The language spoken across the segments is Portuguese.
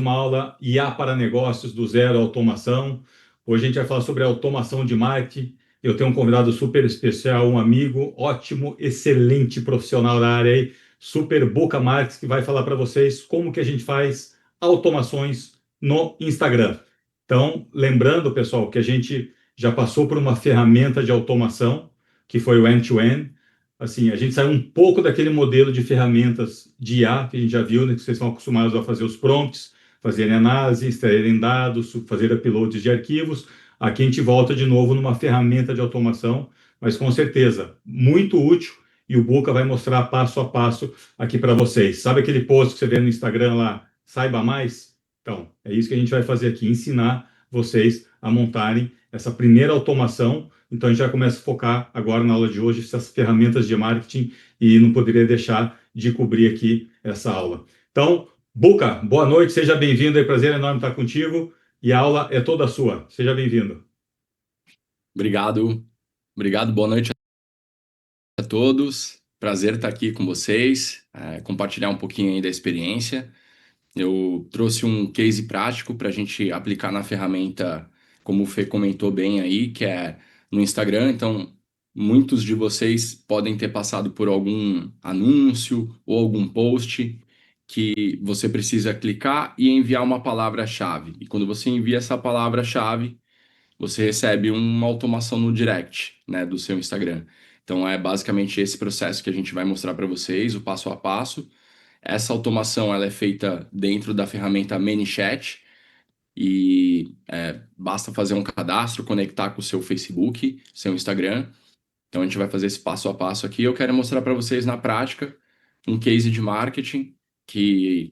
uma aula IA para negócios do zero à automação. Hoje a gente vai falar sobre automação de marketing. Eu tenho um convidado super especial, um amigo, ótimo, excelente profissional da área aí, Super Boca Marques, que vai falar para vocês como que a gente faz automações no Instagram. Então, lembrando, pessoal, que a gente já passou por uma ferramenta de automação, que foi o end-to-end. Assim, a gente saiu um pouco daquele modelo de ferramentas de IA que a gente já viu, né, que vocês estão acostumados a fazer os prompts, fazerem análise, extraírem dados, fazer uploads de arquivos. Aqui a gente volta de novo numa ferramenta de automação, mas com certeza muito útil, e o Boca vai mostrar passo a passo aqui para vocês. Sabe aquele post que você vê no Instagram lá, saiba mais? Então, é isso que a gente vai fazer aqui, ensinar vocês a montarem essa primeira automação. Então, a gente já começa a focar agora na aula de hoje essas ferramentas de marketing e não poderia deixar de cobrir aqui essa aula. Então, Buca, boa noite, seja bem-vindo, é um prazer enorme estar contigo e a aula é toda sua. Seja bem-vindo. Obrigado, obrigado, boa noite a todos. Prazer estar aqui com vocês, compartilhar um pouquinho aí da experiência. Eu trouxe um case prático para a gente aplicar na ferramenta, como o Fê comentou bem aí, que é no Instagram. Então, muitos de vocês podem ter passado por algum anúncio ou algum post que você precisa clicar e enviar uma palavra-chave. E quando você envia essa palavra-chave, você recebe uma automação no direct, né, do seu Instagram. Então é basicamente esse processo que a gente vai mostrar para vocês, o passo a passo. Essa automação ela é feita dentro da ferramenta ManyChat e basta fazer um cadastro, conectar com o seu Facebook, seu Instagram. Então a gente vai fazer esse passo a passo aqui. Eu quero mostrar para vocês na prática um case de marketing que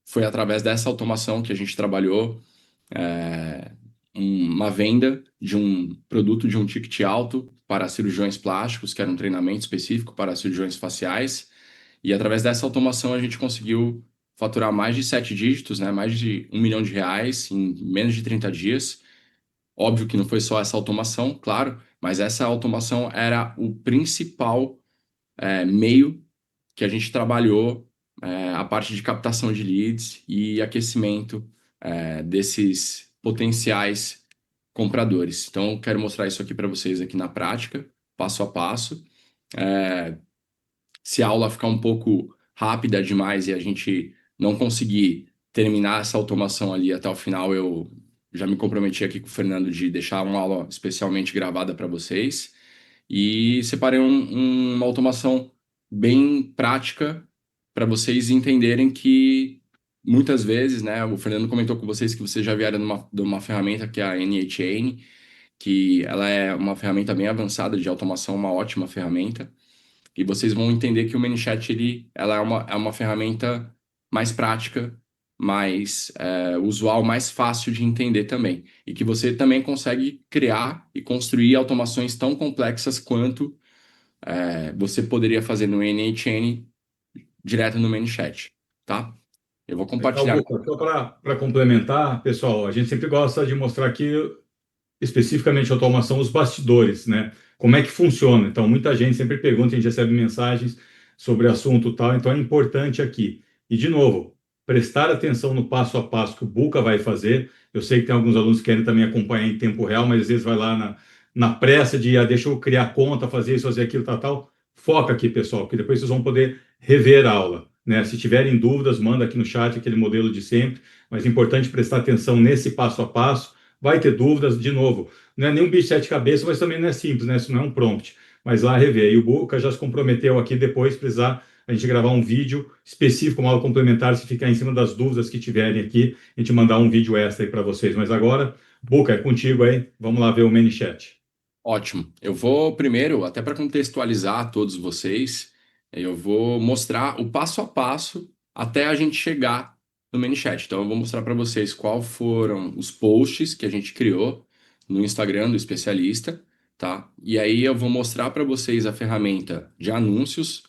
foi através dessa automação que a gente trabalhou uma venda de um produto de um ticket alto para cirurgiões plásticos, que era um treinamento específico para cirurgiões faciais. E através dessa automação a gente conseguiu faturar mais de 7 dígitos, né? Mais de R$ 1 milhão em menos de 30 dias. Óbvio que não foi só essa automação, claro, mas essa automação era o principal meio que a gente trabalhou a parte de captação de leads e aquecimento desses potenciais compradores. Então, eu quero mostrar isso aqui para vocês aqui na prática, passo a passo. Se a aula ficar um pouco rápida demais e a gente não conseguir terminar essa automação ali até o final, eu já me comprometi aqui com o Fernando de deixar uma aula especialmente gravada para vocês. E separei uma automação bem prática para vocês entenderem que muitas vezes, né, o Fernando comentou com vocês que vocês já vieram de uma ferramenta que é a NHN, que ela é uma ferramenta bem avançada de automação, uma ótima ferramenta. E vocês vão entender que o ManyChat ela é uma ferramenta mais prática, mais usual, mais fácil de entender também. E que você também consegue criar e construir automações tão complexas quanto você poderia fazer no NHN direto no ManyChat, tá? Eu vou Legal, compartilhar. Buca. Só para complementar, pessoal, a gente sempre gosta de mostrar aqui especificamente automação, os bastidores, né? Como é que funciona? Então, muita gente sempre pergunta, a gente recebe mensagens sobre assunto tal, então é importante aqui. E, de novo, prestar atenção no passo a passo que o Buca vai fazer. Eu sei que tem alguns alunos que querem também acompanhar em tempo real, mas às vezes vai lá na pressa de, deixa eu criar conta, fazer isso, fazer aquilo, tal, tal. Foca aqui, pessoal, que depois vocês vão poder rever a aula, né? Se tiverem dúvidas, manda aqui no chat aquele modelo de sempre, mas é importante prestar atenção nesse passo a passo. Vai ter dúvidas, de novo, não é nem um bicho de sete cabeças, mas também não é simples, né? Isso não é um prompt. Mas lá rever. E o Boca já se comprometeu aqui depois, precisar a gente gravar um vídeo específico, uma aula complementar, se ficar em cima das dúvidas que tiverem aqui, a gente mandar um vídeo extra aí para vocês. Mas agora, Boca, é contigo aí. Vamos lá ver o ManyChat. Ótimo. Eu vou primeiro, até para contextualizar a todos vocês, eu vou mostrar o passo a passo até a gente chegar no ManyChat. Então, eu vou mostrar para vocês qual foram os posts que a gente criou no Instagram do especialista, tá? E aí eu vou mostrar para vocês a ferramenta de anúncios,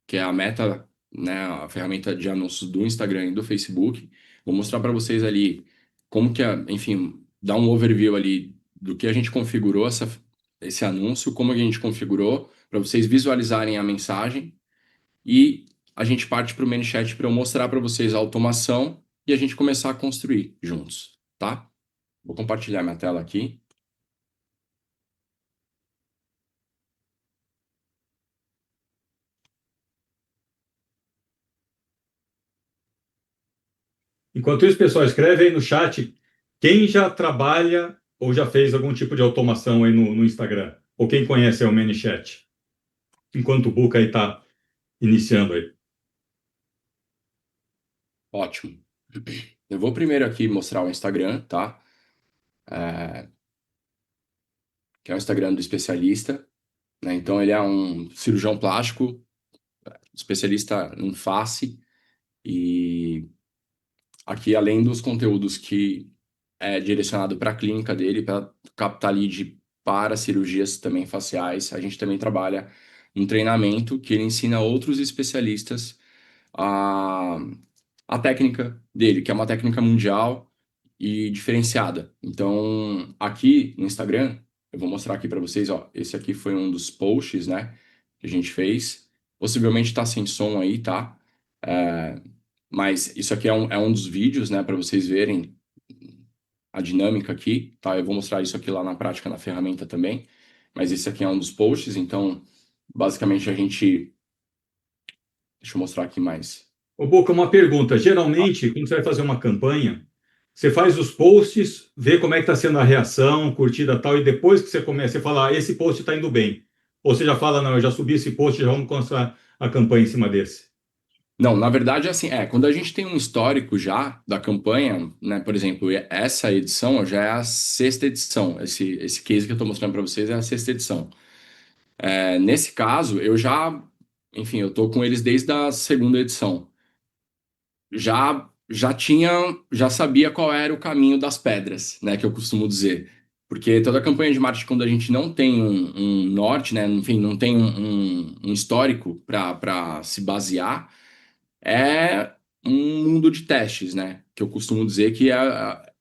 que é a Meta, né, a ferramenta de anúncios do Instagram e do Facebook. Vou mostrar para vocês ali como que, enfim, dar um overview ali do que a gente configurou esse anúncio, como a gente configurou, para vocês visualizarem a mensagem e a gente parte para o ManyChat para eu mostrar para vocês a automação e a gente começar a construir juntos, tá? Vou compartilhar minha tela aqui. Enquanto isso, pessoal, escreve aí no chat quem já trabalha ou já fez algum tipo de automação aí no Instagram, ou quem conhece aí o ManyChat, enquanto o Buca aí está iniciando aí. Ótimo. Eu vou primeiro aqui mostrar o Instagram, tá? Que é o Instagram do especialista, né? Então ele é um cirurgião plástico, especialista em face, e aqui, além dos conteúdos que é direcionado para a clínica dele, para captar lead para cirurgias também faciais, a gente também trabalha um treinamento que ele ensina outros especialistas a, a técnica dele, que é uma técnica mundial e diferenciada. Então, aqui no Instagram, eu vou mostrar aqui para vocês, ó, esse aqui foi um dos posts, né, que a gente fez. Possivelmente está sem som aí, tá? É, mas isso aqui é um dos vídeos, né, para vocês verem a dinâmica aqui, tá? Eu vou mostrar isso aqui lá na prática, na ferramenta também. Mas esse aqui é um dos posts, então, basicamente a gente... Deixa eu mostrar aqui mais. Ô, Boca, uma pergunta. Geralmente, quando você vai fazer uma campanha, você faz os posts, vê como é que está sendo a reação, curtida tal, e depois que você começa, você fala, esse post está indo bem. Ou você já fala, não, eu já subi esse post, já vamos construir a campanha em cima desse. Não, na verdade, assim, quando a gente tem um histórico já da campanha, né, por exemplo, essa edição já é a sexta edição, esse case que eu estou mostrando para vocês é a sexta edição. Nesse caso, eu já, enfim, eu tô com eles desde a segunda edição. Já sabia qual era o caminho das pedras, né, que eu costumo dizer. Porque toda campanha de marketing, quando a gente não tem um norte, né, enfim, não tem um histórico para se basear, é um mundo de testes, né? Que eu costumo dizer que é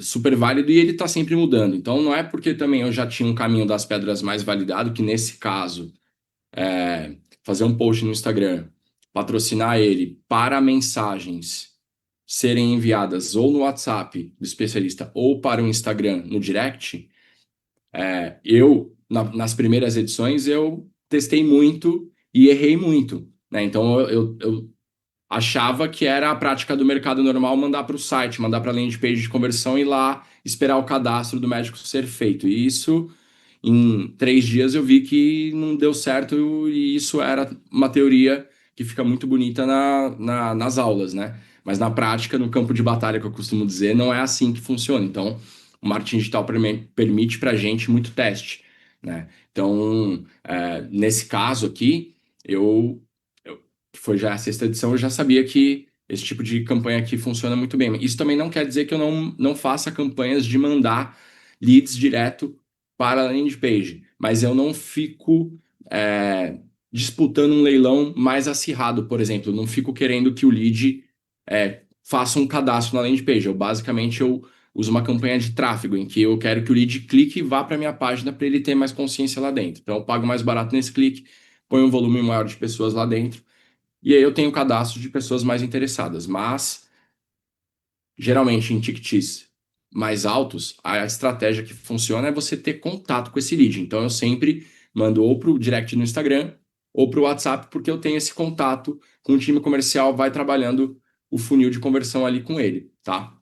super válido e ele está sempre mudando. Então, não é porque também eu já tinha um caminho das pedras mais validado, que nesse caso, fazer um post no Instagram, patrocinar ele para mensagens serem enviadas ou no WhatsApp do especialista ou para o Instagram no direct, nas primeiras edições, eu testei muito e errei muito, né? Então, eu achava que era a prática do mercado normal mandar para o site, mandar para a landing page de conversão e ir lá esperar o cadastro do médico ser feito. E isso, em 3 dias, eu vi que não deu certo e isso era uma teoria que fica muito bonita nas aulas, né? Mas na prática, no campo de batalha, que eu costumo dizer, não é assim que funciona. Então, o marketing digital permite para a gente muito teste, né? Então, nesse caso aqui, que foi já a sexta edição, eu já sabia que esse tipo de campanha aqui funciona muito bem. Isso também não quer dizer que eu não faça campanhas de mandar leads direto para a landing page, mas eu não fico disputando um leilão mais acirrado, por exemplo. Eu não fico querendo que o lead faça um cadastro na landing page. Eu uso uma campanha de tráfego em que eu quero que o lead clique e vá para a minha página para ele ter mais consciência lá dentro. Então eu pago mais barato nesse clique, ponho um volume maior de pessoas lá dentro e aí eu tenho cadastro de pessoas mais interessadas, mas geralmente em tickets mais altos, a estratégia que funciona é você ter contato com esse lead. Então eu sempre mando ou para o direct no Instagram ou para o WhatsApp, porque eu tenho esse contato com o time comercial, vai trabalhando o funil de conversão ali com ele, tá?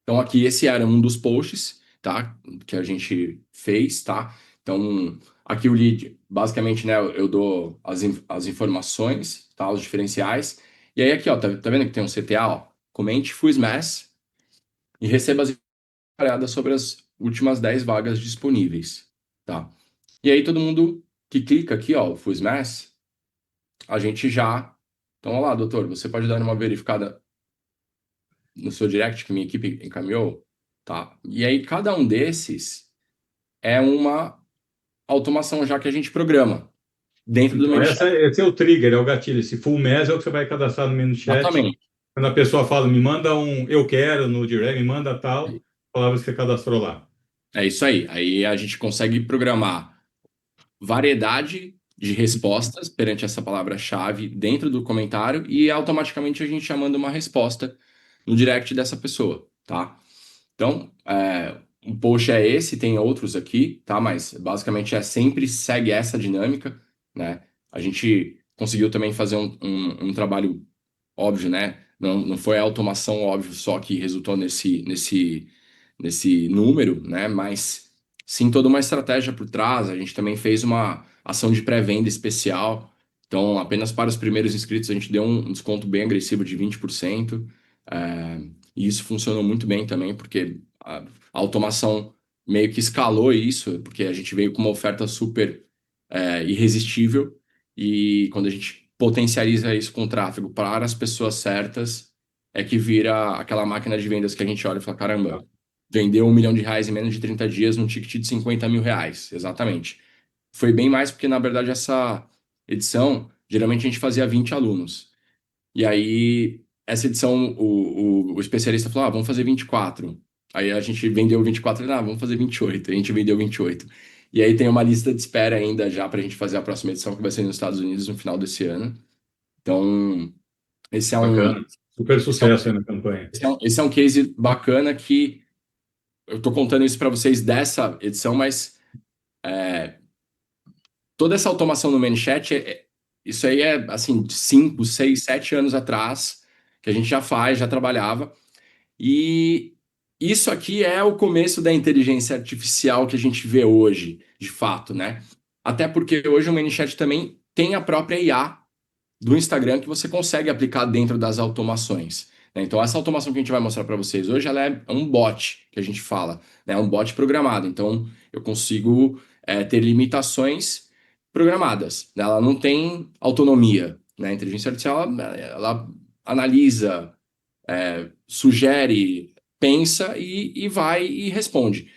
Então aqui esse era um dos posts, tá? Que a gente fez, tá? Então aqui o lead, basicamente, né? Eu dou as informações, tá? Os diferenciais. E aí aqui, ó, tá vendo que tem um CTA, ó? Comente Full Smash e receba as informações sobre as últimas 10 vagas disponíveis, tá? E aí todo mundo que clica aqui, ó, o Full Smash, a gente já... Então, olá, doutor, você pode dar uma verificada no seu direct que minha equipe encaminhou, tá? E aí cada um desses é uma automação já que a gente programa dentro do Então, ManyChat. esse é o trigger, é o gatilho. Esse full MES é o que você vai cadastrar no menu chat. Exatamente. Quando a pessoa fala, me manda um eu quero no direct, me manda tal, palavra que você cadastrou lá. É isso aí. Aí a gente consegue programar variedade de respostas perante essa palavra-chave dentro do comentário e automaticamente a gente já manda uma resposta no direct dessa pessoa, tá? Então, o post é esse, tem outros aqui, tá? Mas basicamente sempre segue essa dinâmica, né? A gente conseguiu também fazer um trabalho óbvio, né? Não foi a automação óbvio só que resultou nesse número, né? Mas sim toda uma estratégia por trás. A gente também fez uma ação de pré-venda especial. Então, apenas para os primeiros inscritos, a gente deu um desconto bem agressivo de 20%. E isso funcionou muito bem também, porque a automação meio que escalou isso, porque a gente veio com uma oferta super irresistível. E quando a gente potencializa isso com tráfego para as pessoas certas, é que vira aquela máquina de vendas que a gente olha e fala: caramba, vendeu R$ 1 milhão em menos de 30 dias num ticket de 50 mil reais. Exatamente. Foi bem mais porque, na verdade, essa edição, geralmente a gente fazia 20 alunos. E aí, essa edição, o especialista falou: vamos fazer 24. Aí a gente vendeu 24, vamos fazer 28. A gente vendeu 28. E aí tem uma lista de espera ainda já para a gente fazer a próxima edição, que vai ser nos Estados Unidos no final desse ano. Então, esse é um, Bacana. Super esse é um, sucesso aí na campanha. esse é um case bacana que eu estou contando isso para vocês dessa edição, mas toda essa automação no ManyChat, isso aí é assim, 5, 6, 7 anos atrás, que a gente já faz, já trabalhava. E isso aqui é o começo da inteligência artificial que a gente vê hoje, de fato, né? Até porque hoje o ManyChat também tem a própria IA do Instagram que você consegue aplicar dentro das automações, né? Então, essa automação que a gente vai mostrar para vocês hoje, ela é um bot, que a gente fala, né? Um bot programado. Então, eu consigo ter limitações programadas, né? Ela não tem autonomia, né? A inteligência artificial, ela analisa, sugere, pensa e vai e responde.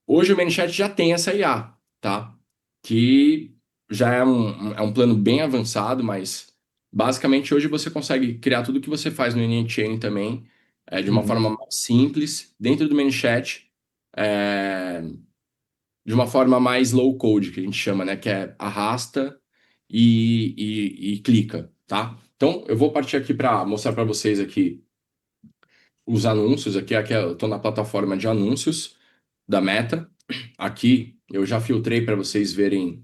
Hoje o ManyChat já tem essa IA, tá? Que já é um plano bem avançado, mas basicamente hoje você consegue criar tudo que você faz no NHN também, de uma Uhum. forma mais simples, dentro do ManyChat, é, de uma forma mais low code, que a gente chama, né? Que é arrasta e clica, tá? Então eu vou partir aqui para mostrar para vocês aqui os anúncios. Aqui eu estou na plataforma de anúncios da Meta. Aqui eu já filtrei para vocês verem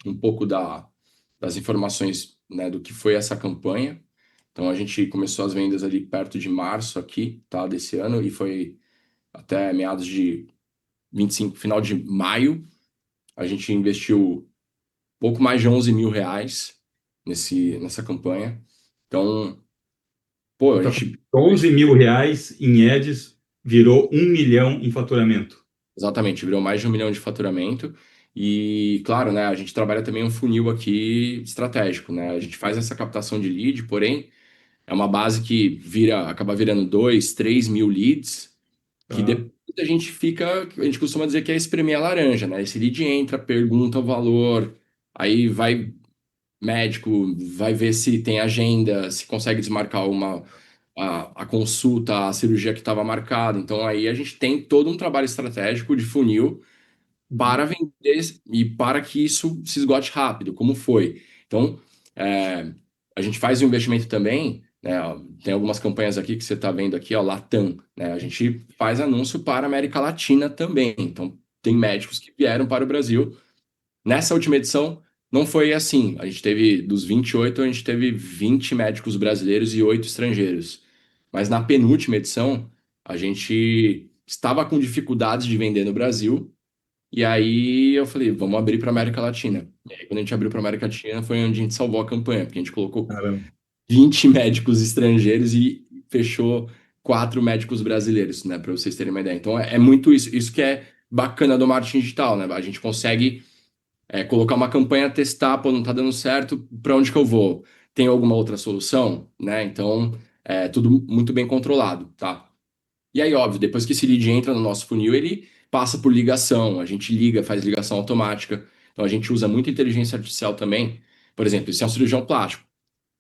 um pouco das informações, né, do que foi essa campanha. Então a gente começou as vendas ali perto de março aqui, tá, desse ano, e foi até meados de 25, final de maio. A gente investiu pouco mais de R$ 11 mil nessa campanha. Então, pô, Você a está falando gente de 11 mil reais em ads, virou 1 milhão em faturamento. exatamente, virou mais de 1 milhão de faturamento. E, claro, né, a gente trabalha também um funil aqui estratégico, né? A gente faz essa captação de lead, porém, é uma base que acaba virando 2, 3 mil leads, que Tá? depois a gente costuma dizer que é espremer a laranja, né? Esse lead entra, pergunta o valor, aí vai médico, vai ver se tem agenda, se consegue desmarcar a consulta, a cirurgia que estava marcada. Então, aí a gente tem todo um trabalho estratégico de funil Uhum. para vender e para que isso se esgote rápido, como foi. Então, é, a gente faz o investimento também, né? Ó, tem algumas campanhas aqui que você está vendo aqui, ó, Latam, né? A gente faz anúncio para a América Latina também. Então, tem médicos que vieram para o Brasil. Nessa última edição, não foi assim. A gente teve, dos 28, a gente teve 20 médicos brasileiros e 8 estrangeiros. Mas na penúltima edição, a gente estava com dificuldades de vender no Brasil, e aí eu falei, vamos abrir para América Latina. E aí, quando a gente abriu para América Latina, foi onde a gente salvou a campanha, porque a gente colocou Caramba. 20 médicos estrangeiros e fechou 4 médicos brasileiros, né? Para vocês terem uma ideia. Então é muito isso. Isso que é bacana do marketing digital, né? A gente consegue colocar uma campanha, testar, pô, não tá dando certo, para onde que eu vou? Tem alguma outra solução, né? Então é tudo muito bem controlado, tá? E aí, óbvio, depois que esse lead entra no nosso funil, ele passa por ligação. A gente liga, faz ligação automática. Então, a gente usa muito inteligência artificial também. Por exemplo, esse é um cirurgião plástico.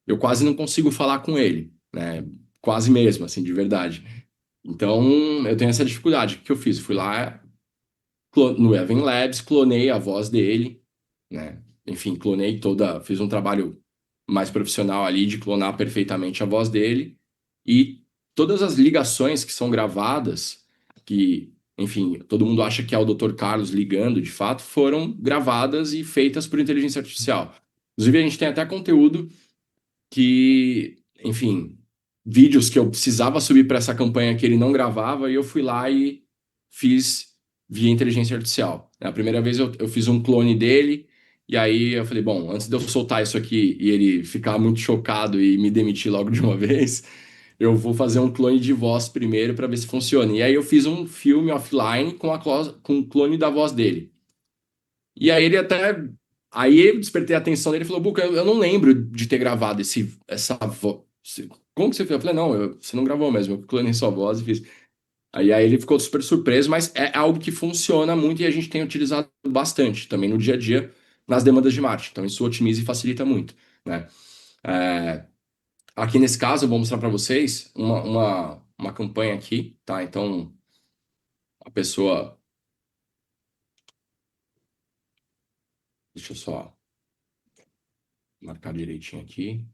Eu quase não consigo falar com ele, né? Quase mesmo, assim, de verdade. Então, eu tenho essa dificuldade. O que eu fiz? Fui lá no Evan Labs, clonei a voz dele, né? Enfim, clonei toda, fiz um trabalho mais profissional ali de clonar perfeitamente a voz dele e todas as ligações que são gravadas, que, enfim, todo mundo acha que é o Dr. Carlos ligando, de fato, foram gravadas e feitas por inteligência artificial. Inclusive, a gente tem até conteúdo que, enfim, vídeos que eu precisava subir para essa campanha que ele não gravava, e eu fui lá e fiz via inteligência artificial. A primeira vez eu fiz um clone dele, e aí eu falei, bom, antes de eu soltar isso aqui e ele ficar muito chocado e me demitir logo de uma vez, eu vou fazer um clone de voz primeiro para ver se funciona. E aí eu fiz um filme offline com o clone da voz dele. E aí ele até. Aí eu despertei a atenção dele e falou: Buca, eu não lembro de ter gravado essa voz. Como que você fez? Eu falei: não, você não gravou mesmo, eu clonei sua voz e fiz. Aí ele ficou super surpreso, mas é algo que funciona muito e a gente tem utilizado bastante também no dia a dia nas demandas de marketing. Então isso otimiza e facilita muito, né? É, aqui nesse caso, eu vou mostrar para vocês uma campanha aqui, tá? Então a pessoa. Deixa eu só marcar direitinho aqui.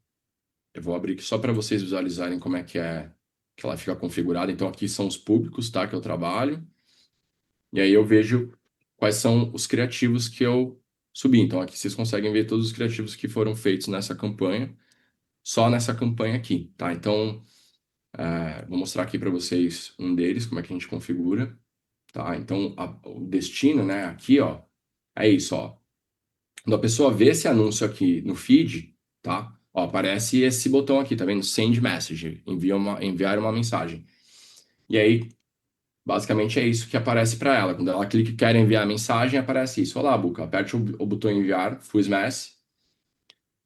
Eu vou abrir aqui só para vocês visualizarem como é que ela fica configurada. Então, aqui são os públicos, tá? Que eu trabalho. E aí eu vejo quais são os criativos que eu subi. Então, aqui vocês conseguem ver todos os criativos que foram feitos nessa campanha, só nessa campanha aqui, tá? Então, vou mostrar aqui para vocês um deles, como é que a gente configura, tá? Então, o destino, né? Aqui, ó, é isso, ó. Quando a pessoa vê esse anúncio aqui no feed, tá? Ó, aparece esse botão aqui, tá vendo? Send message, enviar uma mensagem. E aí, basicamente é isso que aparece para ela. Quando ela clica e quer enviar a mensagem, aparece isso. Olá, Buca, aperte o botão enviar, full smash,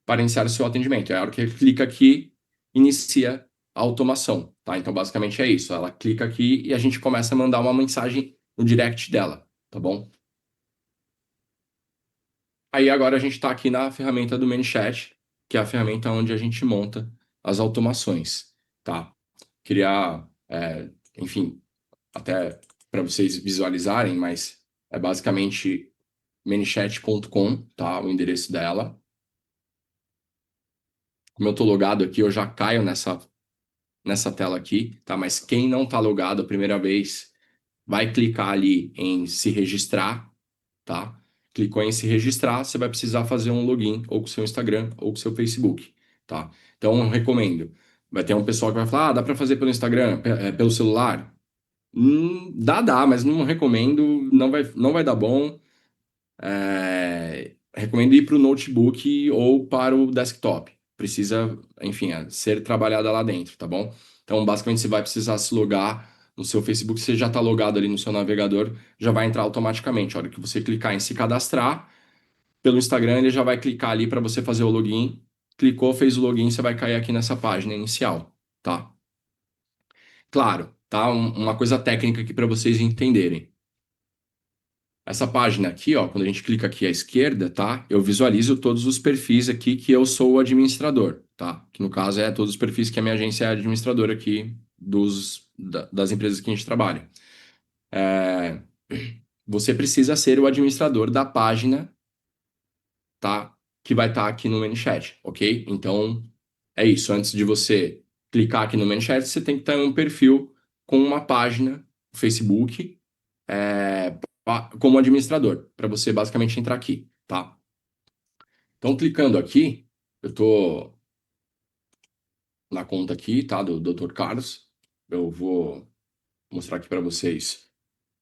para iniciar o seu atendimento. É a hora que ele clica aqui, inicia a automação, tá? Então, basicamente é isso. Ela clica aqui e a gente começa a mandar uma mensagem no direct dela, tá bom? Aí agora a gente está aqui na ferramenta do ManyChat, que é a ferramenta onde a gente monta as automações, tá? Criar, enfim, até para vocês visualizarem, mas é basicamente manychat.com, tá? O endereço dela. Como eu estou logado aqui, eu já caio nessa tela aqui, tá? Mas quem não está logado a primeira vez, vai clicar ali em se registrar, tá? Clicou em se registrar, você vai precisar fazer um login ou com o seu Instagram ou com o seu Facebook, tá? Então, eu recomendo. Vai ter um pessoal que vai falar, dá para fazer pelo Instagram, pelo celular? Dá, mas não recomendo, não vai dar bom. Recomendo ir para o notebook ou para o desktop. Precisa, enfim, ser trabalhada lá dentro, tá bom? Então, basicamente, você vai precisar se logar no seu Facebook. Você já está logado ali no seu navegador, já vai entrar automaticamente. A hora que você clicar em se cadastrar, pelo Instagram, ele já vai clicar ali para você fazer o login. Clicou, fez o login, você vai cair aqui nessa página inicial, tá? Claro, tá? Uma coisa técnica aqui para vocês entenderem. Essa página aqui, ó, quando a gente clica aqui à esquerda, tá? Eu visualizo todos os perfis aqui que eu sou o administrador, tá? Que no caso é todos os perfis que a minha agência é administradora aqui das empresas que a gente trabalha. É, você precisa ser o administrador da página, tá? Que vai estar aqui no ManyChat, ok? Então, é isso. Antes de você clicar aqui no ManyChat, você tem que ter um perfil com uma página no Facebook, como administrador, para você basicamente entrar aqui, tá? Então, clicando aqui, eu estou na conta aqui, tá? Do Dr. Carlos. Eu vou mostrar aqui para vocês.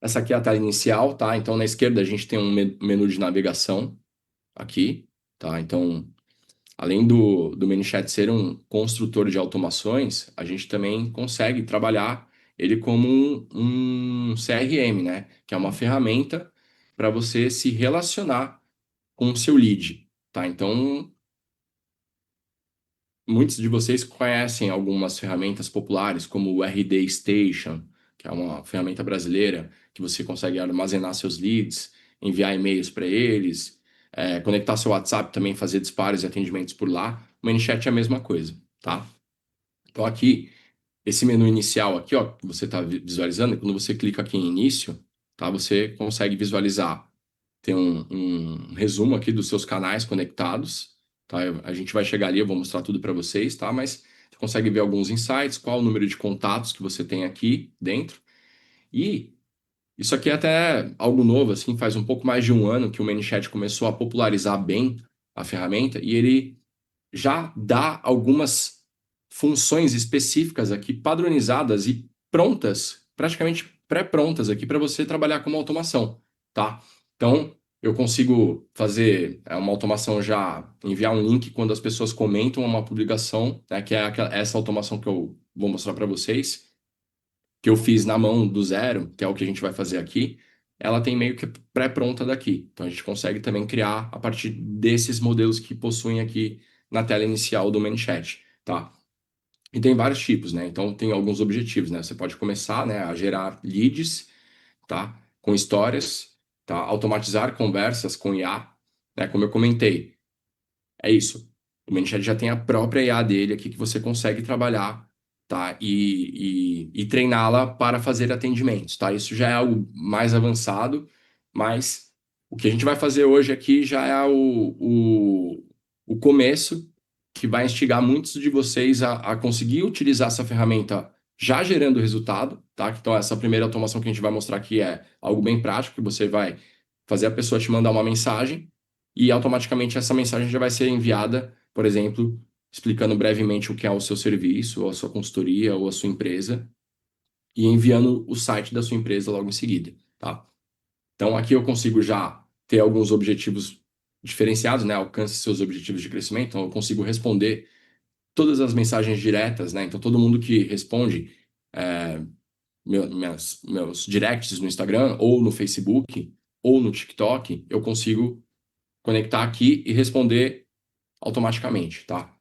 Essa aqui é a tela inicial, tá? Então, na esquerda, a gente tem um menu de navegação aqui, tá? Então, além do ManyChat ser um construtor de automações, a gente também consegue trabalhar ele como um CRM, né? Que é uma ferramenta para você se relacionar com o seu lead, tá? Então, muitos de vocês conhecem algumas ferramentas populares, como o RD Station, que é uma ferramenta brasileira que você consegue armazenar seus leads, enviar e-mails para eles, conectar seu WhatsApp também, fazer disparos e atendimentos por lá. O ManyChat é a mesma coisa, tá? Então aqui, esse menu inicial aqui, ó, que você está visualizando, quando você clica aqui em início, tá? Você consegue visualizar. Tem um resumo aqui dos seus canais conectados, tá? A gente vai chegar ali, eu vou mostrar tudo para vocês, tá? Mas Você consegue ver alguns insights, qual o número de contatos que você tem aqui dentro. E isso aqui é até algo novo, assim, faz um pouco mais de um ano que o ManyChat começou a popularizar bem a ferramenta e ele já dá algumas funções específicas aqui, padronizadas e prontas, praticamente pré-prontas aqui para você trabalhar com uma automação, tá? Então, eu consigo fazer uma automação já, enviar um link quando as pessoas comentam uma publicação, né, que é essa automação que eu vou mostrar para vocês, que eu fiz na mão do zero, que é o que a gente vai fazer aqui, ela tem meio que pré-pronta daqui. Então a gente consegue também criar a partir desses modelos que possuem aqui na tela inicial do ManyChat, tá? E tem vários tipos, né? Então tem alguns objetivos, né? Você pode começar, né, a gerar leads, tá? Com histórias, tá? Automatizar conversas com IA, né? Como eu comentei, é isso. O ManyChat já tem a própria IA dele aqui que você consegue trabalhar, tá? E treiná-la para fazer atendimentos, tá? Isso já é algo mais avançado, mas o que a gente vai fazer hoje aqui já é o começo que vai instigar muitos de vocês a conseguir utilizar essa ferramenta já gerando resultado, tá? Então, essa primeira automação que a gente vai mostrar aqui é algo bem prático, que você vai fazer a pessoa te mandar uma mensagem e automaticamente essa mensagem já vai ser enviada, por exemplo, explicando brevemente o que é o seu serviço, ou a sua consultoria, ou a sua empresa, e enviando o site da sua empresa logo em seguida, tá? Então aqui eu consigo já ter alguns objetivos diferenciados, né? Alcance seus objetivos de crescimento, então eu consigo responder todas as mensagens diretas, né? Então todo mundo que responde é, meus directs no Instagram, ou no Facebook, ou no TikTok, eu consigo conectar aqui e responder automaticamente, tá?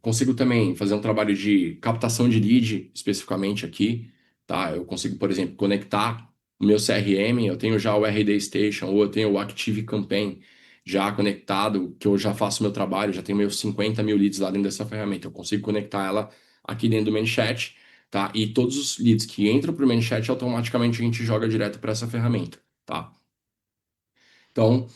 Consigo também fazer um trabalho de captação de lead especificamente aqui, tá? Eu consigo, por exemplo, conectar o meu CRM, eu tenho já o RD Station ou eu tenho o Active Campaign já conectado, que eu já faço meu trabalho, já tenho meus 50 mil leads lá dentro dessa ferramenta. Eu consigo conectar ela aqui dentro do ManyChat, tá? E todos os leads que entram para o ManyChat, automaticamente a gente joga direto para essa ferramenta, tá? Então,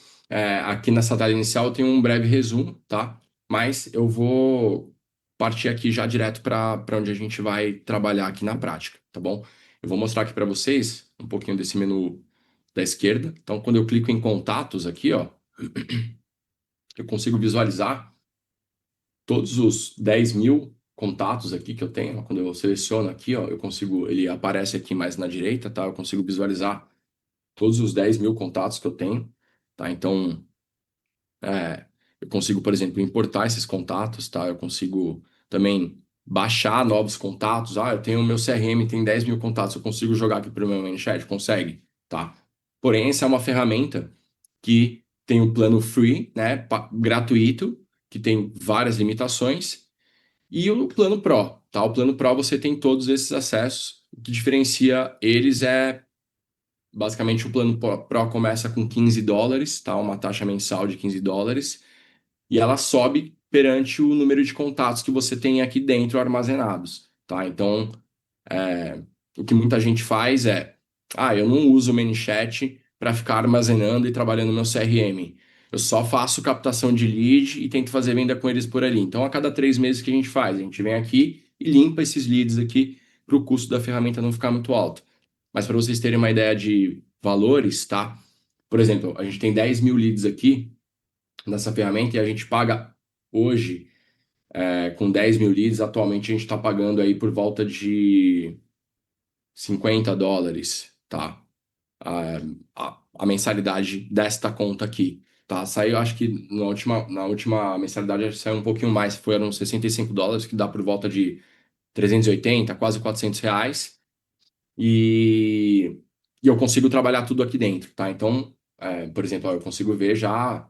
aqui nessa tela inicial eu tenho um breve resumo, tá? Mas eu vou partir aqui já direto para onde a gente vai trabalhar aqui na prática, tá bom? Eu vou mostrar aqui para vocês um pouquinho desse menu da esquerda. Então, quando eu clico em contatos aqui, ó, eu consigo visualizar todos os 10 mil contatos aqui que eu tenho. Quando eu seleciono aqui, ó, eu consigo, ele aparece aqui mais na direita, tá? Eu consigo visualizar todos os 10 mil contatos que eu tenho, tá? Então, É, eu consigo, por exemplo, importar esses contatos, tá? Eu consigo também baixar novos contatos. Ah, eu tenho o meu CRM, tem 10 mil contatos, eu consigo jogar aqui para o meu ManyChat? Consegue, tá? Porém, essa é uma ferramenta que tem o plano free, né, gratuito, que tem várias limitações, e o plano Pro, tá? O plano Pro você tem todos esses acessos. O que diferencia eles é basicamente o plano Pro começa com US$ 15, tá? Uma taxa mensal de US$ 15 e ela sobe perante o número de contatos que você tem aqui dentro armazenados, tá? Então, o que muita gente faz é, eu não uso o ManyChat para ficar armazenando e trabalhando no meu CRM. Eu só faço captação de lead e tento fazer venda com eles por ali. Então, a cada 3 meses que a gente faz, a gente vem aqui e limpa esses leads aqui para o custo da ferramenta não ficar muito alto. Mas para vocês terem uma ideia de valores, tá? Por exemplo, a gente tem 10 mil leads aqui nessa ferramenta e a gente paga hoje, com 10 mil leads, atualmente a gente está pagando aí por volta de US$ 50, tá? A, a mensalidade desta conta aqui, tá? Saiu, acho que na última mensalidade acho que saiu um pouquinho mais, foram US$ 65, que dá por volta de 380, quase R$ 400. E, e eu consigo trabalhar tudo aqui dentro, tá? Então, por exemplo, ó, eu consigo ver já,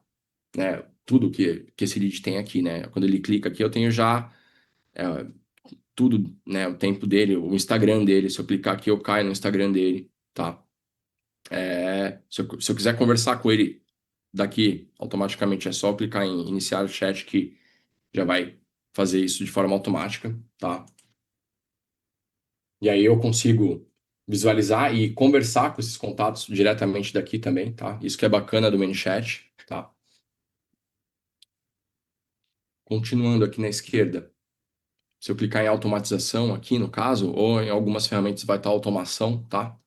né, tudo que esse lead tem aqui, né? Quando ele clica aqui, eu tenho já é, tudo, né? O tempo dele, o Instagram dele. Se eu clicar aqui, eu caio no Instagram dele, tá? Se eu quiser conversar com ele daqui, automaticamente é só clicar em iniciar o chat que já vai fazer isso de forma automática, tá? E aí eu consigo visualizar e conversar com esses contatos diretamente daqui também, tá? Isso que é bacana do ManyChat, tá? Continuando aqui na esquerda, se eu clicar em automatização aqui, no caso, ou em algumas ferramentas vai estar automação, tá?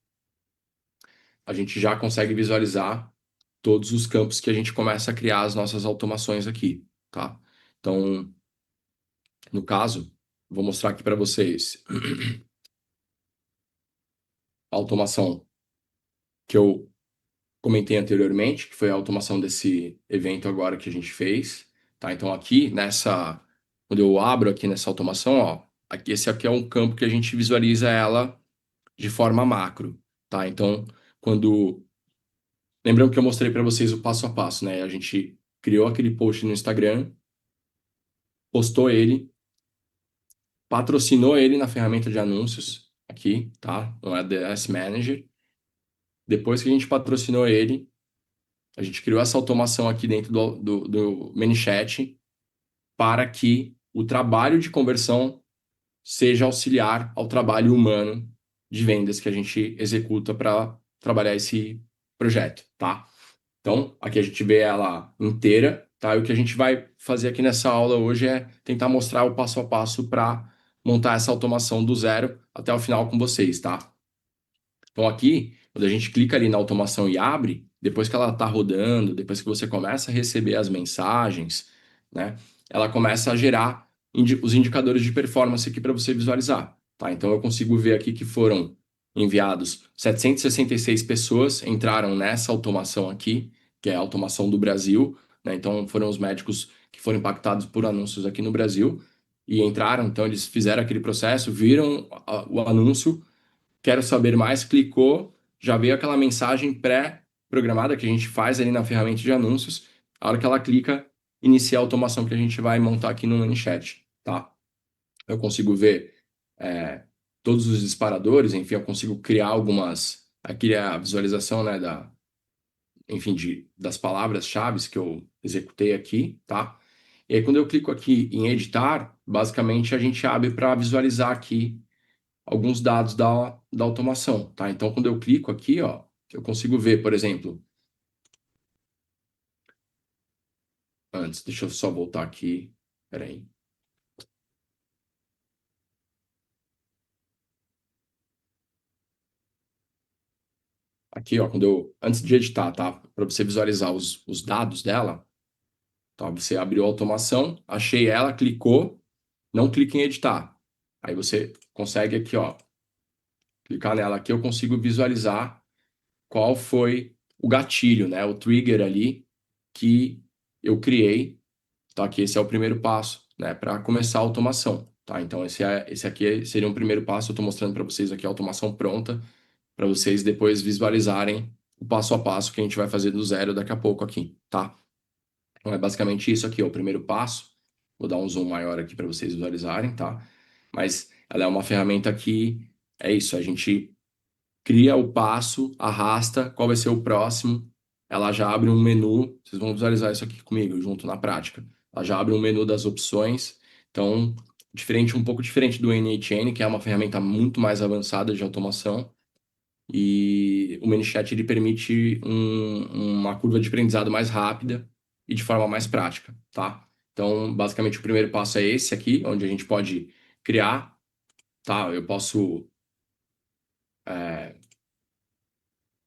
A gente já consegue visualizar todos os campos que a gente começa a criar as nossas automações aqui, tá? Então, no caso, vou mostrar aqui para vocês a automação que eu comentei anteriormente, que foi a automação desse evento agora que a gente fez, tá? Então aqui quando eu abro aqui nessa automação, ó, esse aqui é um campo que a gente visualiza ela de forma macro, tá? Então, quando lembrando que eu mostrei para vocês o passo a passo, né? A gente criou aquele post no Instagram, postou ele, patrocinou ele na ferramenta de anúncios aqui, tá? No Ads Manager. Depois que a gente patrocinou ele, a gente criou essa automação aqui dentro do ManyChat para que o trabalho de conversão seja auxiliar ao trabalho humano de vendas que a gente executa para trabalhar esse projeto, tá? Então, aqui a gente vê ela inteira, tá? E o que a gente vai fazer aqui nessa aula hoje é tentar mostrar o passo a passo para montar essa automação do zero até o final com vocês, tá? Então aqui, quando a gente clica ali na automação e abre, depois que ela está rodando, depois que você começa a receber as mensagens, né, ela começa a gerar os indicadores de performance aqui para você visualizar, tá? Então eu consigo ver aqui que foram enviados 766 pessoas entraram nessa automação aqui, que é a automação do Brasil, né? Então foram os médicos que foram impactados por anúncios aqui no Brasil e entraram, então eles fizeram aquele processo, viram o anúncio. Quero saber mais, clicou, já veio aquela mensagem pré-programada que a gente faz ali na ferramenta de anúncios. A hora que ela clica, inicia a automação que a gente vai montar aqui no ManyChat, tá? Eu consigo ver todos os disparadores, enfim, eu consigo criar algumas. Aqui é a visualização, né, enfim, das palavras-chave que eu executei aqui, tá? E aí, quando eu clico aqui em editar, basicamente a gente abre para visualizar aqui alguns dados da automação, tá? Então, quando eu clico aqui, ó, eu consigo ver, por exemplo, antes, deixa eu só voltar aqui, peraí. Aqui, ó, antes de editar, tá? Para você visualizar os dados dela, tá? Você abriu a automação, achei ela, clicou, não clique em editar. Aí você consegue aqui, ó, clicar nela aqui, eu consigo visualizar qual foi o gatilho, né? O trigger ali que eu criei. Tá? Que esse é o primeiro passo, né, para começar a automação, tá? Então esse aqui seria um primeiro passo. Eu estou mostrando para vocês aqui a automação pronta para vocês depois visualizarem o passo a passo que a gente vai fazer do zero daqui a pouco aqui, tá? Então é basicamente isso aqui, ó, o primeiro passo. Vou dar um zoom maior aqui para vocês visualizarem, tá? Mas ela é uma ferramenta que é isso, a gente cria o passo, arrasta, qual vai ser o próximo, ela já abre um menu, vocês vão visualizar isso aqui comigo, junto na prática. Ela já abre um menu das opções, então, um pouco diferente do NHN, que é uma ferramenta muito mais avançada de automação, e o ManyChat ele permite uma curva de aprendizado mais rápida e de forma mais prática, tá? Então, basicamente, o primeiro passo é esse aqui, onde a gente pode criar, tá? Eu posso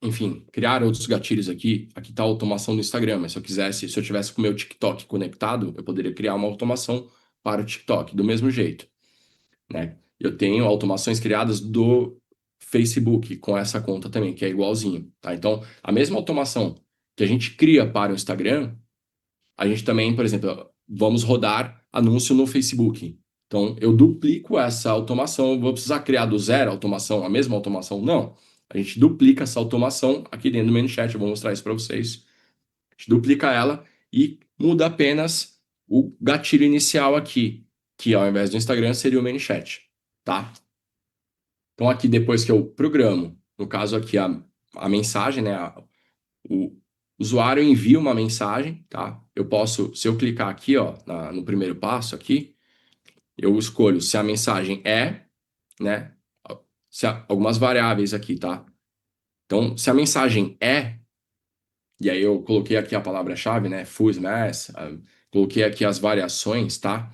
enfim, criar outros gatilhos aqui. Aqui está a automação do Instagram, mas se eu tivesse com o meu TikTok conectado, eu poderia criar uma automação para o TikTok, do mesmo jeito, né? Eu tenho automações criadas do Facebook com essa conta também, que é igualzinho, tá? Então, a mesma automação que a gente cria para o Instagram, a gente também, por exemplo, vamos rodar anúncio no Facebook. Então, eu duplico essa automação. Eu vou precisar criar do zero a automação, a mesma automação? Não. A gente duplica essa automação aqui dentro do ManyChat. Eu vou mostrar isso para vocês. A gente duplica ela e muda apenas o gatilho inicial aqui, que ao invés do Instagram seria o ManyChat, tá? Então, aqui depois que eu programo, no caso aqui a mensagem, né? O usuário envia uma mensagem, tá? Eu posso, se eu clicar aqui, ó, no primeiro passo aqui, eu escolho se a mensagem né? Algumas variáveis aqui, tá? Então, se a mensagem e aí eu coloquei aqui a palavra-chave, né? Full smash, coloquei aqui as variações, tá?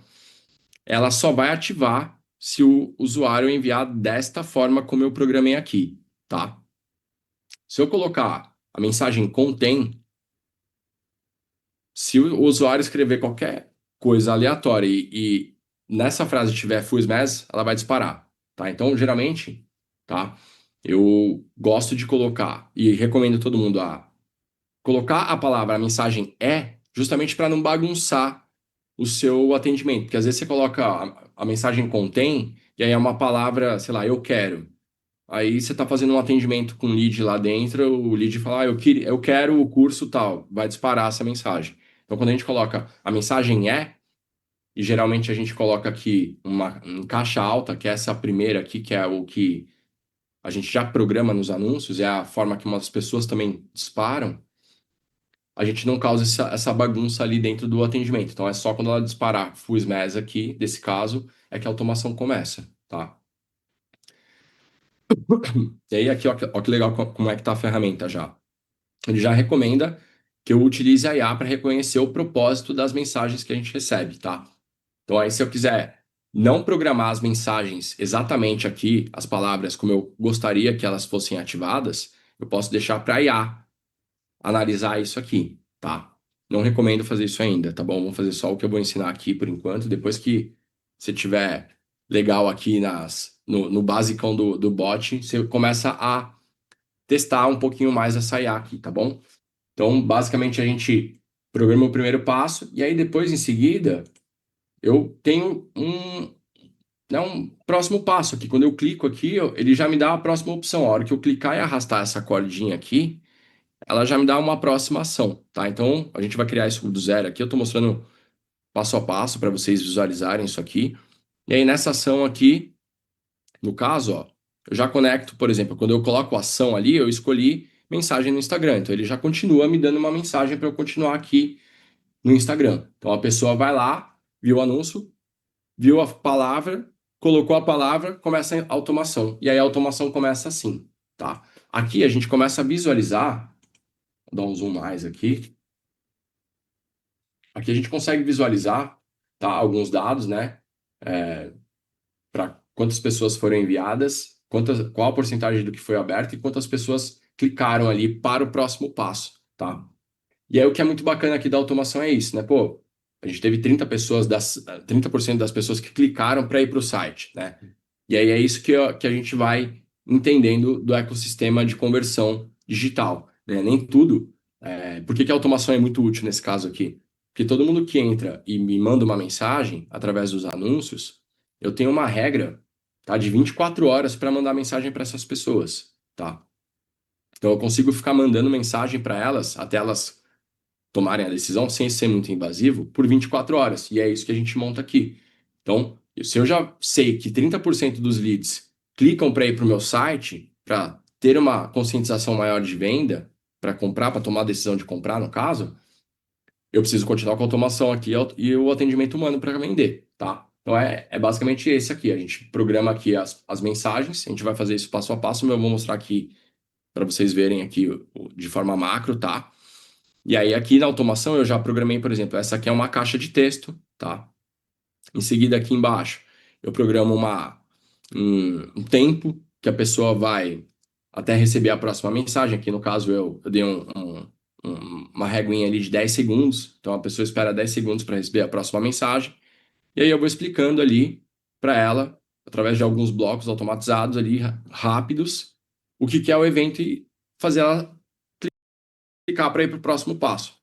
ela só vai ativar se o usuário enviar desta forma como eu programei aqui, tá? Se eu colocar a mensagem contém, se o usuário escrever qualquer coisa aleatória e nessa frase tiver full smash, ela vai disparar, tá? Então, geralmente, tá? Eu gosto de colocar e recomendo todo mundo a colocar a palavra, a mensagem é, justamente para não bagunçar o seu atendimento, porque às vezes você coloca a mensagem contém e aí é uma palavra, sei lá, eu quero. Aí você está fazendo um atendimento com lead lá dentro, o lead fala, eu quero o curso tal, vai disparar essa mensagem. Então, quando a gente coloca a mensagem é, e geralmente a gente coloca aqui uma em caixa alta, que é essa primeira aqui, que é o que a gente já programa nos anúncios, é a forma que umas pessoas também disparam, a gente não causa essa bagunça ali dentro do atendimento. Então, é só quando ela disparar full smash aqui, desse caso, é que a automação começa, tá? E aí, aqui, ó que legal como é que tá a ferramenta já. Ele já recomenda que eu utilize a IA para reconhecer o propósito das mensagens que a gente recebe, tá? Então, aí, se eu quiser não programar as mensagens exatamente aqui, as palavras como eu gostaria que elas fossem ativadas, eu posso deixar para a IA analisar isso aqui, tá? Não recomendo fazer isso ainda, tá bom? Vamos fazer só o que eu vou ensinar aqui por enquanto. Depois que você tiver legal aqui no basicão do bot, você começa a testar um pouquinho mais essa IA aqui, tá bom? Então, basicamente, a gente programa o primeiro passo e aí depois, em seguida, eu tenho um próximo passo aqui. Quando eu clico aqui, ele já me dá a próxima opção. A hora que eu clicar e arrastar essa cordinha aqui, ela já me dá uma próxima ação, tá? Então, a gente vai criar isso do zero aqui. Eu estou mostrando passo a passo para vocês visualizarem isso aqui. E aí, nessa ação aqui, no caso, ó, eu já conecto, por exemplo, quando eu coloco a ação ali, eu escolhi mensagem no Instagram. Então, ele já continua me dando uma mensagem para eu continuar aqui no Instagram. Então, a pessoa vai lá, viu o anúncio, viu a palavra, colocou a palavra, começa a automação. E aí, a automação começa assim, tá? Aqui, a gente começa a visualizar, vou dar um zoom mais aqui. Aqui a gente consegue visualizar, tá, alguns dados, né? Para quantas pessoas foram enviadas, qual a porcentagem do que foi aberto e quantas pessoas clicaram ali para o próximo passo, tá? E aí o que é muito bacana aqui da automação é isso, né? Pô, a gente teve 30% das pessoas que clicaram para ir para o site, né? E aí é isso que a gente vai entendendo do ecossistema de conversão digital, né? Nem tudo. Por que que a automação é muito útil nesse caso aqui? Porque todo mundo que entra e me manda uma mensagem através dos anúncios, eu tenho uma regra, tá, de 24 horas para mandar mensagem para essas pessoas, tá? Então eu consigo ficar mandando mensagem para elas até elas tomarem a decisão sem ser muito invasivo por 24 horas. E é isso que a gente monta aqui. Então, se eu já sei que 30% dos leads clicam para ir para o meu site, para ter uma conscientização maior de venda, para comprar, para tomar a decisão de comprar, no caso, eu preciso continuar com a automação aqui e o atendimento humano para vender, tá? Então é basicamente esse aqui. A gente programa aqui as mensagens, a gente vai fazer isso passo a passo, mas eu vou mostrar aqui para vocês verem aqui de forma macro, tá? E aí, aqui na automação, eu já programei, por exemplo, essa aqui é uma caixa de texto, tá? Em seguida, aqui embaixo, eu programo um tempo que a pessoa vai até receber a próxima mensagem. Aqui, no caso, eu dei uma reguinha ali de 10 segundos. Então, a pessoa espera 10 segundos para receber a próxima mensagem. E aí, eu vou explicando ali para ela, através de alguns blocos automatizados ali, rápidos, o que que é o evento e fazer ela clicar para ir para o próximo passo.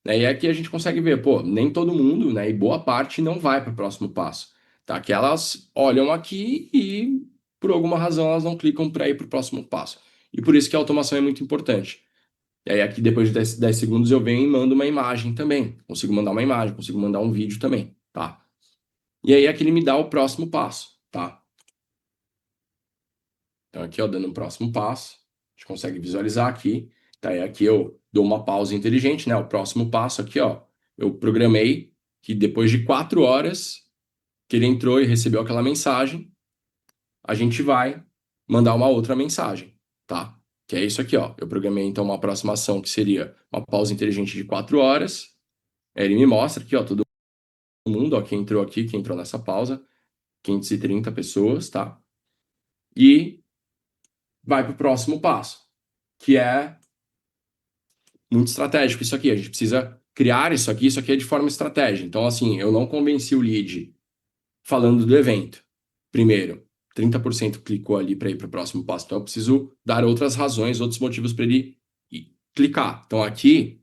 Né? E aqui a gente consegue ver, pô, nem todo mundo, né, e boa parte não vai para o próximo passo. Tá? Que elas olham aqui e, por alguma razão, elas não clicam para ir para o próximo passo. E por isso que a automação é muito importante. E aí aqui, depois de 10 segundos, eu venho e mando uma imagem também. Consigo mandar uma imagem, consigo mandar um vídeo também, tá? E aí aqui ele me dá o próximo passo, tá? Então aqui, ó, dando um próximo passo, a gente consegue visualizar aqui. Tá, e aqui eu dou uma pausa inteligente, né? O próximo passo aqui, ó, eu programei que depois de 4 horas que ele entrou e recebeu aquela mensagem, a gente vai mandar uma outra mensagem, tá? Que é isso aqui, ó. Eu programei então uma próxima ação que seria uma pausa inteligente de 4 horas. Aí ele me mostra aqui, ó, todo mundo, ó, quem entrou aqui, quem entrou nessa pausa, 530 pessoas, tá? E vai para o próximo passo, que é muito estratégico isso aqui. A gente precisa criar isso aqui é de forma estratégica. Então, assim, eu não convenci o lead falando do evento. Primeiro, 30% clicou ali para ir para o próximo passo. Então, eu preciso dar outras razões, outros motivos para ele clicar. Então, aqui,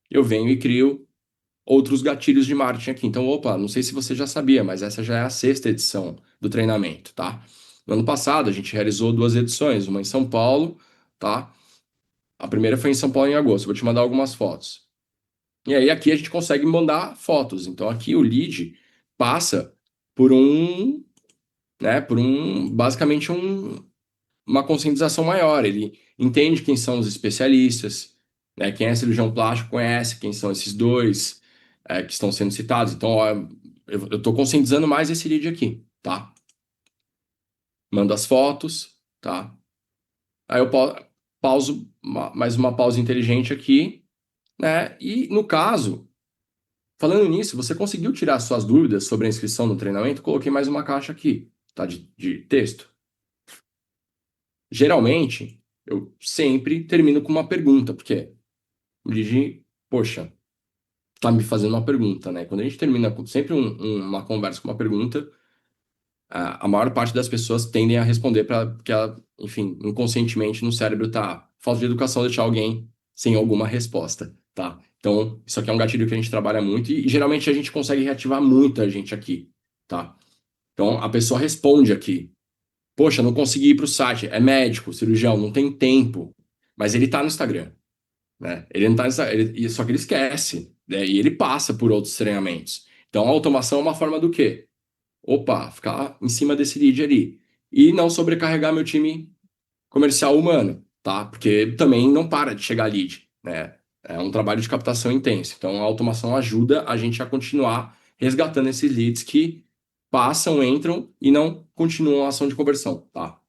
eu venho e crio outros gatilhos de marketing aqui. Então, opa, não sei se você já sabia, mas essa já é a sexta edição do treinamento, tá? No ano passado, a gente realizou 2 edições, uma em São Paulo, tá? A primeira foi em São Paulo em agosto. Vou te mandar algumas fotos. E aí aqui a gente consegue mandar fotos. Então aqui o lead passa por basicamente uma conscientização maior. Ele entende quem são os especialistas, né? Quem é cirurgião plástico conhece quem são esses dois que estão sendo citados. Então, ó, eu estou conscientizando mais esse lead aqui, tá? Mando as fotos, tá? Aí eu pauso mais uma pausa inteligente aqui, né? E no caso, falando nisso, você conseguiu tirar suas dúvidas sobre a inscrição no treinamento? Coloquei mais uma caixa aqui, tá? De texto. Geralmente, eu sempre termino com uma pergunta, porque o lead, poxa, tá me fazendo uma pergunta, né? Quando a gente termina sempre uma conversa com uma pergunta, a maior parte das pessoas tendem a responder porque ela, enfim, inconscientemente no cérebro tá falta de educação deixar alguém sem alguma resposta, tá? Então, isso aqui é um gatilho que a gente trabalha muito e geralmente a gente consegue reativar muita gente aqui, tá? Então, a pessoa responde aqui. Poxa, não consegui ir para o site. É médico, cirurgião, não tem tempo. Mas ele tá no Instagram, né? Ele não tá no só que ele esquece, né? E ele passa por outros treinamentos. Então, a automação é uma forma do quê? Opa, ficar em cima desse lead ali. E não sobrecarregar meu time comercial humano, tá? Porque também não para de chegar lead, né? É um trabalho de captação intenso. Então, a automação ajuda a gente a continuar resgatando esses leads que passam, entram e não continuam a ação de conversão, tá?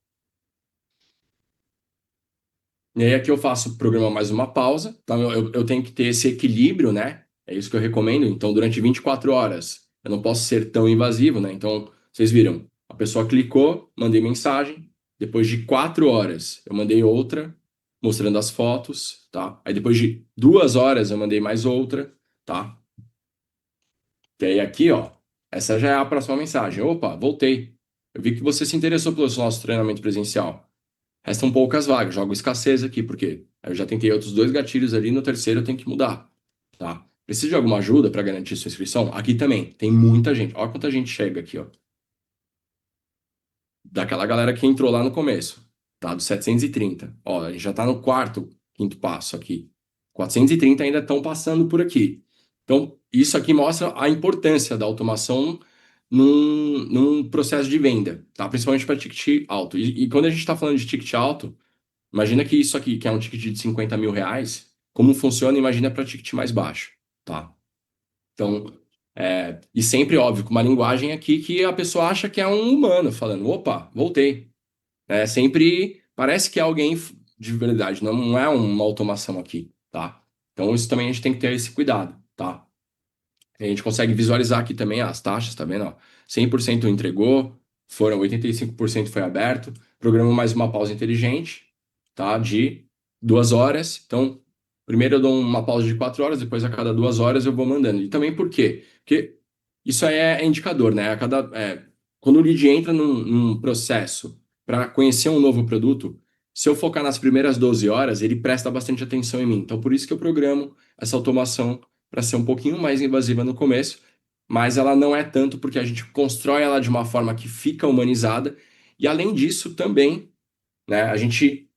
E aí aqui eu faço programa mais uma pausa, tá? Eu tenho que ter esse equilíbrio, né? É isso que eu recomendo. Então, durante 24 horas, eu não posso ser tão invasivo, né? Então, vocês viram, a pessoa clicou, mandei mensagem. Depois de 4 horas, eu mandei outra, mostrando as fotos, tá? Aí depois de 2 horas, eu mandei mais outra, tá? E aí aqui, ó, essa já é a próxima mensagem. Opa, voltei. Eu vi que você se interessou pelo nosso treinamento presencial. Restam poucas vagas, jogo escassez aqui, porque eu já tentei outros 2 gatilhos ali, no terceiro eu tenho que mudar, tá? Precisa de alguma ajuda para garantir sua inscrição? Aqui também, tem muita gente. Olha quanta gente chega aqui, ó. Daquela galera que entrou lá no começo, tá? Dos 730. Ó, a gente já tá no quarto, quinto passo aqui. 430 ainda estão passando por aqui. Então, isso aqui mostra a importância da automação num processo de venda, tá? Principalmente para ticket alto. E quando a gente está falando de ticket alto, imagina que isso aqui, que é um ticket de 50 mil reais, como funciona, imagina para ticket mais baixo, tá? Então, e sempre, óbvio, com uma linguagem aqui que a pessoa acha que é um humano falando, opa, voltei. Sempre parece que é alguém de verdade, não é uma automação aqui, tá? Então, isso também a gente tem que ter esse cuidado, tá? A gente consegue visualizar aqui também as taxas, tá vendo? Ó? 100% entregou, foram 85% foi aberto. Programa mais uma pausa inteligente, tá? De 2 horas. Então, primeiro eu dou uma pausa de 4 horas, depois a cada 2 horas eu vou mandando. E também por quê? Porque isso aí é indicador, né? Quando o lead entra num processo para conhecer um novo produto, se eu focar nas primeiras 12 horas, ele presta bastante atenção em mim. Então, por isso que eu programo essa automação para ser um pouquinho mais invasiva no começo, mas ela não é tanto porque a gente constrói ela de uma forma que fica humanizada. E além disso, também, né, a gente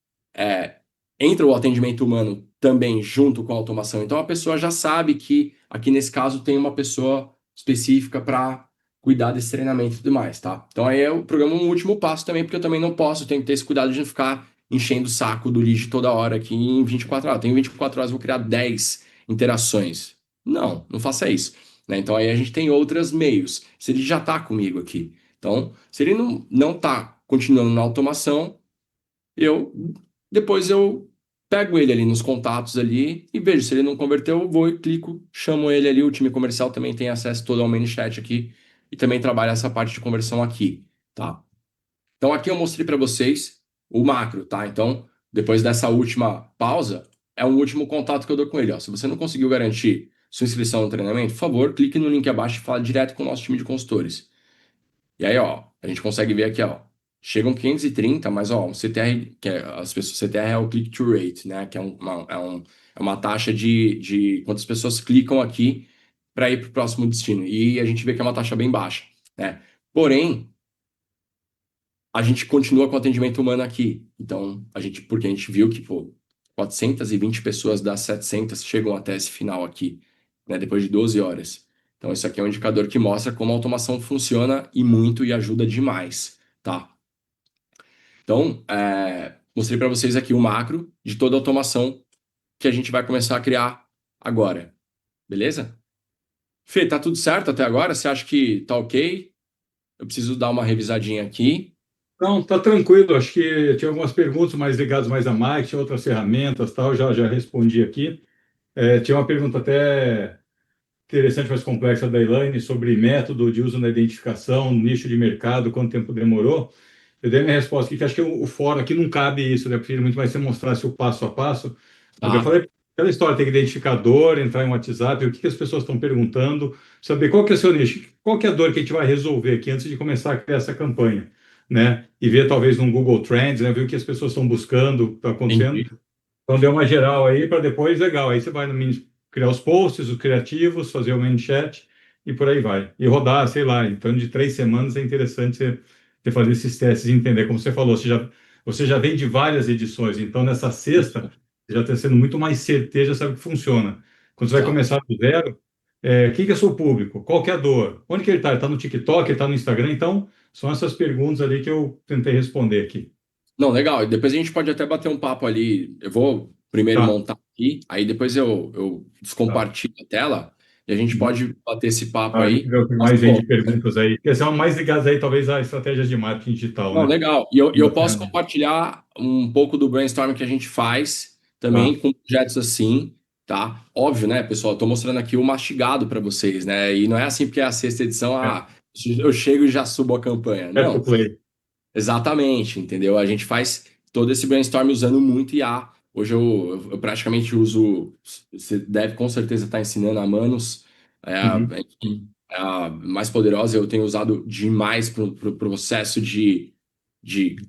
entra o atendimento humano também junto com a automação. Então a pessoa já sabe que aqui nesse caso tem uma pessoa específica para cuidar desse treinamento e tudo mais, tá? Então aí é o programa um último passo também, porque eu também não posso, tenho que ter esse cuidado de não ficar enchendo o saco do lead toda hora aqui em 24 horas. Tenho 24 horas, vou criar 10 interações. Não faça isso. Né? Então aí a gente tem outros meios. Se ele já está comigo aqui. Então, se ele não está continuando na automação, eu depois eu pego ele ali nos contatos ali e vejo se ele não converteu, eu vou e clico, chamo ele ali, o time comercial também tem acesso todo ao ManyChat aqui e também trabalha essa parte de conversão aqui, tá? Então aqui eu mostrei para vocês o macro, tá? Então, depois dessa última pausa, é um último contato que eu dou com ele, ó. Se você não conseguiu garantir sua inscrição no treinamento, por favor, clique no link abaixo e fale direto com o nosso time de consultores. E aí, ó, a gente consegue ver aqui, ó, chegam 530, mas ó, um CTR, que é, as pessoas, CTR é o click-through rate, né? Que é é uma taxa de quantas pessoas clicam aqui para ir para o próximo destino. E a gente vê que é uma taxa bem baixa, né? Porém, a gente continua com atendimento humano aqui. Então, porque a gente viu que, pô, 420 pessoas das 700 chegam até esse final aqui, né, depois de 12 horas. Então, isso aqui é um indicador que mostra como a automação funciona e muito e ajuda demais, tá? Então, mostrei para vocês aqui o macro de toda a automação que a gente vai começar a criar agora, beleza? Fê, tá tudo certo até agora? Você acha que tá ok? Eu preciso dar uma revisadinha aqui. Não, tá tranquilo. Acho que tinha algumas perguntas mais ligadas mais a marketing, outras ferramentas, tal. Já respondi aqui. Tinha uma pergunta até interessante, mais complexa da Elaine sobre método de uso na identificação, nicho de mercado, quanto tempo demorou. Eu dei minha resposta aqui, que acho que o fórum aqui não cabe isso, né? Eu prefiro muito mais você mostrasse o passo a passo. Mas eu Tá? falei aquela história, tem que identificar a dor, entrar em WhatsApp, o que que as pessoas estão perguntando, saber qual que é o seu nicho, qual que é a dor que a gente vai resolver aqui antes de começar a criar essa campanha, né? E ver talvez num Google Trends, né? Ver o que as pessoas estão buscando, está acontecendo. Entendi. Então, deu uma geral aí para depois, legal. Aí você vai no criar os posts, os criativos, fazer o main chat e por aí vai. E rodar, sei lá, em torno de 3 semanas é interessante você fazer esses testes e entender. Como você falou, você já vem de várias edições, então nessa sexta, você já está sendo muito mais certeiro, já sabe que funciona. Quando você vai Exato. começar do zero, quem que é seu público? Qual que é a dor? Onde que ele está? Ele está no TikTok, ele está no Instagram? Então, são essas perguntas ali que eu tentei responder aqui. Não, legal. E depois a gente pode até bater um papo ali. Eu vou primeiro Tá, montar aqui, aí depois eu tá. descompartilho a tela e a gente Uhum. pode bater esse papo Ah, a gente aí. vê o que Mas, mais vem de pô, perguntas aí, que são mais ligadas aí, talvez, a estratégias de marketing digital, não, né? legal. E eu Da posso ferramenta. compartilhar um pouco do brainstorming que a gente faz Tá. também com projetos assim, tá? Óbvio, né, pessoal? Estou mostrando aqui o mastigado para vocês, né? E não é assim porque é a sexta edição, É, eu chego e já subo a campanha. aperta o Não. play. Exatamente, entendeu? A gente faz todo esse brainstorm usando muito IA. Hoje eu praticamente uso, você deve com certeza estar ensinando a Manos, Uhum. enfim, é a mais poderosa. Eu tenho usado demais para o processo de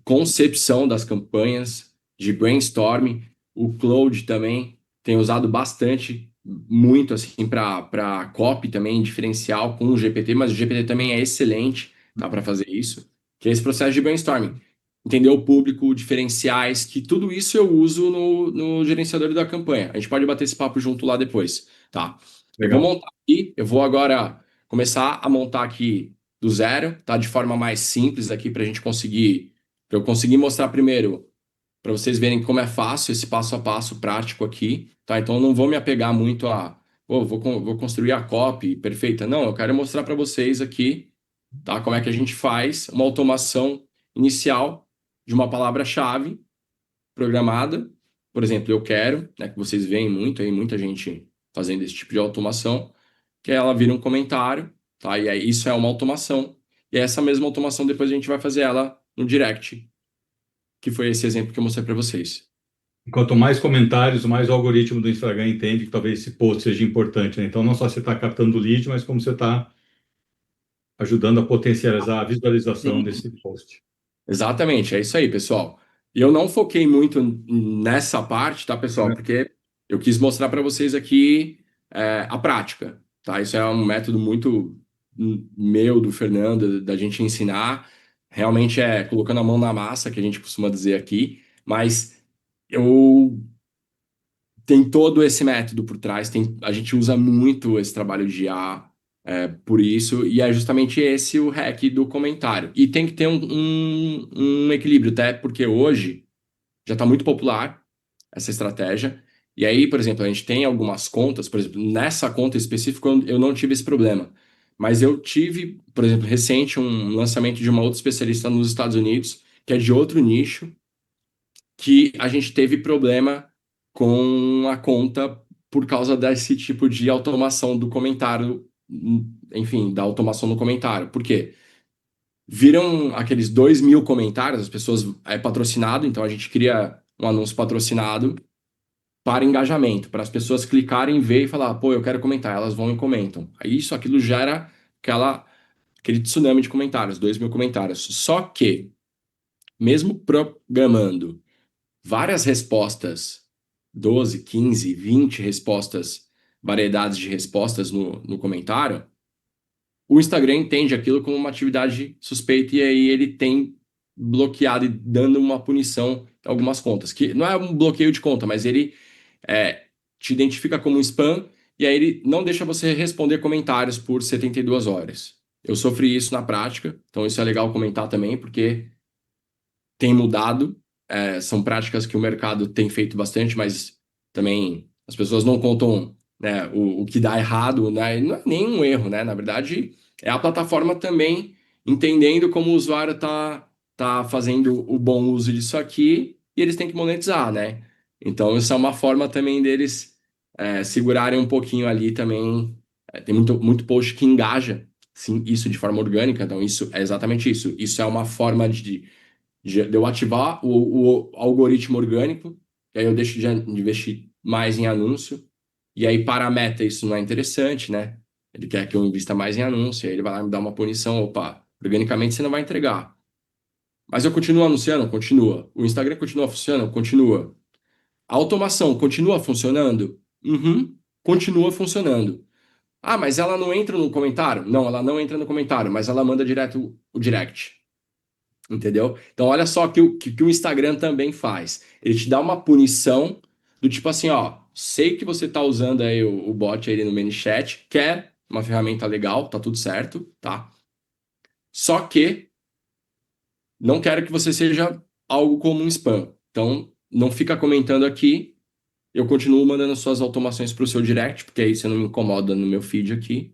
concepção das campanhas, de brainstorming. O Claude também tem usado bastante, muito assim, para copy também, diferencial com o GPT, mas o GPT também é excelente, tá, para fazer isso, que é esse processo de brainstorming. Entender o público, diferenciais, que tudo isso eu uso no gerenciador da campanha. A gente pode bater esse papo junto lá depois, tá? Eu vou Legal. montar aqui, eu vou agora começar a montar aqui do zero, tá? De forma mais simples aqui para a gente conseguir, para eu conseguir mostrar primeiro, para vocês verem como é fácil esse passo a passo prático aqui, tá? Então eu não vou me apegar muito a, pô, vou construir a copy perfeita. Não, eu quero mostrar para vocês aqui, tá? Como é que a gente faz uma automação inicial de uma palavra-chave programada. Por exemplo, eu quero, né, que vocês veem muito aí, muita gente fazendo esse tipo de automação, que ela vira um comentário, tá? E aí isso é uma automação. E essa mesma automação depois a gente vai fazer ela no direct, que foi esse exemplo que eu mostrei para vocês. Quanto mais comentários, mais o algoritmo do Instagram entende que talvez esse post seja importante, né? Então, não só você está captando lead, mas como você está ajudando a potencializar a visualização Sim. desse post. Exatamente, é isso aí, pessoal. E eu não foquei muito nessa parte, tá, pessoal? Né? Porque eu quis mostrar para vocês aqui a prática, tá? Isso é um método muito meu, do Fernando, da gente ensinar. Realmente é colocando a mão na massa, que a gente costuma dizer aqui. Mas eu tem todo esse método por trás, a gente usa muito esse trabalho de IA por isso, e é justamente esse o hack do comentário. E tem que ter um equilíbrio, até porque hoje já está muito popular essa estratégia. E aí, por exemplo, a gente tem algumas contas, por exemplo, nessa conta específica eu não tive esse problema. Mas eu tive, por exemplo, recente um lançamento de uma outra especialista nos Estados Unidos, que é de outro nicho, que a gente teve problema com a conta por causa desse tipo de automação do comentário, enfim, da automação no comentário. Por quê? Viram aqueles 2.000 comentários, as pessoas é patrocinado, então a gente cria um anúncio patrocinado para engajamento, para as pessoas clicarem, ver e falar, pô, eu quero comentar, elas vão e comentam. Aí aquilo gera aquele tsunami de comentários, 2.000 comentários. Só que, mesmo programando várias respostas, 12, 15, 20 respostas, variedades de respostas no comentário, o Instagram entende aquilo como uma atividade suspeita e aí ele tem bloqueado e dando uma punição em algumas contas, que não é um bloqueio de conta, mas ele te identifica como um spam e aí ele não deixa você responder comentários por 72 horas. Eu sofri isso na prática, então isso é legal comentar também, porque tem mudado, são práticas que o mercado tem feito bastante, mas também as pessoas não contam, né, o que dá errado, né? Não é nenhum erro, né? Na verdade, é a plataforma também entendendo como o usuário tá fazendo o bom uso disso aqui e eles têm que monetizar, né? Então, isso é uma forma também deles segurarem um pouquinho ali também. Tem muito post que engaja, sim, isso de forma orgânica, então isso é exatamente isso. Isso é uma forma de eu ativar o algoritmo orgânico, e aí eu deixo de investir mais em anúncio, e aí para a meta isso não é interessante, né? Ele quer que eu invista mais em anúncio, aí ele vai lá me dar uma punição, opa, organicamente você não vai entregar. Mas eu continuo anunciando? Continua. O Instagram continua funcionando? Continua. A automação continua funcionando? Uhum, continua funcionando. Ah, mas ela não entra no comentário? Não, ela não entra no comentário, mas ela manda direto o direct. Entendeu? Então, olha só que o Instagram também faz. Ele te dá uma punição do tipo assim, ó, sei que você tá usando aí o bot aí no ManyChat, que é uma ferramenta legal, tá tudo certo, tá? Só que não quero que você seja algo como um spam. Então, não fica comentando aqui. Eu continuo mandando suas automações para o seu direct, porque aí você não me incomoda no meu feed aqui.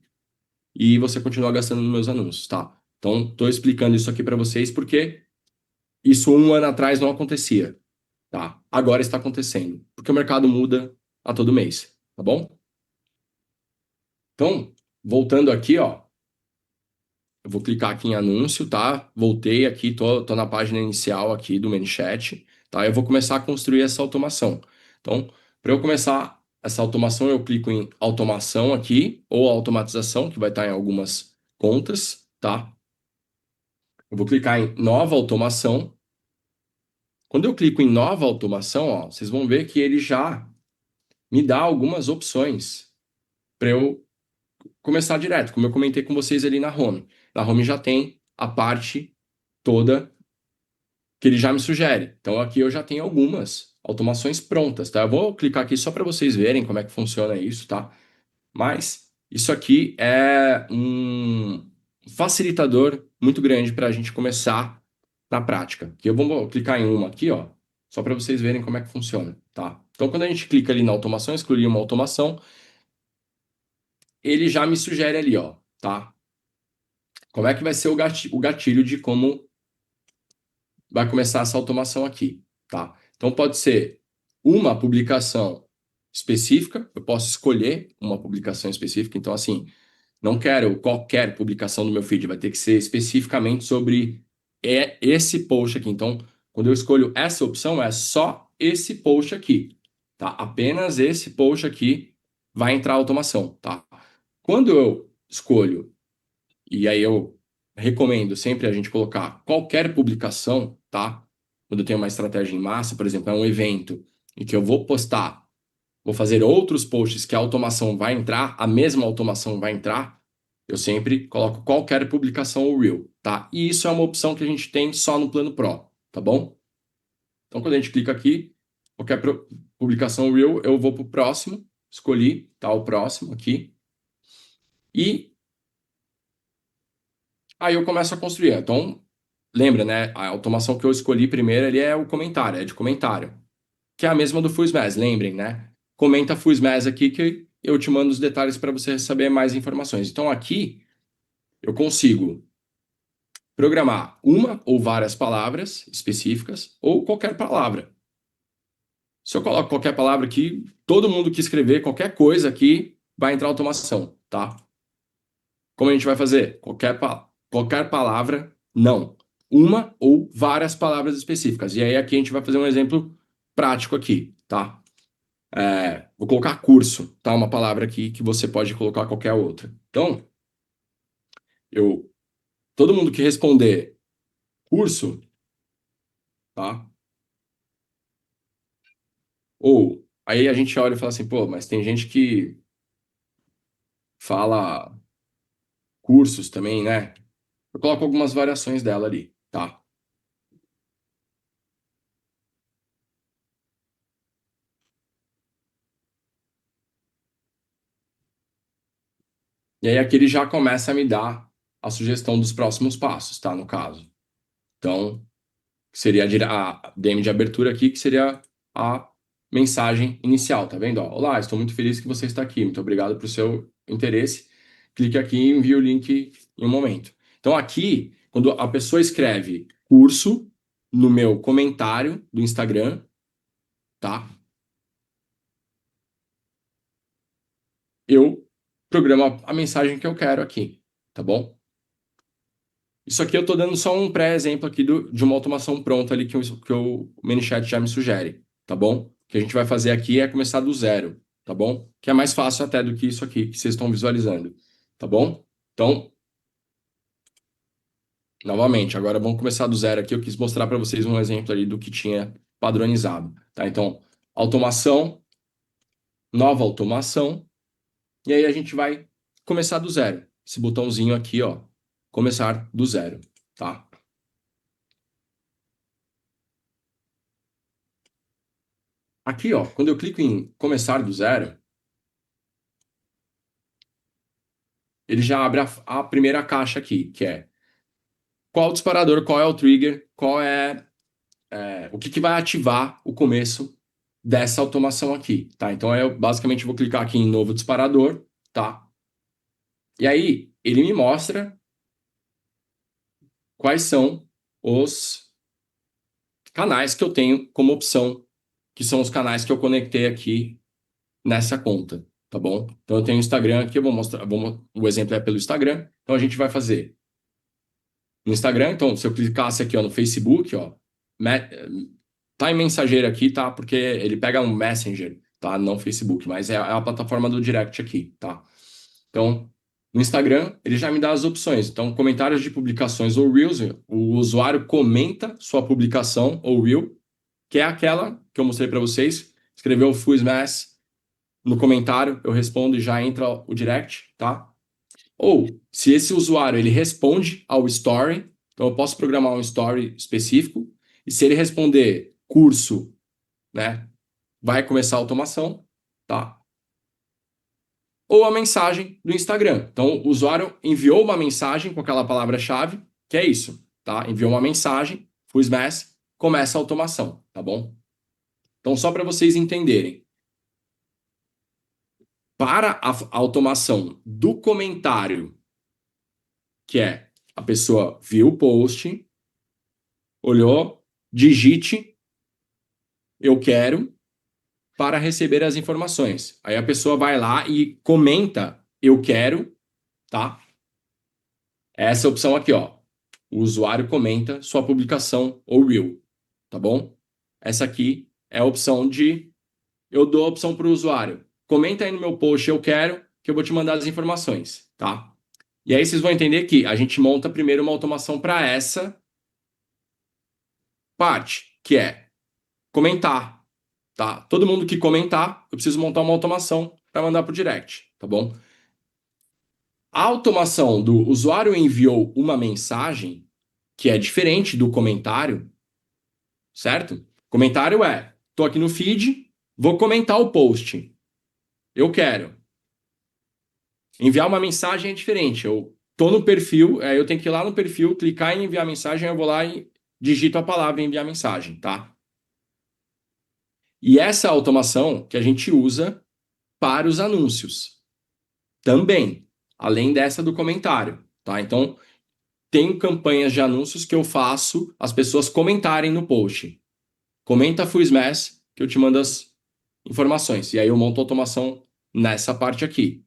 E você continua gastando nos meus anúncios, tá? Então, tô explicando isso aqui para vocês porque isso 1 ano atrás não acontecia. Tá? Agora está acontecendo, porque o mercado muda a todo mês, tá bom? Então, voltando aqui, ó, eu vou clicar aqui em anúncio, tá? Voltei aqui, tô na página inicial aqui do ManyChat, tá? Eu vou começar a construir essa automação. Então, para eu começar essa automação, eu clico em automação aqui, ou automatização, que vai estar em algumas contas, tá? Eu vou clicar em nova automação. Quando eu clico em nova automação, ó, vocês vão ver que ele já me dá algumas opções para eu começar direto, como eu comentei com vocês ali na home. Na home já tem a parte toda que ele já me sugere. Então aqui eu já tenho algumas automações prontas, tá? Eu vou clicar aqui só para vocês verem como é que funciona isso, tá? Mas isso aqui é um facilitador muito grande para a gente começar na prática. Que eu vou clicar em uma aqui, ó, só para vocês verem como é que funciona, tá? Então quando a gente clica ali na automação, escolhi uma automação, ele já me sugere ali, ó, tá? Como é que vai ser o gatilho de como vai começar essa automação aqui, tá? Então pode ser uma publicação específica, eu posso escolher uma publicação específica, então assim, não quero qualquer publicação do meu feed, vai ter que ser especificamente sobre esse post aqui. Então, quando eu escolho essa opção, é só esse post aqui, tá? Apenas esse post aqui vai entrar a automação, tá? Quando eu escolho e aí eu recomendo sempre a gente colocar qualquer publicação, tá? Quando eu tenho uma estratégia em massa, por exemplo, é um evento em que eu vou postar, vou fazer outros posts que a automação vai entrar, a mesma automação vai entrar, eu sempre coloco qualquer publicação ou reel, tá? E isso é uma opção que a gente tem só no plano Pro, tá bom? Então, quando a gente clica aqui, qualquer publicação reel, eu vou para o próximo, escolhi, tá? O próximo aqui. E aí eu começo a construir. Então, lembra, né? A automação que eu escolhi primeiro ali é o comentário, é de comentário. Que é a mesma do Fullsmash, lembrem, né? Comenta Fullsmash aqui que eu te mando os detalhes para você saber mais informações. Então aqui eu consigo programar uma ou várias palavras específicas ou qualquer palavra. Se eu coloco qualquer palavra aqui, todo mundo que escrever qualquer coisa aqui vai entrar automação, tá? Como a gente vai fazer? Qualquer palavra, não. Uma ou várias palavras específicas. E aí aqui a gente vai fazer um exemplo prático aqui, tá? Vou colocar curso, tá? Uma palavra aqui que você pode colocar qualquer outra. Então, todo mundo que responder curso, tá? Ou aí a gente olha e fala assim, pô, mas tem gente que fala cursos também, né? Eu coloco algumas variações dela ali, tá? E aí aqui ele já começa a me dar a sugestão dos próximos passos, tá? No caso. Então, seria a DM de abertura aqui, que seria a mensagem inicial, tá vendo? Ó, olá, estou muito feliz que você está aqui. Muito obrigado pelo seu interesse. Clique aqui e envie o link em um momento. Então, aqui, quando a pessoa escreve curso no meu comentário do Instagram, tá? Eu programo a mensagem que eu quero aqui, tá bom? Isso aqui eu estou dando só um pré-exemplo aqui de uma automação pronta ali que o ManyChat já me sugere, tá bom? O que a gente vai fazer aqui é começar do zero, tá bom? Que é mais fácil até do que isso aqui que vocês estão visualizando, tá bom? Então, novamente, agora vamos começar do zero aqui. Eu quis mostrar para vocês um exemplo ali do que tinha padronizado, tá? Então, automação, nova automação, e aí a gente vai começar do zero. Esse botãozinho aqui, ó, começar do zero, tá? Aqui, ó, quando eu clico em começar do zero, ele já abre a primeira caixa aqui, que é qual o disparador, qual é o trigger, o que vai ativar o começo dessa automação aqui, tá? Então eu basicamente vou clicar aqui em novo disparador, tá? E aí ele me mostra quais são os canais que eu tenho como opção, que são os canais que eu conectei aqui nessa conta, tá bom? Então eu tenho o Instagram aqui, eu vou mostrar, o exemplo é pelo Instagram. Então a gente vai fazer no Instagram. Então, se eu clicasse aqui, ó, no Facebook, ó, tá em mensageiro aqui, tá? Porque ele pega um Messenger, tá? Não Facebook, mas é a plataforma do Direct aqui, tá? Então, no Instagram, ele já me dá as opções. Então, comentários de publicações ou Reels, o usuário comenta sua publicação ou Reel, que é aquela que eu mostrei para vocês. Escreveu Full Smash no comentário, eu respondo e já entra o Direct, tá? Ou, se esse usuário ele responde ao story, então eu posso programar um story específico, e se ele responder curso, né, vai começar a automação, tá? Ou a mensagem do Instagram. Então, o usuário enviou uma mensagem com aquela palavra-chave, que é isso, tá? Enviou uma mensagem, full smash, começa a automação, tá bom? Então, só para vocês entenderem, para a automação do comentário, que é a pessoa viu o post, olhou, digite eu quero para receber as informações. Aí a pessoa vai lá e comenta eu quero, tá? Essa opção aqui, ó. O usuário comenta sua publicação ou reel, tá bom? Essa aqui é a opção de eu dou a opção para o usuário. Comenta aí no meu post eu quero que eu vou te mandar as informações, tá? E aí vocês vão entender que a gente monta primeiro uma automação para essa parte, que é comentar, tá? Todo mundo que comentar, eu preciso montar uma automação para mandar para o direct, tá bom? A automação do usuário enviou uma mensagem que é diferente do comentário, certo? Comentário é: tô aqui no feed, vou comentar o post. Eu quero. Enviar uma mensagem é diferente. Eu tô no perfil, eu tenho que ir lá no perfil, clicar em enviar mensagem, eu vou lá e digito a palavra enviar mensagem, tá? E essa automação que a gente usa para os anúncios também, além dessa do comentário, tá? Então, tenho campanhas de anúncios que eu faço as pessoas comentarem no post. Comenta Full Smash que eu te mando as informações. E aí eu monto a automação nessa parte aqui,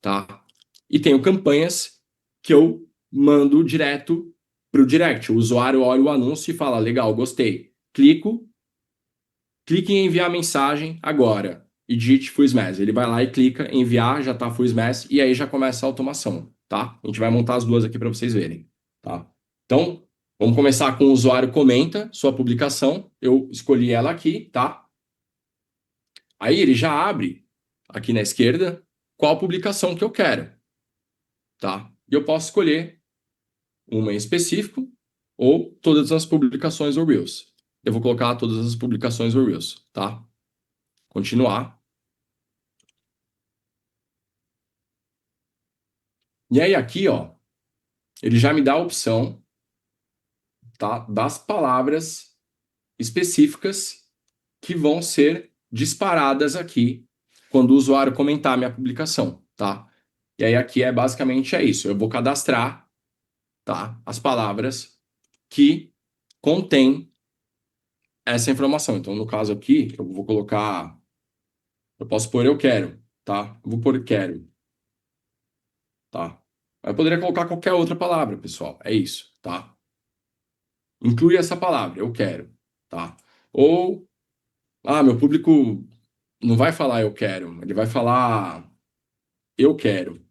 tá? E tenho campanhas que eu mando direto para o direct. O usuário olha o anúncio e fala, legal, gostei. Clique em enviar mensagem agora e digite Full Smash. Ele vai lá e clica, enviar, já está Full Smash e aí já começa a automação, tá? A gente vai montar as duas aqui para vocês verem, tá? Então, vamos começar com o usuário comenta sua publicação. Eu escolhi ela aqui, tá? Aí ele já abre aqui na esquerda qual publicação que eu quero, tá? E eu posso escolher uma em específico ou todas as publicações do Reels. Eu vou colocar todas as publicações do Reels, tá? Continuar. E aí aqui, ó, ele já me dá a opção, tá, das palavras específicas que vão ser disparadas aqui quando o usuário comentar a minha publicação, tá? E aí aqui basicamente é isso. Eu vou cadastrar, tá, as palavras que contém essa informação. Então, no caso aqui, eu vou colocar, eu posso pôr eu quero, tá? Eu vou pôr quero, tá? Eu poderia colocar qualquer outra palavra, pessoal. É isso, tá? Inclui essa palavra, eu quero, tá? Ou, meu público não vai falar eu quero, ele vai falar eu quero.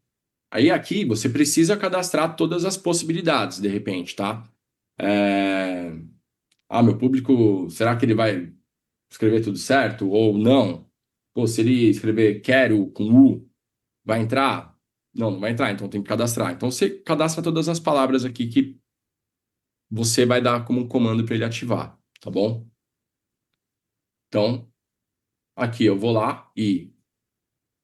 Aí aqui você precisa cadastrar todas as possibilidades, de repente, tá? É... meu público, será que ele vai escrever tudo certo ou não? Pô, se ele escrever quero com U, vai entrar? Não, não vai entrar, então tem que cadastrar. Então você cadastra todas as palavras aqui que você vai dar como um comando para ele ativar, tá bom? Então, aqui eu vou lá e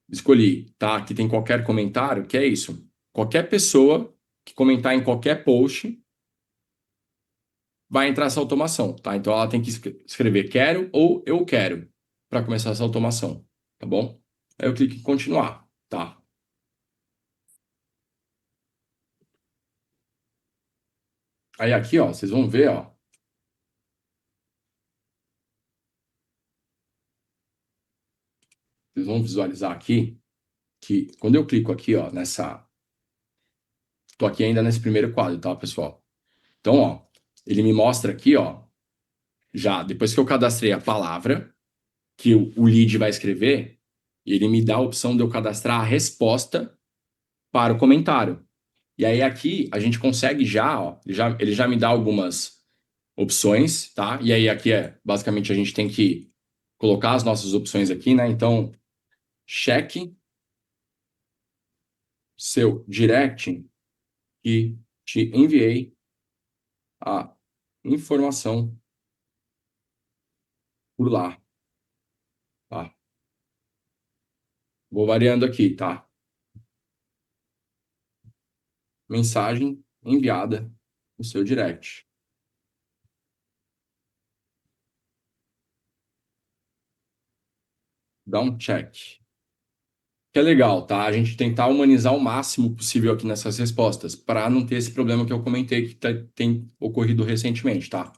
escolhi, tá? Aqui tem qualquer comentário, que é isso. Qualquer pessoa que comentar em qualquer post vai entrar essa automação, tá? Então ela tem que escrever quero ou eu quero para começar essa automação, tá bom? Aí eu clico em continuar, tá? Aí aqui, ó, vocês vão ver, ó. Vocês vão visualizar aqui que quando eu clico aqui, ó, tô aqui ainda nesse primeiro quadro, tá, pessoal? Então, ó, ele me mostra aqui, ó, já depois que eu cadastrei a palavra que o lead vai escrever, ele me dá a opção de eu cadastrar a resposta para o comentário. E aí aqui a gente consegue já, ó, ele já me dá algumas opções, tá? E aí aqui basicamente a gente tem que colocar as nossas opções aqui, né? Então, cheque seu direct e te enviei a informação por lá, tá? Vou variando aqui, tá? Mensagem enviada no seu direct. Dá um check. Que é legal, tá? A gente tentar humanizar o máximo possível aqui nessas respostas, para não ter esse problema que eu comentei que tem ocorrido recentemente, tá?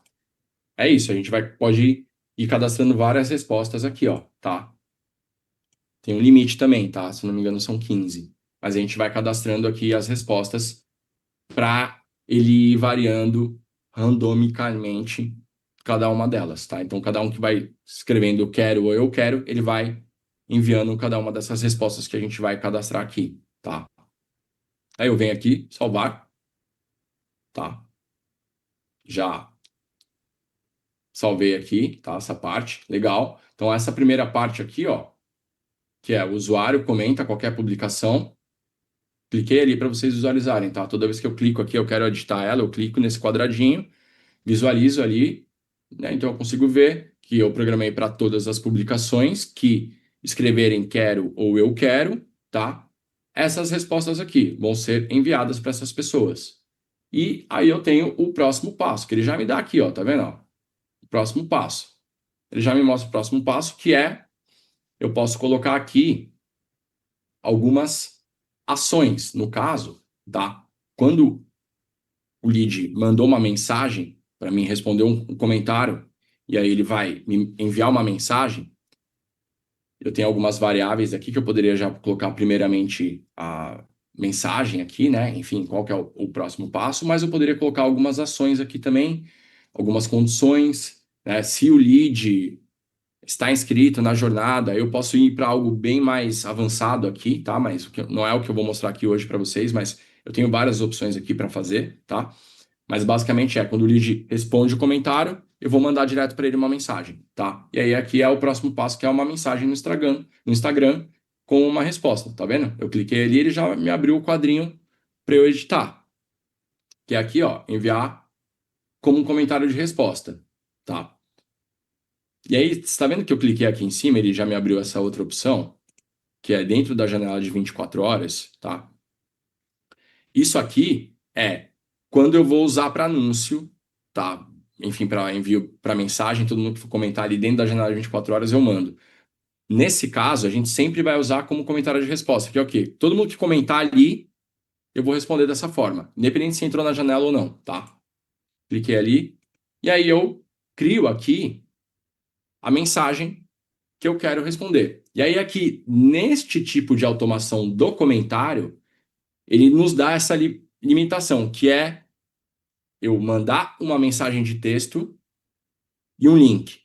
É isso, a gente pode ir cadastrando várias respostas aqui, ó, tá? Tem um limite também, tá? Se não me engano, são 15. Mas a gente vai cadastrando aqui as respostas para ele ir variando randomicamente cada uma delas, tá? Então, cada um que vai escrevendo eu quero ou eu quero, ele vai enviando cada uma dessas respostas que a gente vai cadastrar aqui, tá? Aí eu venho aqui, salvar, tá? Já salvei aqui, tá? Essa parte, legal. Então, essa primeira parte aqui, ó, que é o usuário comenta qualquer publicação. Cliquei ali para vocês visualizarem, tá? Toda vez que eu clico aqui, eu quero editar ela, eu clico nesse quadradinho, visualizo ali, né? Então eu consigo ver que eu programei para todas as publicações que escreverem quero ou eu quero, tá? Essas respostas aqui vão ser enviadas para essas pessoas. E aí eu tenho o próximo passo, que ele já me dá aqui, ó, tá vendo? Ó? O próximo passo. Ele já me mostra o próximo passo, que é eu posso colocar aqui algumas ações. No caso, tá? Quando o lead mandou uma mensagem para mim, respondeu um comentário, e aí ele vai me enviar uma mensagem, eu tenho algumas variáveis aqui que eu poderia já colocar primeiramente a mensagem aqui, né? Enfim, qual que é o próximo passo, mas eu poderia colocar algumas ações aqui também, algumas condições, né? Se o lead está inscrito na jornada, eu posso ir para algo bem mais avançado aqui, tá? Mas não é o que eu vou mostrar aqui hoje para vocês, mas eu tenho várias opções aqui para fazer, tá? Mas basicamente quando o lead responde o comentário, eu vou mandar direto para ele uma mensagem, tá? E aí aqui é o próximo passo, que é uma mensagem no Instagram com uma resposta, tá vendo? Eu cliquei ali, ele já me abriu o quadrinho para eu editar, que é aqui, ó, enviar como um comentário de resposta, tá? E aí, você está vendo que eu cliquei aqui em cima, ele já me abriu essa outra opção, que é dentro da janela de 24 horas, tá? Isso aqui é quando eu vou usar para anúncio, tá? Enfim, para envio para mensagem, todo mundo que for comentar ali dentro da janela de 24 horas eu mando. Nesse caso, a gente sempre vai usar como comentário de resposta, que é o quê? Todo mundo que comentar ali, eu vou responder dessa forma, independente se entrou na janela ou não, tá? Cliquei ali, e aí eu crio aqui a mensagem que eu quero responder. E aí aqui, neste tipo de automação do comentário, ele nos dá essa limitação, que é eu mandar uma mensagem de texto e um link.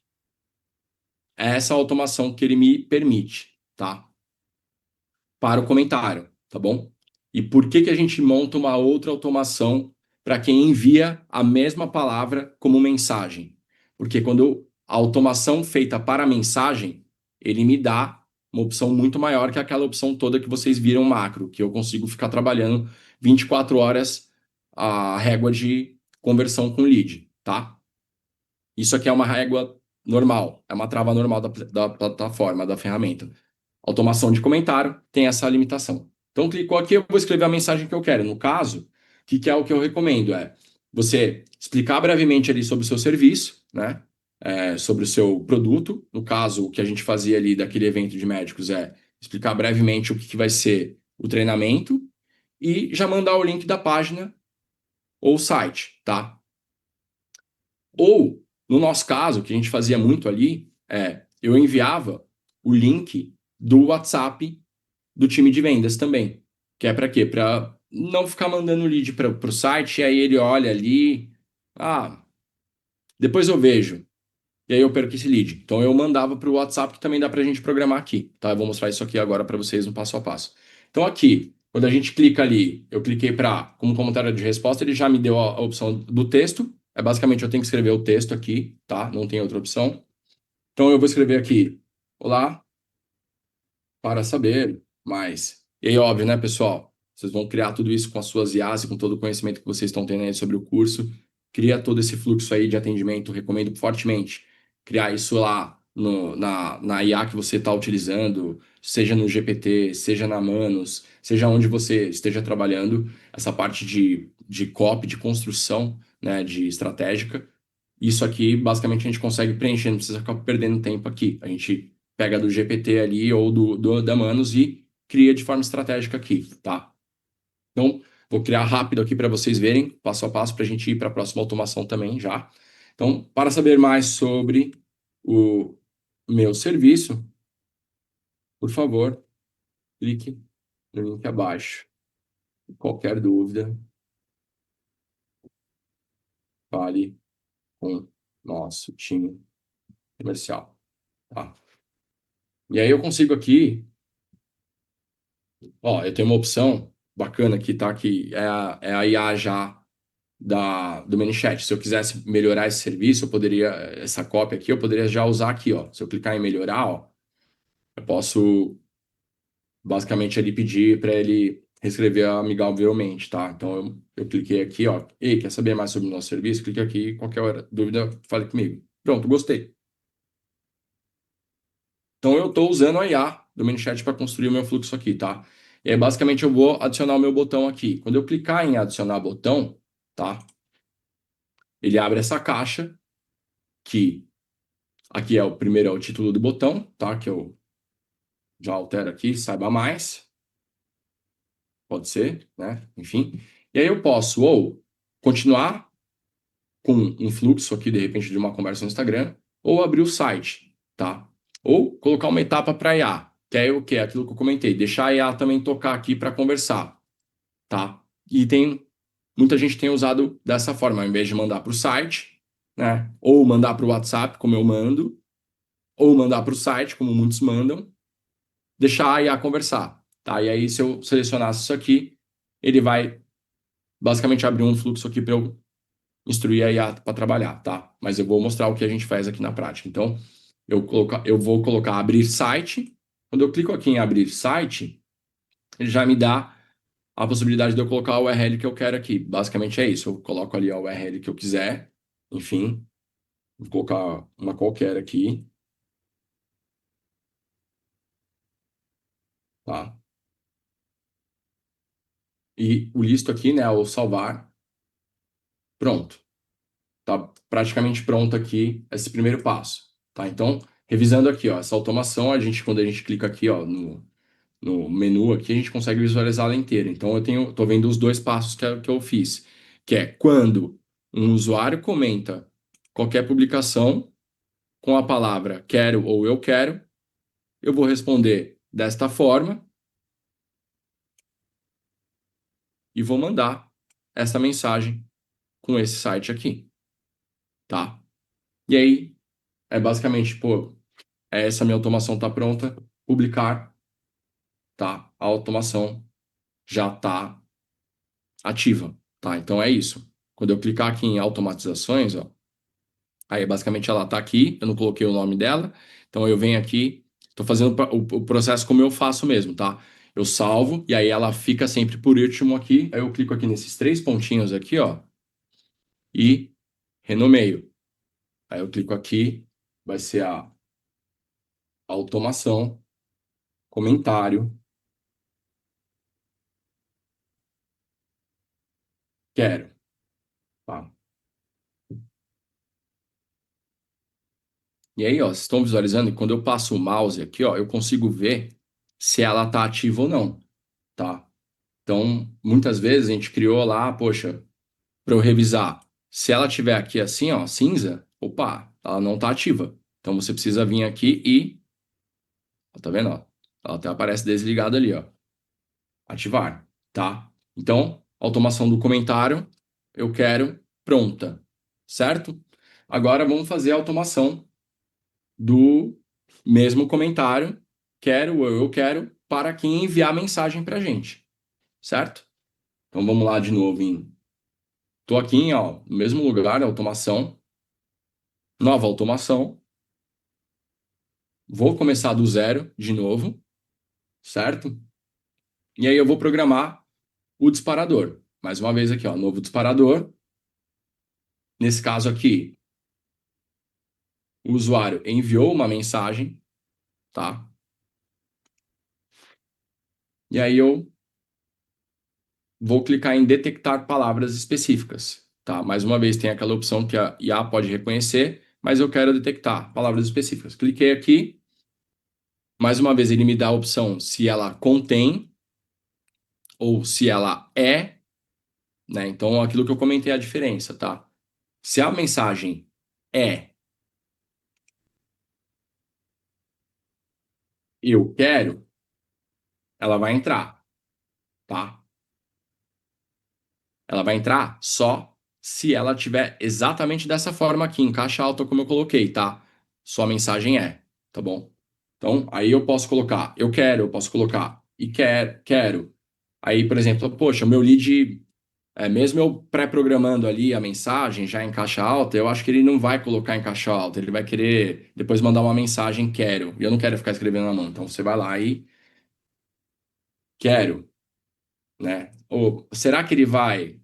É essa automação que ele me permite, tá? Para o comentário, tá bom? E por que que a gente monta uma outra automação para quem envia a mesma palavra como mensagem? Porque quando a automação feita para mensagem, ele me dá uma opção muito maior que aquela opção toda que vocês viram macro, que eu consigo ficar trabalhando 24 horas a régua de conversão com lead, tá? Isso aqui é uma régua normal, é uma trava normal da plataforma, da ferramenta. Automação de comentário tem essa limitação. Então, clicou aqui, eu vou escrever a mensagem que eu quero. No caso, que é o que eu recomendo? É você explicar brevemente ali sobre o seu serviço, né? Sobre o seu produto. No caso, o que a gente fazia ali daquele evento de médicos é explicar brevemente o que vai ser o treinamento e já mandar o link da página ou site, tá? Ou, no nosso caso, o que a gente fazia muito ali eu enviava o link do WhatsApp do time de vendas também. Que é para quê? Para não ficar mandando lead para o site, e aí ele olha ali, depois eu vejo, e aí eu perco esse lead. Então eu mandava para o WhatsApp, que também dá para a gente programar aqui, tá? Eu vou mostrar isso aqui agora para vocês no passo a passo. Então aqui, quando a gente clica ali, eu cliquei para como comentário de resposta, ele já me deu a opção do texto. Basicamente eu tenho que escrever o texto aqui, tá? Não tem outra opção. Então eu vou escrever aqui, olá, para saber mais. E aí, óbvio, né, pessoal? Vocês vão criar tudo isso com as suas IAs e com todo o conhecimento que vocês estão tendo aí sobre o curso. Cria todo esse fluxo aí de atendimento, recomendo fortemente criar isso lá na IA que você está utilizando, seja no GPT, seja na Manos, seja onde você esteja trabalhando, essa parte de copy, de construção, né, de estratégica. Isso aqui, basicamente, a gente consegue preencher, não precisa ficar perdendo tempo aqui. A gente pega do GPT ali ou da Manos e cria de forma estratégica aqui, tá? Então, vou criar rápido aqui para vocês verem, passo a passo, para a gente ir para a próxima automação também já. Então, para saber mais sobre o meu serviço, por favor, clique no link abaixo. Qualquer dúvida, fale com nosso time comercial, tá? E aí eu consigo aqui, ó, eu tenho uma opção bacana aqui, tá? Que é a IA já do ManyChat. Se eu quisesse melhorar esse serviço, eu poderia, essa cópia aqui, eu poderia já usar aqui, ó. Se eu clicar em melhorar, ó, eu posso basicamente ali pedir para ele reescrever amigavelmente, tá? Então eu cliquei aqui, ó. Ei, quer saber mais sobre o nosso serviço? Clique aqui, qualquer dúvida, fale comigo. Pronto, gostei. Então eu estou usando a IA do ManyChat para construir o meu fluxo aqui, tá? E aí, basicamente, eu vou adicionar o meu botão aqui. Quando eu clicar em adicionar botão, tá? Ele abre essa caixa, que aqui é o primeiro, é o título do botão, tá? Que eu já altero aqui, saiba mais. Pode ser, né? Enfim. E aí eu posso ou continuar com um fluxo aqui, de repente, de uma conversa no Instagram, ou abrir o site, tá? Ou colocar uma etapa para IA, que é o quê? Aquilo que eu comentei, deixar a IA também tocar aqui para conversar, tá? E muita gente tem usado dessa forma, ao invés de mandar para o site, né? Ou mandar para o WhatsApp, como eu mando, ou mandar para o site, como muitos mandam, deixar a IA conversar, tá? E aí, se eu selecionasse isso aqui, ele vai basicamente abrir um fluxo aqui para eu instruir a IA para trabalhar, tá? Mas eu vou mostrar o que a gente faz aqui na prática. Então, eu vou colocar abrir site. Quando eu clico aqui em abrir site, ele já me dá a possibilidade de eu colocar a URL que eu quero aqui. Basicamente é isso. Eu coloco ali a URL que eu quiser. Enfim, vou colocar uma qualquer aqui, tá? E o listo aqui, né, o salvar, pronto. Tá praticamente pronto aqui esse primeiro passo, tá? Então, revisando aqui, ó, essa automação, quando a gente clica aqui, ó, no menu aqui, a gente consegue visualizar ela inteira. Então, tô vendo os dois passos que eu fiz, que é quando um usuário comenta qualquer publicação com a palavra quero ou eu vou responder desta forma e vou mandar essa mensagem com esse site aqui, tá? E aí, é basicamente, pô, essa minha automação tá pronta, publicar, tá? A automação já tá ativa, tá? Então é isso. Quando eu clicar aqui em automatizações, ó, aí basicamente ela tá aqui, eu não coloquei o nome dela, então eu venho aqui, tô fazendo o processo como eu faço mesmo, tá? Eu salvo e aí ela fica sempre por último aqui, aí eu clico aqui nesses três pontinhos aqui, ó, e renomeio. Aí eu clico aqui, vai ser a automação, comentário, quero, tá? E aí, ó, vocês estão visualizando, e quando eu passo o mouse aqui, ó, eu consigo ver se ela tá ativa ou não, tá? Então, muitas vezes a gente criou lá, poxa, para eu revisar. Se ela tiver aqui assim, ó, cinza, opa, ela não tá ativa. Então você precisa vir aqui e, ó, tá vendo, ó? Ela até aparece desligada ali, ó. Ativar, tá? Então, automação do comentário, eu quero pronta, certo? Agora vamos fazer a automação do mesmo comentário, quero ou eu quero, para quem enviar mensagem para a gente, certo? Então vamos lá de novo em. Estou aqui, ó, no mesmo lugar, automação, nova automação, vou começar do zero de novo, certo? E aí eu vou programar o disparador. Mais uma vez aqui, ó, novo disparador. Nesse caso aqui, o usuário enviou uma mensagem, tá? E aí eu vou clicar em detectar palavras específicas, tá? Mais uma vez tem aquela opção que a IA pode reconhecer, mas eu quero detectar palavras específicas. Cliquei aqui, mais uma vez ele me dá a opção se ela contém ou se ela é, né? Então aquilo que eu comentei é a diferença, tá? Se a mensagem é eu quero, ela vai entrar, tá? Ela vai entrar só se ela tiver exatamente dessa forma aqui, em caixa alta como eu coloquei, tá? Sua mensagem é, tá bom? Então, aí eu posso colocar, eu quero, eu posso colocar e quero. Aí, por exemplo, poxa, o meu lead, mesmo eu pré-programando ali a mensagem já em caixa alta, eu acho que ele não vai colocar em caixa alta, ele vai querer depois mandar uma mensagem quero, e eu não quero ficar escrevendo na mão. Então, você vai lá e quero, né? Ou será que ele vai.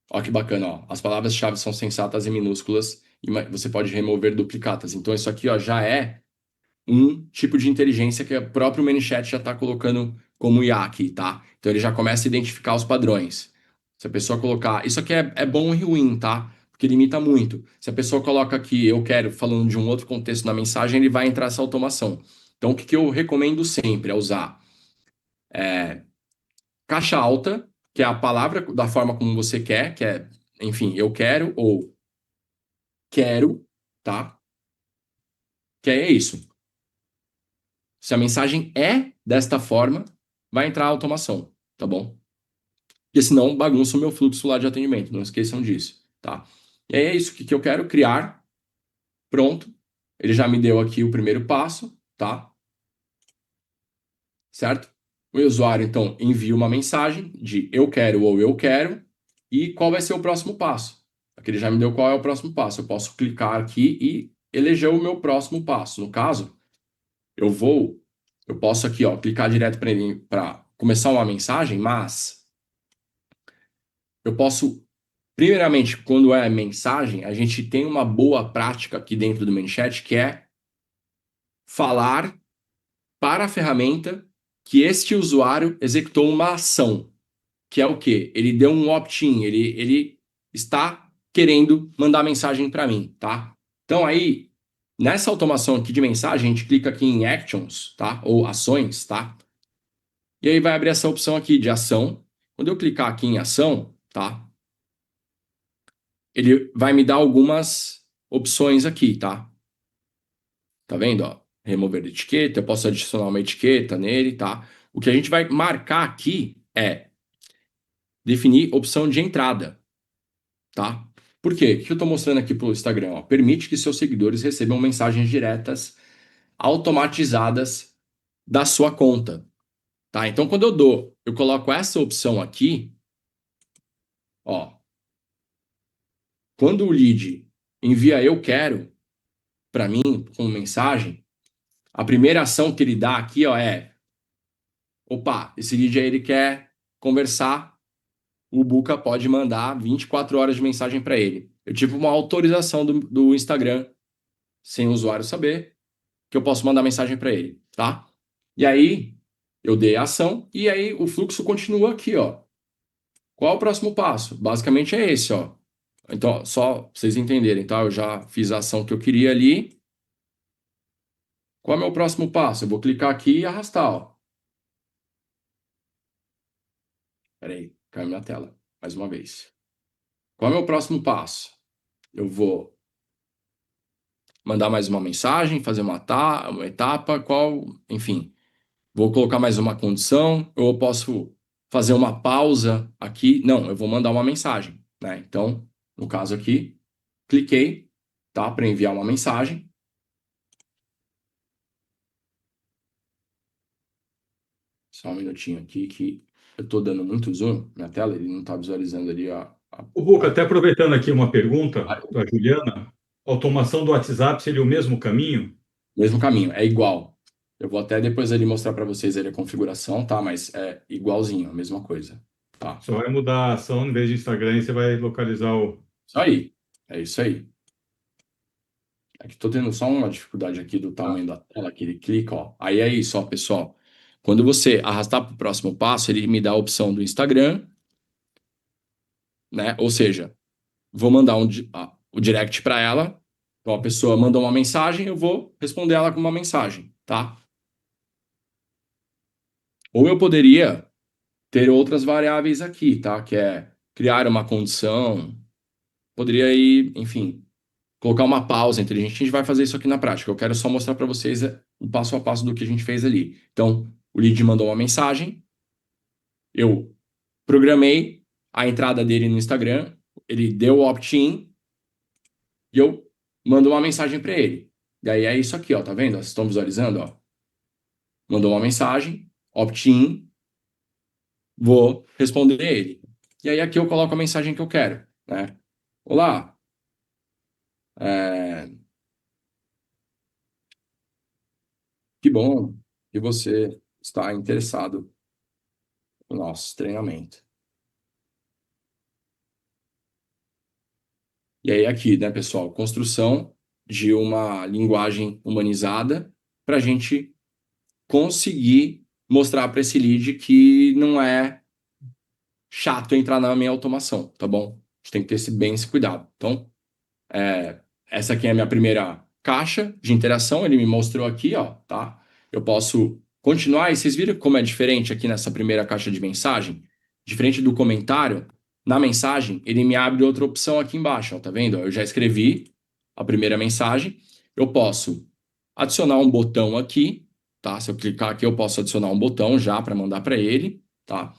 Ó, que bacana, ó. As palavras-chave são sensatas e minúsculas e você pode remover duplicatas. Então, isso aqui, ó, já é um tipo de inteligência que o próprio ManyChat já está colocando como IA aqui, tá? Então, ele já começa a identificar os padrões. Se a pessoa colocar... Isso aqui é bom e ruim, tá? Porque limita muito. Se a pessoa coloca aqui, eu quero, falando de um outro contexto na mensagem, ele vai entrar essa automação. Então, o que que eu recomendo sempre é usar caixa alta, que é a palavra da forma como você quer, que é, enfim, eu quero ou quero, tá? Que é isso. Se a mensagem é desta forma, vai entrar a automação, tá bom? Porque senão bagunça o meu fluxo lá de atendimento, não esqueçam disso, tá? E aí é isso que eu quero criar, pronto. Ele já me deu aqui o primeiro passo, tá? Certo? O usuário, então, envia uma mensagem de eu quero ou eu quero e qual vai ser o próximo passo. Aqui ele já me deu qual é o próximo passo. Eu posso clicar aqui e eleger o meu próximo passo. No caso, eu posso aqui, ó, clicar direto para ele para começar uma mensagem, mas eu posso, primeiramente, quando é mensagem, a gente tem uma boa prática aqui dentro do ManyChat, que é falar para a ferramenta que este usuário executou uma ação, que é o quê? Ele deu um opt-in, ele está querendo mandar mensagem para mim, tá? Então aí, nessa automação aqui de mensagem, a gente clica aqui em Actions, tá? Ou ações, tá? E aí vai abrir essa opção aqui de ação. Quando eu clicar aqui em ação, tá? Ele vai me dar algumas opções aqui, tá? Tá vendo, ó? Remover etiqueta, eu posso adicionar uma etiqueta nele, tá? O que a gente vai marcar aqui é definir opção de entrada, tá? Por quê? O que eu estou mostrando aqui para o Instagram? Ó? Permite que seus seguidores recebam mensagens diretas automatizadas da sua conta, tá? Então, quando eu coloco essa opção aqui, ó, quando o lead envia eu quero para mim com mensagem, a primeira ação que ele dá aqui, ó, é opa, esse lead aí ele quer conversar, o Buca pode mandar 24 horas de mensagem para ele. Eu tive uma autorização do Instagram, sem o usuário saber, que eu posso mandar mensagem para ele, tá? E aí, eu dei a ação, e aí o fluxo continua aqui, ó. Qual o próximo passo? Basicamente é esse, ó. Então, só pra vocês entenderem, tá? Eu já fiz a ação que eu queria ali. Qual é o meu próximo passo? Eu vou clicar aqui e arrastar, ó. Peraí, caiu minha tela. Mais uma vez. Qual é o meu próximo passo? Eu vou mandar mais uma mensagem, fazer uma etapa, enfim, vou colocar mais uma condição, ou eu posso fazer uma pausa aqui. Não, eu vou mandar uma mensagem, né? Então, no caso aqui, cliquei, tá, para enviar uma mensagem. Só um minutinho aqui que eu estou dando muito zoom na tela, ele não está visualizando ali O Buca, até aproveitando aqui uma pergunta da Juliana, automação do WhatsApp seria o mesmo caminho? mesmo caminho, é igual. Eu vou até depois ali mostrar para vocês ali a configuração, tá? Mas é igualzinho, a mesma coisa, tá? Só vai mudar a ação, em vez de Instagram, você vai localizar o. Isso aí, é isso aí. É que tô tendo só uma dificuldade aqui do Tá. tamanho da tela, que ele clica, ó. Aí é isso, ó, pessoal. Quando você arrastar para o próximo passo, ele me dá a opção do Instagram, né? Ou seja, vou mandar o direct para ela. Então a pessoa mandou uma mensagem, eu vou responder ela com uma mensagem, tá? Ou eu poderia ter outras variáveis aqui, tá? Que é criar uma condição, poderia ir, enfim, colocar uma pausa inteligente. A gente vai fazer isso aqui na prática. Eu quero só mostrar para vocês o passo a passo do que a gente fez ali. Então, o lead mandou uma mensagem, eu programei a entrada dele no Instagram, ele deu o opt-in e eu mando uma mensagem para ele. E aí é isso aqui, ó, tá vendo? Vocês estão visualizando, ó? Mandou uma mensagem, opt-in, vou responder ele. E aí aqui eu coloco a mensagem que eu quero, né? Olá, é, que bom que você está interessado no nosso treinamento. E aí aqui, né, pessoal, construção de uma linguagem humanizada para a gente conseguir mostrar para esse lead que não é chato entrar na minha automação, tá bom? A gente tem que ter esse cuidado. Então, essa aqui é a minha primeira caixa de interação, ele me mostrou aqui, ó, tá? Eu posso continuar, e vocês viram como é diferente aqui nessa primeira caixa de mensagem? Diferente do comentário, na mensagem, ele me abre outra opção aqui embaixo, ó, tá vendo? Eu já escrevi a primeira mensagem, eu posso adicionar um botão aqui, tá? Se eu clicar aqui, eu posso adicionar um botão já para mandar para ele, tá?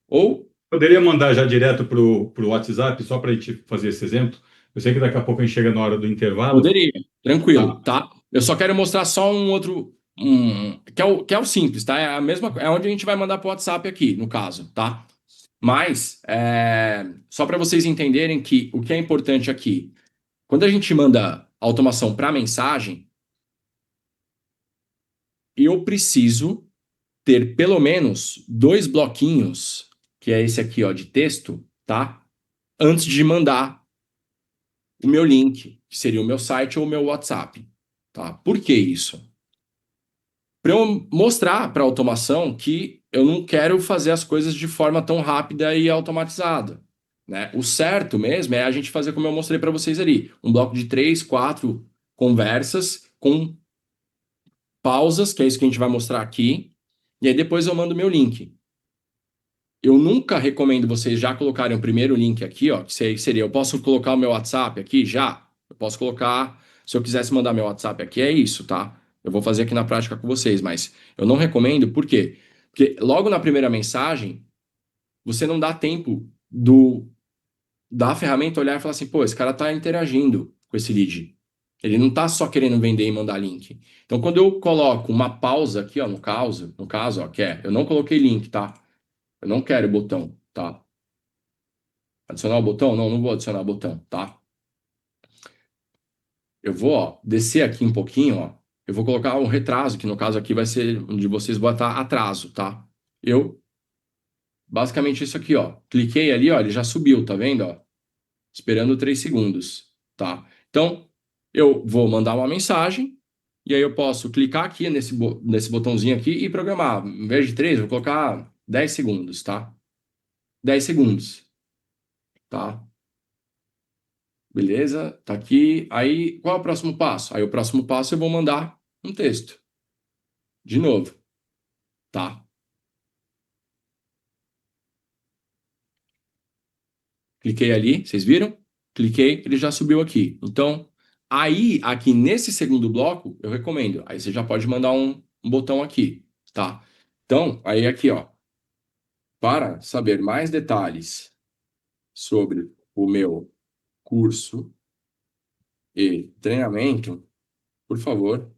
Ou Poderia mandar já direto para o WhatsApp, só para a gente fazer esse exemplo? Eu sei que daqui a pouco a gente chega na hora do intervalo. poderia, tranquilo, Tá. tá? Eu só quero mostrar só um outro, que é o simples, tá? É a mesma, é onde a gente vai mandar para o WhatsApp aqui, no caso, tá? Mas, só para vocês entenderem que o que é importante aqui, quando a gente manda automação para mensagem, eu preciso ter pelo menos dois bloquinhos, que é esse aqui, ó, de texto, tá? Antes de mandar o meu link, que seria o meu site ou o meu WhatsApp, tá? Por que isso? Para eu mostrar para a automação que eu não quero fazer as coisas de forma tão rápida e automatizada, né? O certo mesmo é a gente fazer como eu mostrei para vocês ali, um bloco de 3, 4 conversas com pausas, que é isso que a gente vai mostrar aqui, e aí depois eu mando o meu link. Eu nunca recomendo vocês já colocarem o primeiro link aqui, ó, que seria, eu posso colocar o meu WhatsApp aqui já? Eu posso colocar, se eu quisesse mandar meu WhatsApp aqui, é isso, tá? Eu vou fazer aqui na prática com vocês, mas eu não recomendo, por quê? Porque logo na primeira mensagem, você não dá tempo da ferramenta olhar e falar assim, pô, esse cara tá interagindo com esse lead. Ele não tá só querendo vender e mandar link. Então, quando eu coloco uma pausa aqui, ó, no caso, ó, eu não coloquei link, tá? Eu não quero botão, tá? Adicionar o botão? Não, não vou adicionar o botão, tá? Eu vou, ó, descer aqui um pouquinho, ó. Eu vou colocar um retraso, que no caso aqui vai ser onde vocês botar atraso, tá? Eu, basicamente isso aqui, ó. Cliquei ali, ó, ele já subiu, tá vendo, ó? Esperando 3 segundos, tá? Então, eu vou mandar uma mensagem e aí eu posso clicar aqui nesse botãozinho aqui e programar. Em vez de 3, eu vou colocar 10 segundos, tá? 10 segundos, tá? Beleza? Tá aqui. Aí, qual é o próximo passo? Aí, o próximo passo eu vou mandar um texto. De novo, tá? Cliquei ali, vocês viram? Cliquei, ele já subiu aqui. Então, aí, aqui nesse segundo bloco, eu recomendo. Aí você já pode mandar um botão aqui, tá? Então, aí aqui, ó. Para saber mais detalhes sobre o meu curso e treinamento, por favor,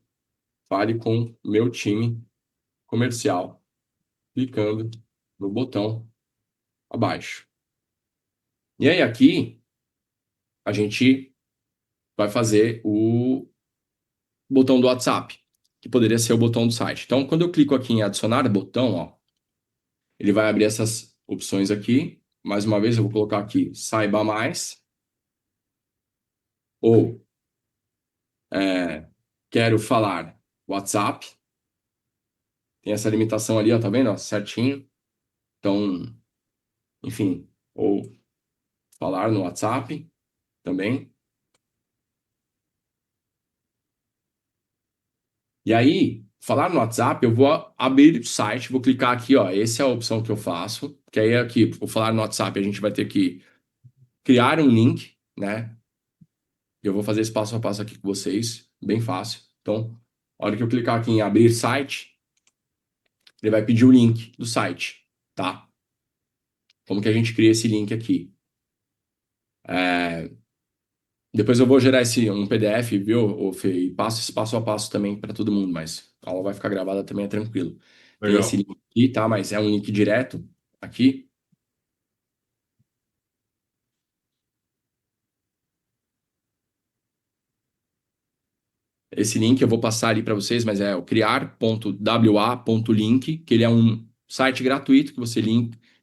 fale com o meu time comercial, clicando no botão abaixo. E aí aqui a gente vai fazer o botão do WhatsApp, que poderia ser o botão do site. Então, quando eu clico aqui em adicionar botão, ó, ele vai abrir essas opções aqui. Mais uma vez, eu vou colocar aqui saiba mais ou quero falar WhatsApp. Tem essa limitação ali, ó, tá vendo? Ó, certinho. Então, enfim, ou falar no WhatsApp também. E aí, falar no WhatsApp, eu vou abrir o site, vou clicar aqui, ó. Essa é a opção que eu faço. Que aí aqui, vou falar no WhatsApp, a gente vai ter que criar um link, né? Eu vou fazer esse passo a passo aqui com vocês, bem fácil. Então, a hora que eu clicar aqui em abrir site, ele vai pedir o link do site, tá? Como que a gente cria esse link aqui? Depois eu vou gerar um PDF, viu, ô Fê? E passo esse passo a passo também para todo mundo, mas a aula vai ficar gravada também, é tranquilo. Tem esse Legal. link aqui, tá? Mas é um link direto aqui. Esse link eu vou passar ali para vocês, mas é o criar.wa.link, que ele é um site gratuito que você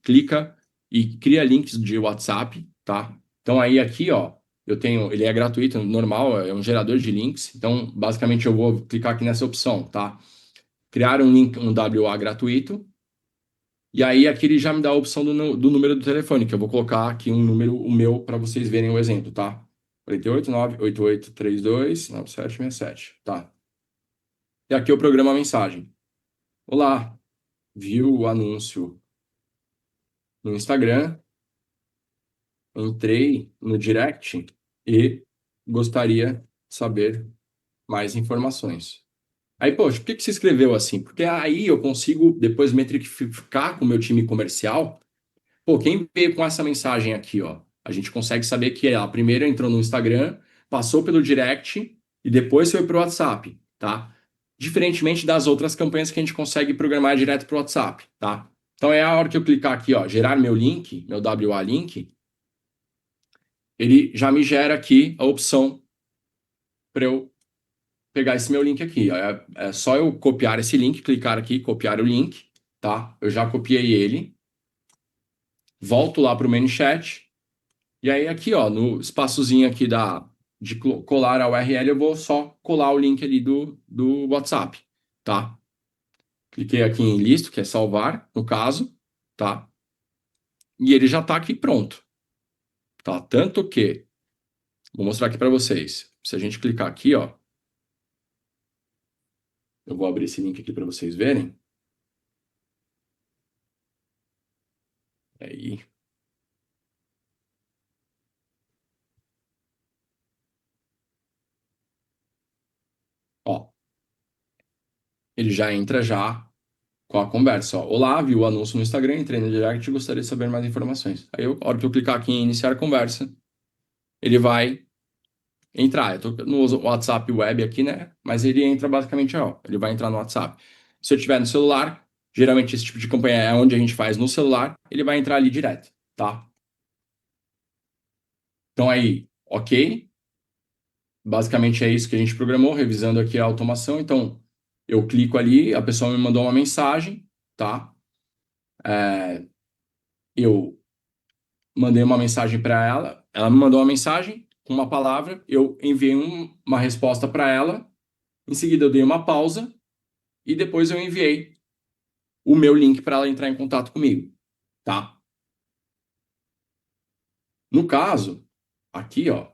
clica e cria links de WhatsApp, tá? Então aí aqui, ó, eu tenho, ele é gratuito, normal, é um gerador de links. Então, basicamente eu vou clicar aqui nessa opção, tá? Criar um link, um WA gratuito. E aí aqui ele já me dá a opção do número do telefone, que eu vou colocar aqui um número, o meu, para vocês verem o exemplo, tá? 489-8832-9767, tá? E aqui eu programo a mensagem. Olá, viu o anúncio no Instagram, entrei no direct e gostaria de saber mais informações. Aí, poxa, por que que você escreveu assim? Porque aí eu consigo depois metrificar com o meu time comercial. Pô, quem veio com essa mensagem aqui, ó? A gente consegue saber que ela primeiro entrou no Instagram, passou pelo direct e depois foi para o WhatsApp, tá? Diferentemente das outras campanhas que a gente consegue programar direto para o WhatsApp, tá? Então é a hora que eu clicar aqui, ó, gerar meu link, meu WA link, ele já me gera aqui a opção para eu pegar esse meu link aqui. Ó. É só eu copiar esse link, clicar aqui, copiar o link, tá? Eu já copiei ele, volto lá para o ManyChat. E aí aqui, ó, no espaçozinho aqui de colar a URL, eu vou só colar o link ali do WhatsApp, tá? Cliquei aqui em listo, que é salvar, no caso, tá? E ele já tá aqui pronto, tá? Tanto que, vou mostrar aqui para vocês. Se a gente clicar aqui, ó, eu vou abrir esse link aqui para vocês verem. Aí, ó, ele já entra já com a conversa, ó. Olá, vi o anúncio no Instagram, entrei no direct e gostaria de saber mais informações. Aí, a hora que eu clicar aqui em iniciar conversa, ele vai entrar. Eu tô no WhatsApp web aqui, né? Mas ele entra basicamente, ó, ele vai entrar no WhatsApp. Se eu tiver no celular, geralmente esse tipo de campanha é onde a gente faz no celular, ele vai entrar ali direto, tá? Então aí, ok. Basicamente é isso que a gente programou, revisando aqui a automação. Então, eu clico ali, a pessoa me mandou uma mensagem, tá? Eu mandei uma mensagem para ela, ela me mandou uma mensagem com uma palavra, eu enviei uma resposta para ela, em seguida eu dei uma pausa e depois eu enviei o meu link para ela entrar em contato comigo, tá? No caso, aqui, ó,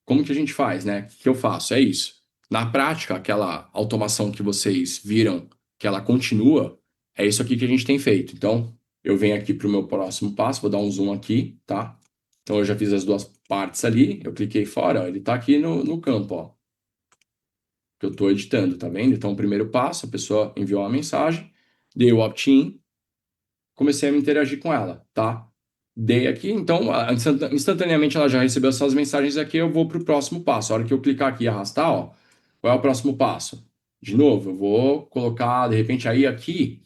como que a gente faz, né? O que eu faço? É isso. Na prática, aquela automação que vocês viram que ela continua, é isso aqui que a gente tem feito. Então, eu venho aqui para o meu próximo passo, vou dar um zoom aqui, tá? Então, eu já fiz as duas partes ali, eu cliquei fora, ó, ele está aqui no campo, ó, que eu estou editando, tá vendo? Então, o primeiro passo, a pessoa enviou uma mensagem, dei o opt-in, comecei a me interagir com ela, tá? Dei aqui, então, instantaneamente ela já recebeu essas mensagens aqui, eu vou para o próximo passo. A hora que eu clicar aqui e arrastar, ó, qual é o próximo passo? De novo, eu vou colocar, de repente, aí aqui,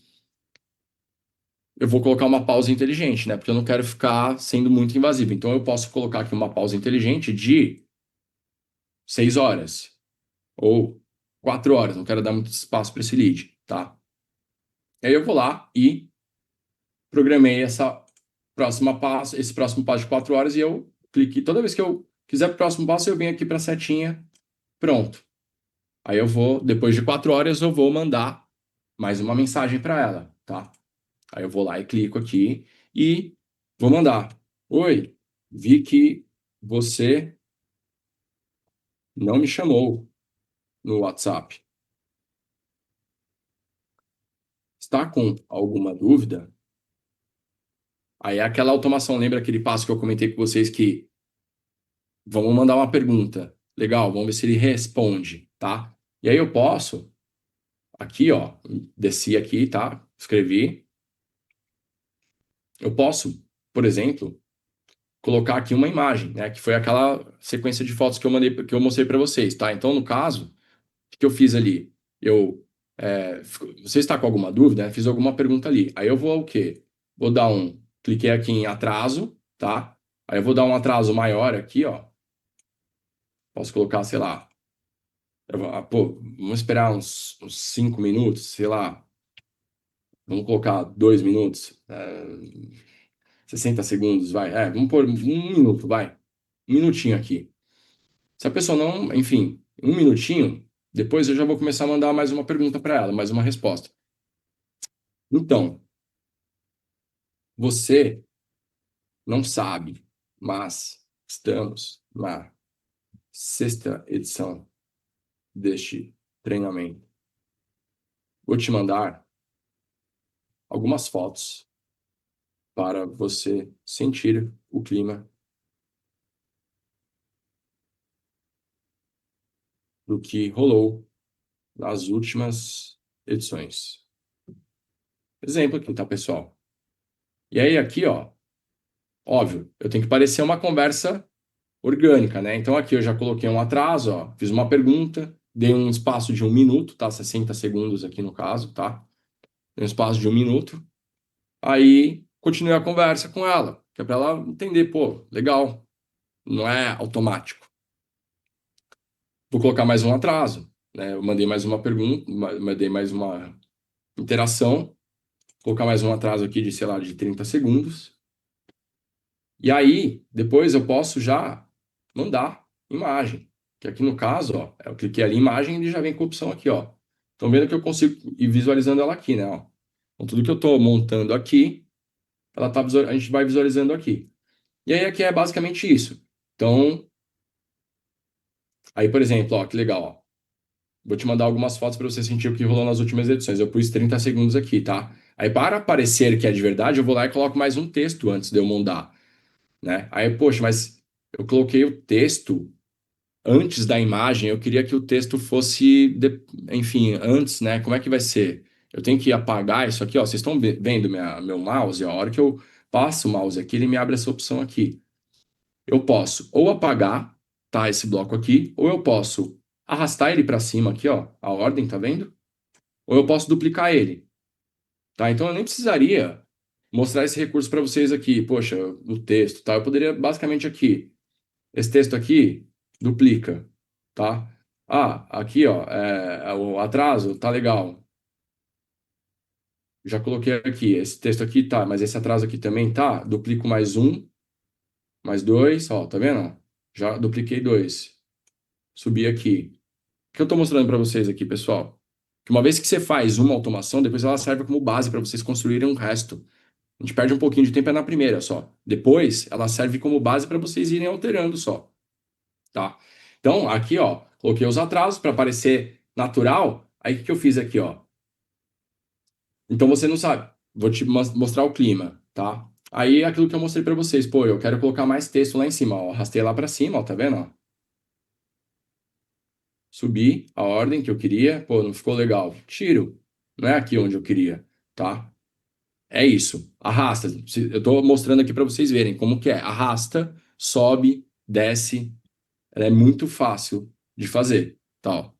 eu vou colocar uma pausa inteligente, né? Porque eu não quero ficar sendo muito invasivo. Então, eu posso colocar aqui uma pausa inteligente de 6 horas ou 4 horas, não quero dar muito espaço para esse lead, tá? Aí eu vou lá e programei esse próximo passo de 4 horas e eu cliquei. Toda vez que eu quiser o próximo passo, eu venho aqui para a setinha, pronto. Aí eu vou, depois de 4 horas, eu vou mandar mais uma mensagem para ela, tá? Aí eu vou lá e clico aqui e vou mandar. Oi, vi que você não me chamou no WhatsApp. Está com alguma dúvida? Aí é aquela automação, lembra aquele passo que eu comentei com vocês que vamos mandar uma pergunta. Legal, vamos ver se ele responde, tá? E aí eu posso, aqui, ó, desci aqui, tá? Escrevi. Eu posso, por exemplo, colocar aqui uma imagem, né? Que foi aquela sequência de fotos que eu mandei, que eu mostrei para vocês, tá? Então, no caso, o que eu fiz ali? Você está com alguma dúvida? Né? Fiz alguma pergunta ali. Aí eu vou o quê? Vou dar cliquei aqui em atraso, tá? Aí eu vou dar um atraso maior aqui, ó. Posso colocar, sei lá, pô, vamos esperar uns 5 minutos, sei lá. Vamos colocar 2 minutos, 60 segundos, vai. Vamos pôr 1 minuto, vai. 1 minutinho aqui. Se a pessoa não, enfim, 1 minutinho, depois eu já vou começar a mandar mais uma pergunta para ela, mais uma resposta. Então, você não sabe, mas estamos na sexta edição deste treinamento. Vou te mandar algumas fotos para você sentir o clima do que rolou nas últimas edições. Exemplo aqui, tá, pessoal? E aí, aqui, ó, óbvio, eu tenho que parecer uma conversa orgânica, né? Então, aqui eu já coloquei um atraso, ó, fiz uma pergunta, dei um espaço de 1 minuto, tá? 60 segundos aqui no caso, tá? Dei um espaço de 1 minuto. Aí, continuei a conversa com ela, que é para ela entender, pô, legal, não é automático. Vou colocar mais um atraso, né? Eu mandei mais uma pergunta, mandei mais uma interação, vou colocar mais um atraso aqui de, sei lá, de 30 segundos. E aí, depois eu posso já mandar imagem. Que aqui no caso, ó, eu cliquei ali em imagem e ele já vem com a opção aqui, ó. Estão vendo que eu consigo ir visualizando ela aqui, né? Ó. Então, tudo que eu estou montando aqui, a gente vai visualizando aqui. E aí aqui é basicamente isso. Então, aí, por exemplo, ó, que legal, ó. Vou te mandar algumas fotos para você sentir o que rolou nas últimas edições. Eu pus 30 segundos aqui, tá? Aí, para parecer que é de verdade, eu vou lá e coloco mais um texto antes de eu mandar, né? Aí, poxa, mas eu coloquei o texto antes da imagem, eu queria que o texto fosse, enfim, antes, né? Como é que vai ser? Eu tenho que apagar isso aqui, ó. Vocês estão vendo meu mouse? Ó, a hora que eu passo o mouse aqui, ele me abre essa opção aqui. Eu posso ou apagar, tá, esse bloco aqui, ou eu posso arrastar ele para cima aqui, ó, a ordem, tá vendo? Ou eu posso duplicar ele, tá? Então eu nem precisaria mostrar esse recurso para vocês aqui, poxa, o texto, tá? Eu poderia basicamente aqui, esse texto aqui, duplica, tá? Ah, aqui, ó, o atraso, tá legal. Já coloquei aqui, esse texto aqui tá, mas esse atraso aqui também tá, duplico mais um, mais dois, ó, tá vendo? Já dupliquei dois. Subi aqui. O que eu estou mostrando para vocês aqui, pessoal? Que uma vez que você faz uma automação, depois ela serve como base para vocês construírem um resto. A gente perde um pouquinho de tempo é na primeira só. Depois, ela serve como base para vocês irem alterando só, tá? Então, aqui, ó, coloquei os atrasos para parecer natural. Aí, o que que eu fiz aqui, ó? Então, você não sabe. Vou te mostrar o clima, tá? Aí, aquilo que eu mostrei para vocês. Pô, eu quero colocar mais texto lá em cima, ó. Arrastei lá para cima, ó, tá vendo, ó? Subi a ordem que eu queria, pô, não ficou legal. Tiro. Não é aqui onde eu queria, tá? É isso. Arrasta. Eu tô mostrando aqui para vocês verem como que é. Arrasta, sobe, desce. Ela é muito fácil de fazer, tal.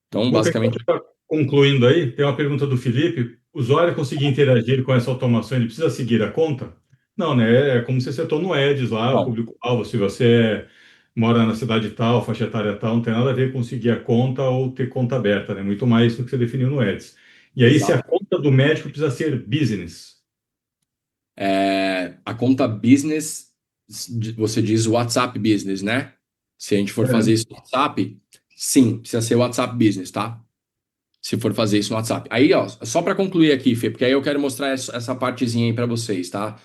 Então, Bom, Fernando, basicamente, tá concluindo aí, tem uma pergunta do Felipe. O usuário conseguir interagir com essa automação, ele precisa seguir a conta? Não, né? É como você setou no Ads lá, o não. público-alvo. Se você mora na cidade tal, faixa etária tal, não tem nada a ver com seguir a conta ou ter conta aberta, né? Muito mais do que você definiu no Ads. E aí, se a Exato. conta do médico precisa ser business. A conta business, você diz WhatsApp Business, né? Se a gente for fazer É. isso no WhatsApp, sim, precisa ser WhatsApp Business, tá? Se for fazer isso no WhatsApp. Aí, ó, só para concluir aqui, Fê, porque aí eu quero mostrar essa partezinha aí para vocês, tá?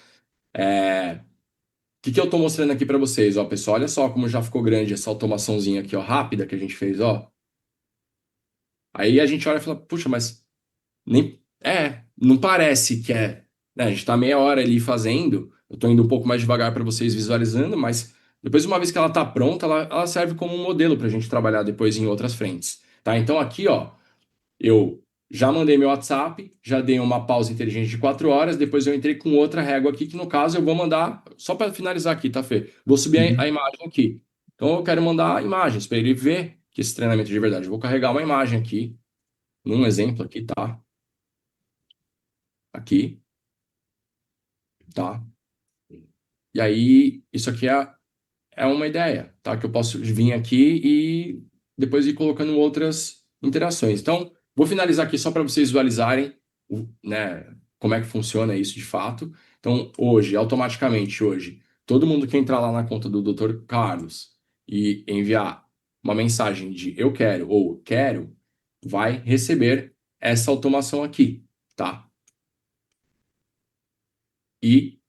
O que que eu tô mostrando aqui para vocês, ó, pessoal? Olha só como já ficou grande essa automaçãozinha aqui, ó, rápida que a gente fez, ó. Aí a gente olha e fala, puxa, mas nem não parece que é, né? A gente tá meia hora ali fazendo. Eu tô indo um pouco mais devagar para vocês visualizando, mas depois, uma vez que ela tá pronta, ela serve como um modelo para a gente trabalhar depois em outras frentes, tá? Então aqui, ó. Eu já mandei meu WhatsApp, já dei uma pausa inteligente de 4 horas, depois eu entrei com outra régua aqui, que no caso eu vou mandar, só para finalizar aqui, tá, Fê? Vou subir a Uhum. imagem aqui. Então eu quero mandar imagens para ele ver que esse treinamento é de verdade. Eu vou carregar uma imagem aqui, num exemplo aqui, tá? Aqui, tá? E aí, isso aqui é uma ideia, tá? Que eu posso vir aqui e depois ir colocando outras interações. Então, vou finalizar aqui só para vocês visualizarem, né, como é que funciona isso de fato. Então, hoje, automaticamente hoje, todo mundo que entrar lá na conta do Dr. Carlos e enviar uma mensagem de eu quero ou quero, vai receber essa automação aqui, tá? E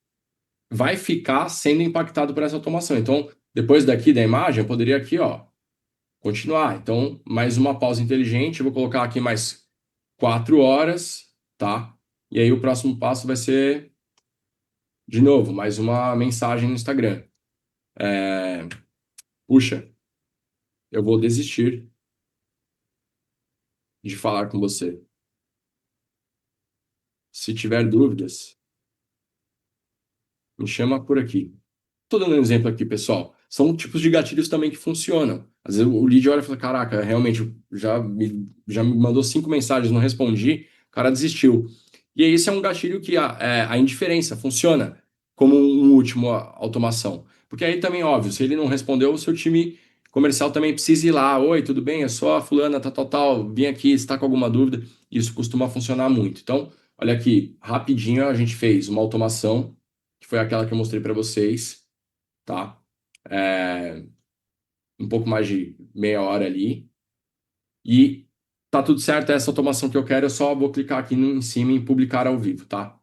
vai ficar sendo impactado por essa automação. Então, depois daqui da imagem, eu poderia aqui, ó, continuar. Então, mais uma pausa inteligente, eu vou colocar aqui mais 4 horas, tá? E aí o próximo passo vai ser, de novo, mais uma mensagem no Instagram. Puxa, eu vou desistir. de falar com você. Se tiver dúvidas, me chama por aqui. Estou dando um exemplo aqui, pessoal. São tipos de gatilhos também que funcionam. Às vezes o lead olha e fala: Caraca, realmente já me mandou 5 mensagens, não respondi, o cara desistiu. E aí, esse é um gatilho que a indiferença funciona como um último automação. Porque aí também, óbvio, se ele não respondeu, o seu time comercial também precisa ir lá: Oi, tudo bem? É só a fulana, tal, tal, tal. Vim aqui, está com alguma dúvida. Isso costuma funcionar muito. Então, olha aqui, rapidinho a gente fez uma automação, que foi aquela que eu mostrei para vocês, tá? É, um pouco mais de meia hora ali. E tá tudo certo, é essa automação que eu quero, eu só vou clicar aqui em cima em publicar ao vivo, tá?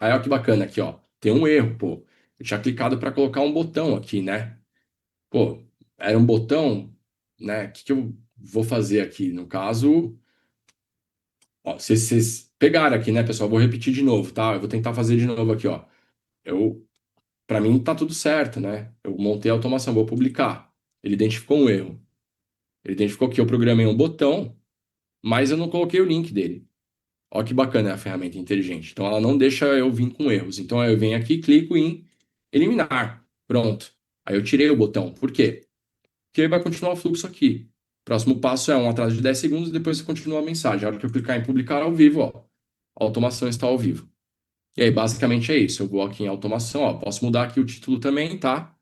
Aí, ó, que bacana aqui, ó. Tem um erro, pô. Eu tinha clicado para colocar um botão aqui, né? Pô, era um botão, né? O que que eu vou fazer aqui? No caso, ó, vocês pegaram aqui, né, pessoal? Eu vou repetir de novo, tá? Eu vou tentar fazer de novo aqui, ó. Para mim tá tudo certo, né? Eu montei a automação, vou publicar. Ele identificou um erro. Ele identificou que eu programei um botão, mas eu não coloquei o link dele. Olha que bacana a ferramenta inteligente. Então ela não deixa eu vir com erros. Então eu venho aqui, clico em eliminar. Pronto. Aí eu tirei o botão. Por quê? Porque vai continuar o fluxo aqui. Próximo passo é um atraso de 10 segundos, depois você continua a mensagem. A hora que eu clicar em publicar ao vivo, ó, a automação está ao vivo. E aí, basicamente é isso. Eu vou aqui em automação, ó, posso mudar aqui o título também, tá?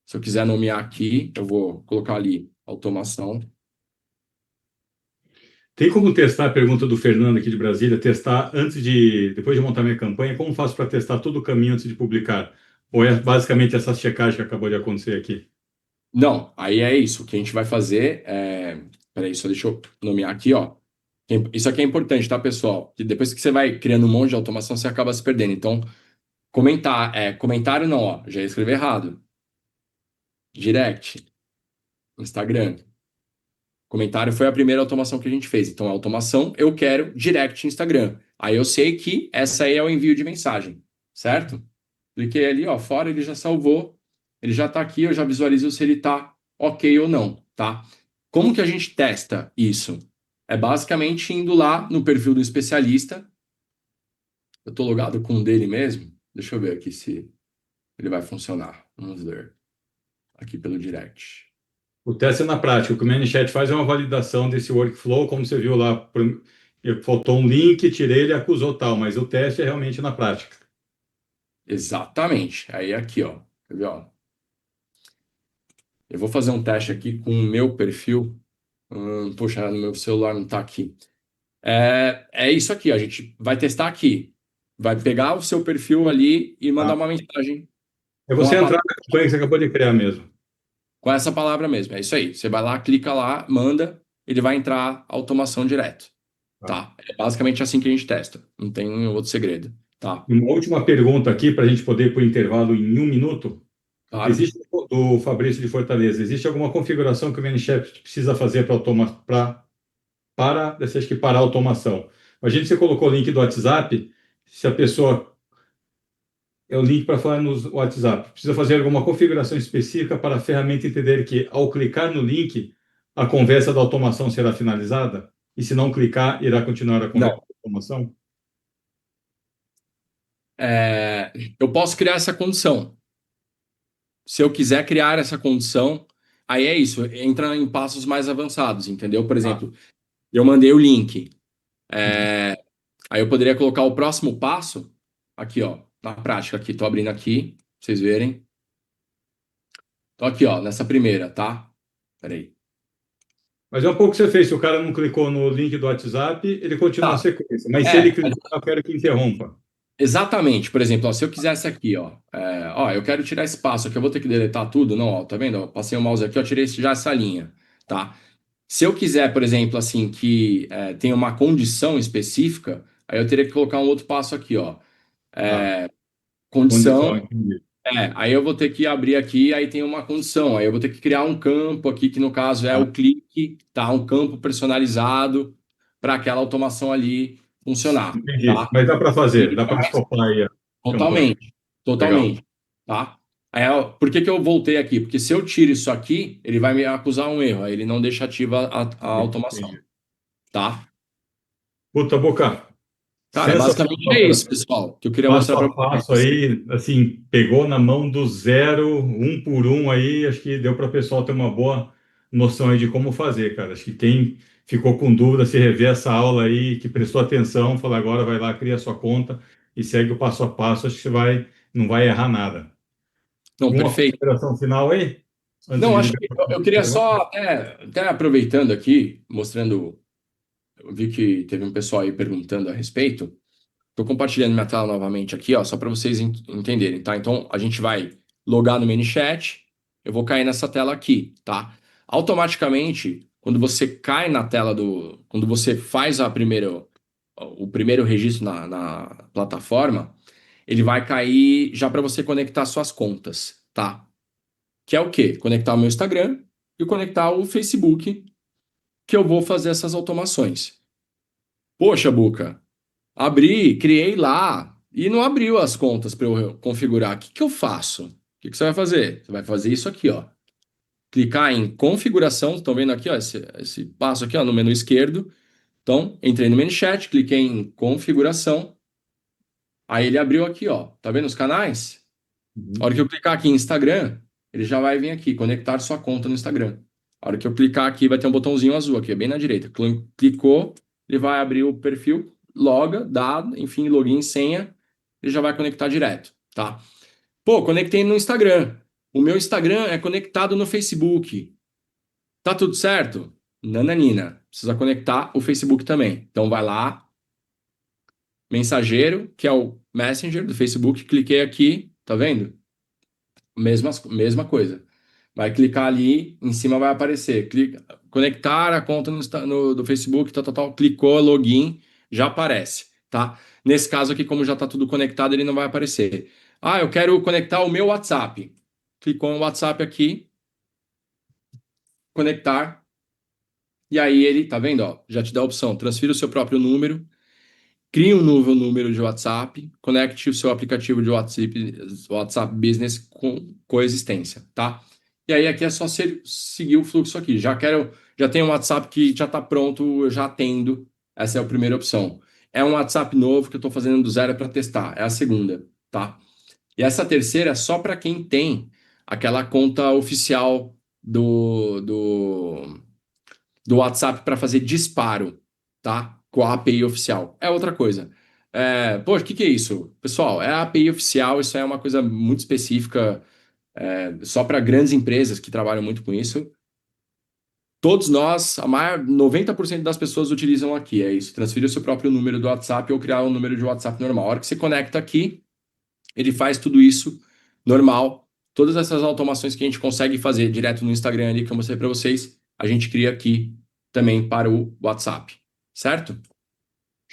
Se eu quiser nomear aqui, eu vou colocar ali automação. Tem como testar a pergunta do Fernando aqui de Brasília, testar depois de montar minha campanha, como faço para testar todo o caminho antes de publicar? Ou é basicamente essa checagem que acabou de acontecer aqui? Não, aí é isso. O que a gente vai fazer é. Peraí, só deixa eu nomear aqui, ó. Isso aqui é importante, tá, pessoal? Que depois que você vai criando um monte de automação, você acaba se perdendo. Então, comentário não, ó. Já escrevi errado. Direct, Instagram. Comentário foi a primeira automação que a gente fez. Então, a automação, eu quero direct Instagram. Aí eu sei que essa aí é o envio de mensagem, certo? Cliquei ali, ó, fora, ele já salvou. Ele já está aqui, eu já visualizo se ele está ok ou não, tá? Como que a gente testa isso? É basicamente indo lá no perfil do especialista. Eu estou logado com o dele mesmo. Deixa eu ver aqui se ele vai funcionar. Vamos ver. Aqui pelo direct. O teste é na prática. O que o ManyChat faz é uma validação desse workflow, como você viu lá. Faltou um link, tirei, ele acusou tal, mas o teste é realmente na prática. Exatamente. Aí aqui, ó. Quer ver, ó? Eu vou fazer um teste aqui com o meu perfil. Poxa, no meu celular não está aqui. É isso aqui, ó, a gente vai testar aqui. Vai pegar o seu perfil ali e mandar Tá? uma mensagem É com você a entrar palavra, na campanha que você acabou de criar mesmo. com essa palavra mesmo. É isso aí. Você vai lá, clica lá, manda, ele vai entrar automação direto, Tá? tá? É basicamente assim que a gente testa. Não tem outro segredo, tá? E uma última pergunta aqui, para a gente poder ir para o intervalo em um minuto. Claro? Existe, do Fabrício de Fortaleza, existe alguma configuração que o ManyChat precisa fazer você acha que parar a automação? A gente, você colocou o link do WhatsApp, se a pessoa é o link para falar no WhatsApp, precisa fazer alguma configuração específica para a ferramenta entender que, ao clicar no link, a conversa da automação será finalizada? E se não clicar, irá continuar a conversa Não. da automação? Eu posso criar essa condição. Se eu quiser criar essa condição, aí é isso, entra em passos mais avançados, entendeu? Por Ah, exemplo, eu mandei o link. uhum. Aí eu poderia colocar o próximo passo aqui, ó, na prática aqui. Tô abrindo aqui, pra vocês verem. Tô aqui, ó, nessa primeira, tá? Peraí. Mas é um pouco que você fez. Se o cara não clicou no link do WhatsApp, ele continua a Tá. sequência. Mas se ele É, clicar, eu quero que interrompa. exatamente. Por exemplo, ó, se eu quisesse aqui, ó, eu quero tirar esse passo aqui, eu vou ter que deletar tudo, não, ó, tá vendo? Eu passei o mouse aqui, eu tirei já essa linha, tá? Se eu quiser, por exemplo, assim, que tenha uma condição específica, aí eu teria que colocar um outro passo aqui, ó. Tá. Condição. Condição, entendi. Aí eu vou ter que abrir aqui, aí tem uma condição, aí eu vou ter que criar um campo aqui, que no caso é Tá. o clique, tá? Um campo personalizado para aquela automação ali funcionar, Entendi. tá? Mas dá para fazer, E dá para estopar aí a campanha. totalmente, Legal. totalmente, tá? Aí, ó, por que que eu voltei aqui? Porque se eu tiro isso aqui, ele vai me acusar um erro, aí ele não deixa ativa a automação, Entendi. tá? Puta, Boca, Cara, basicamente sensacional, é cara. isso, pessoal, que eu queria Passo mostrar para a passo vocês. aí, assim, pegou na mão do zero, um por um aí, acho que deu para o pessoal ter uma boa noção aí de como fazer, cara. Acho que quem ficou com dúvida, se rever essa aula aí, que prestou atenção, fala agora vai lá, cria a sua conta e segue o passo a passo, acho que você vai, não vai errar nada. Não, Alguma perfeito. consideração final aí? Antes Não, de acho que liberar eu para queria pergunta? só, até aproveitando aqui, mostrando, eu vi que teve um pessoal aí perguntando a respeito. Estou compartilhando minha tela novamente aqui, ó, só para vocês entenderem, tá? Então, a gente vai logar no ManyChat, eu vou cair nessa tela aqui, tá? Automaticamente, quando você cai na tela quando você faz o primeiro registro na plataforma, ele vai cair já para você conectar suas contas, tá? Que é o quê? Conectar o meu Instagram e conectar o Facebook, que eu vou fazer essas automações. Poxa, Buca, abri, criei lá e não abriu as contas para eu configurar. O que que eu faço? O que que você vai fazer? Você vai fazer isso aqui, ó. Clicar em configuração, estão vendo aqui, ó, esse passo aqui, ó, no menu esquerdo. Então, entrei no menu chat, cliquei em configuração, aí ele abriu aqui, ó. Tá vendo os canais? A Uhum. hora que eu clicar aqui em Instagram, ele já vai vir aqui, conectar sua conta no Instagram. A hora que eu clicar aqui, vai ter um botãozinho azul aqui, bem na direita. Clicou, ele vai abrir o perfil, loga, dado, enfim, login, senha, ele já vai conectar direto, tá? Pô, conectei no Instagram. O meu Instagram é conectado no Facebook. Tá tudo certo? Nananina. Precisa conectar o Facebook também. Então vai lá, mensageiro, que é o Messenger do Facebook, cliquei aqui, tá vendo? Mesma coisa. Vai clicar ali, em cima vai aparecer. Clica, conectar a conta do Facebook, tal, tal, tal. Clicou, login, já aparece, tá? Nesse caso aqui, como já está tudo conectado, ele não vai aparecer. Ah, eu quero conectar o meu WhatsApp. Clicou no WhatsApp aqui, conectar. E aí ele, tá vendo? Ó, já te dá a opção. Transfira o seu próprio número. Crie um novo número de WhatsApp, conecte o seu aplicativo de WhatsApp Business com coexistência, tá? E aí aqui é só seguir o fluxo aqui. Já tenho um WhatsApp que já está pronto, eu já atendo. Essa é a primeira opção. É um WhatsApp novo que eu estou fazendo do zero para testar. É a segunda, tá? E essa terceira é só para quem tem aquela conta oficial do WhatsApp para fazer disparo, tá? Com a API oficial. É outra coisa. Poxa, o que é isso? Pessoal, é a API oficial, isso é uma coisa muito específica, só para grandes empresas que trabalham muito com isso. Todos nós, a maior 90% das pessoas utilizam aqui, é isso. Transferir o seu próprio número do WhatsApp ou criar um número de WhatsApp normal. A hora que você conecta aqui, ele faz tudo isso normal. Todas essas automações que a gente consegue fazer direto no Instagram ali que eu mostrei para vocês, a gente cria aqui também para o WhatsApp, certo?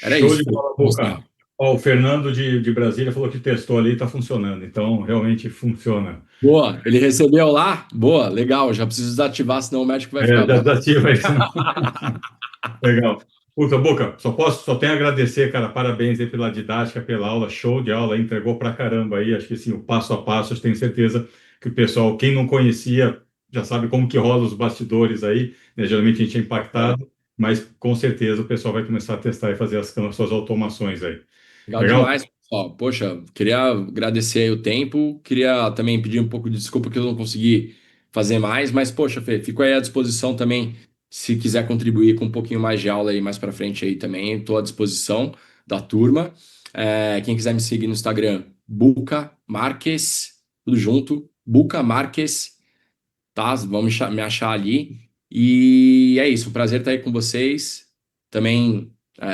Era Show isso de que eu bola, vou Boca. mostrar. Ó, o Fernando de Brasília falou que testou ali e está funcionando. Então, realmente funciona. Boa, ele recebeu lá? Boa, legal. Já preciso desativar, senão o médico vai É, ficar já bravo. desativa isso. Legal. Puta, Boca, só tenho a agradecer, cara. Parabéns aí pela didática, pela aula, show de aula, entregou pra caramba aí. Acho que assim, o passo a passo, eu tenho certeza que o pessoal, quem não conhecia, já sabe como que rola os bastidores aí, né? Geralmente a gente é É, impactado, mas com certeza o pessoal vai começar a testar e fazer as suas automações aí. legal Legal? demais, pessoal. Poxa, queria agradecer aí o tempo, queria também pedir um pouco de desculpa que eu não consegui fazer mais, mas poxa, Fê, fico aí à disposição também, se quiser contribuir com um pouquinho mais de aula aí mais para frente aí também, estou à disposição da turma. Quem quiser me seguir no Instagram, Buca Marques, tudo junto, Buca Marques, tá? Vão me achar ali. E é isso, um prazer estar aí com vocês. Também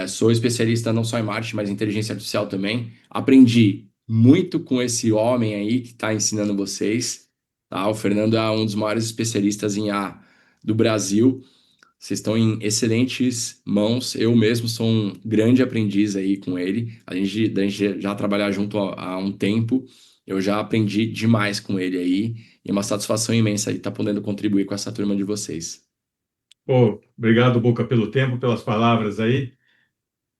sou especialista não só em marketing, mas em inteligência artificial também. Aprendi muito com esse homem aí que está ensinando vocês, tá? O Fernando é um dos maiores especialistas em A do Brasil. Vocês estão em excelentes mãos. Eu mesmo sou um grande aprendiz aí com ele. A gente já trabalhar junto há um tempo. Eu já aprendi demais com ele aí. E é uma satisfação imensa aí estar podendo contribuir com essa turma de vocês. Pô, obrigado, Boca, pelo tempo, pelas palavras aí.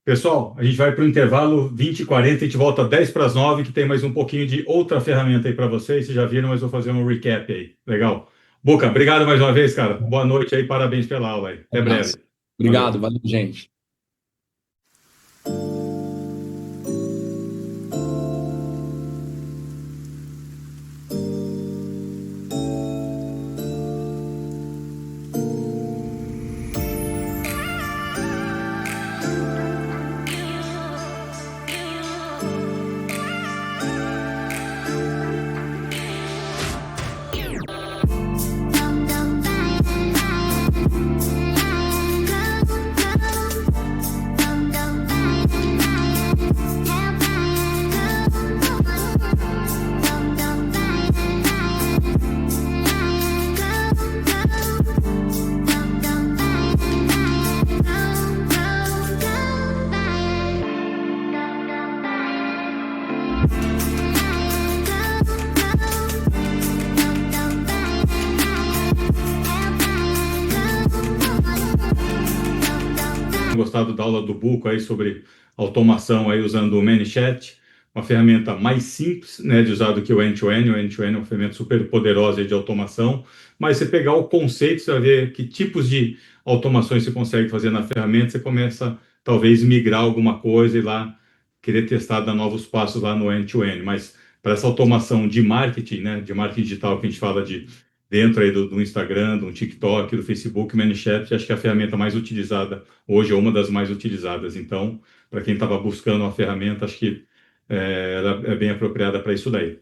Pessoal, a gente vai para o intervalo 20h40, a gente volta 10 para as 9, que tem mais um pouquinho de outra ferramenta aí para vocês. Vocês já viram, mas vou fazer um recap aí. Legal. Boca, obrigado mais uma vez, cara. Boa noite aí, parabéns pela aula aí. Um Até abraço. breve. Obrigado, valeu, gente. Gostado da aula do Buco aí sobre automação aí usando o ManyChat, uma ferramenta mais simples, né, de usar do que o End-to-End. O End-to-End é uma ferramenta super poderosa aí de automação, mas você pegar o conceito, você vai ver que tipos de automações você consegue fazer na ferramenta, você começa talvez migrar alguma coisa e lá querer testar, dar novos passos lá no End-to-End. Mas para essa automação de marketing, né, de marketing digital que a gente fala de dentro aí do Instagram, do TikTok, do Facebook, ManyChat, acho que é a ferramenta mais utilizada hoje é uma das mais utilizadas. Então, para quem estava buscando uma ferramenta, acho que ela é bem apropriada para isso daí.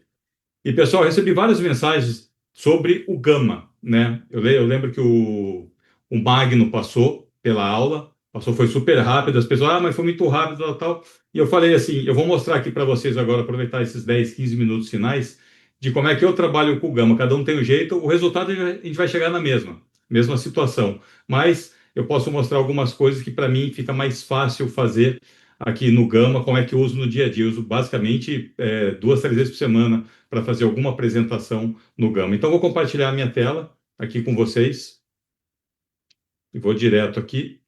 E, pessoal, eu recebi várias mensagens sobre o Gama, né? Eu lembro que o Magno passou pela aula, passou, foi super rápido, as pessoas, mas foi muito rápido, tal, tal. E eu falei assim, eu vou mostrar aqui para vocês agora, aproveitar esses 10, 15 minutos finais, de como é que eu trabalho com o Gama. Cada um tem um jeito, o resultado a gente vai chegar na mesma situação. Mas eu posso mostrar algumas coisas que para mim fica mais fácil fazer aqui no Gama, como é que eu uso no dia a dia. Eu uso basicamente 2, 3 vezes por semana para fazer alguma apresentação no Gama. Então, vou compartilhar a minha tela aqui com vocês e vou direto aqui.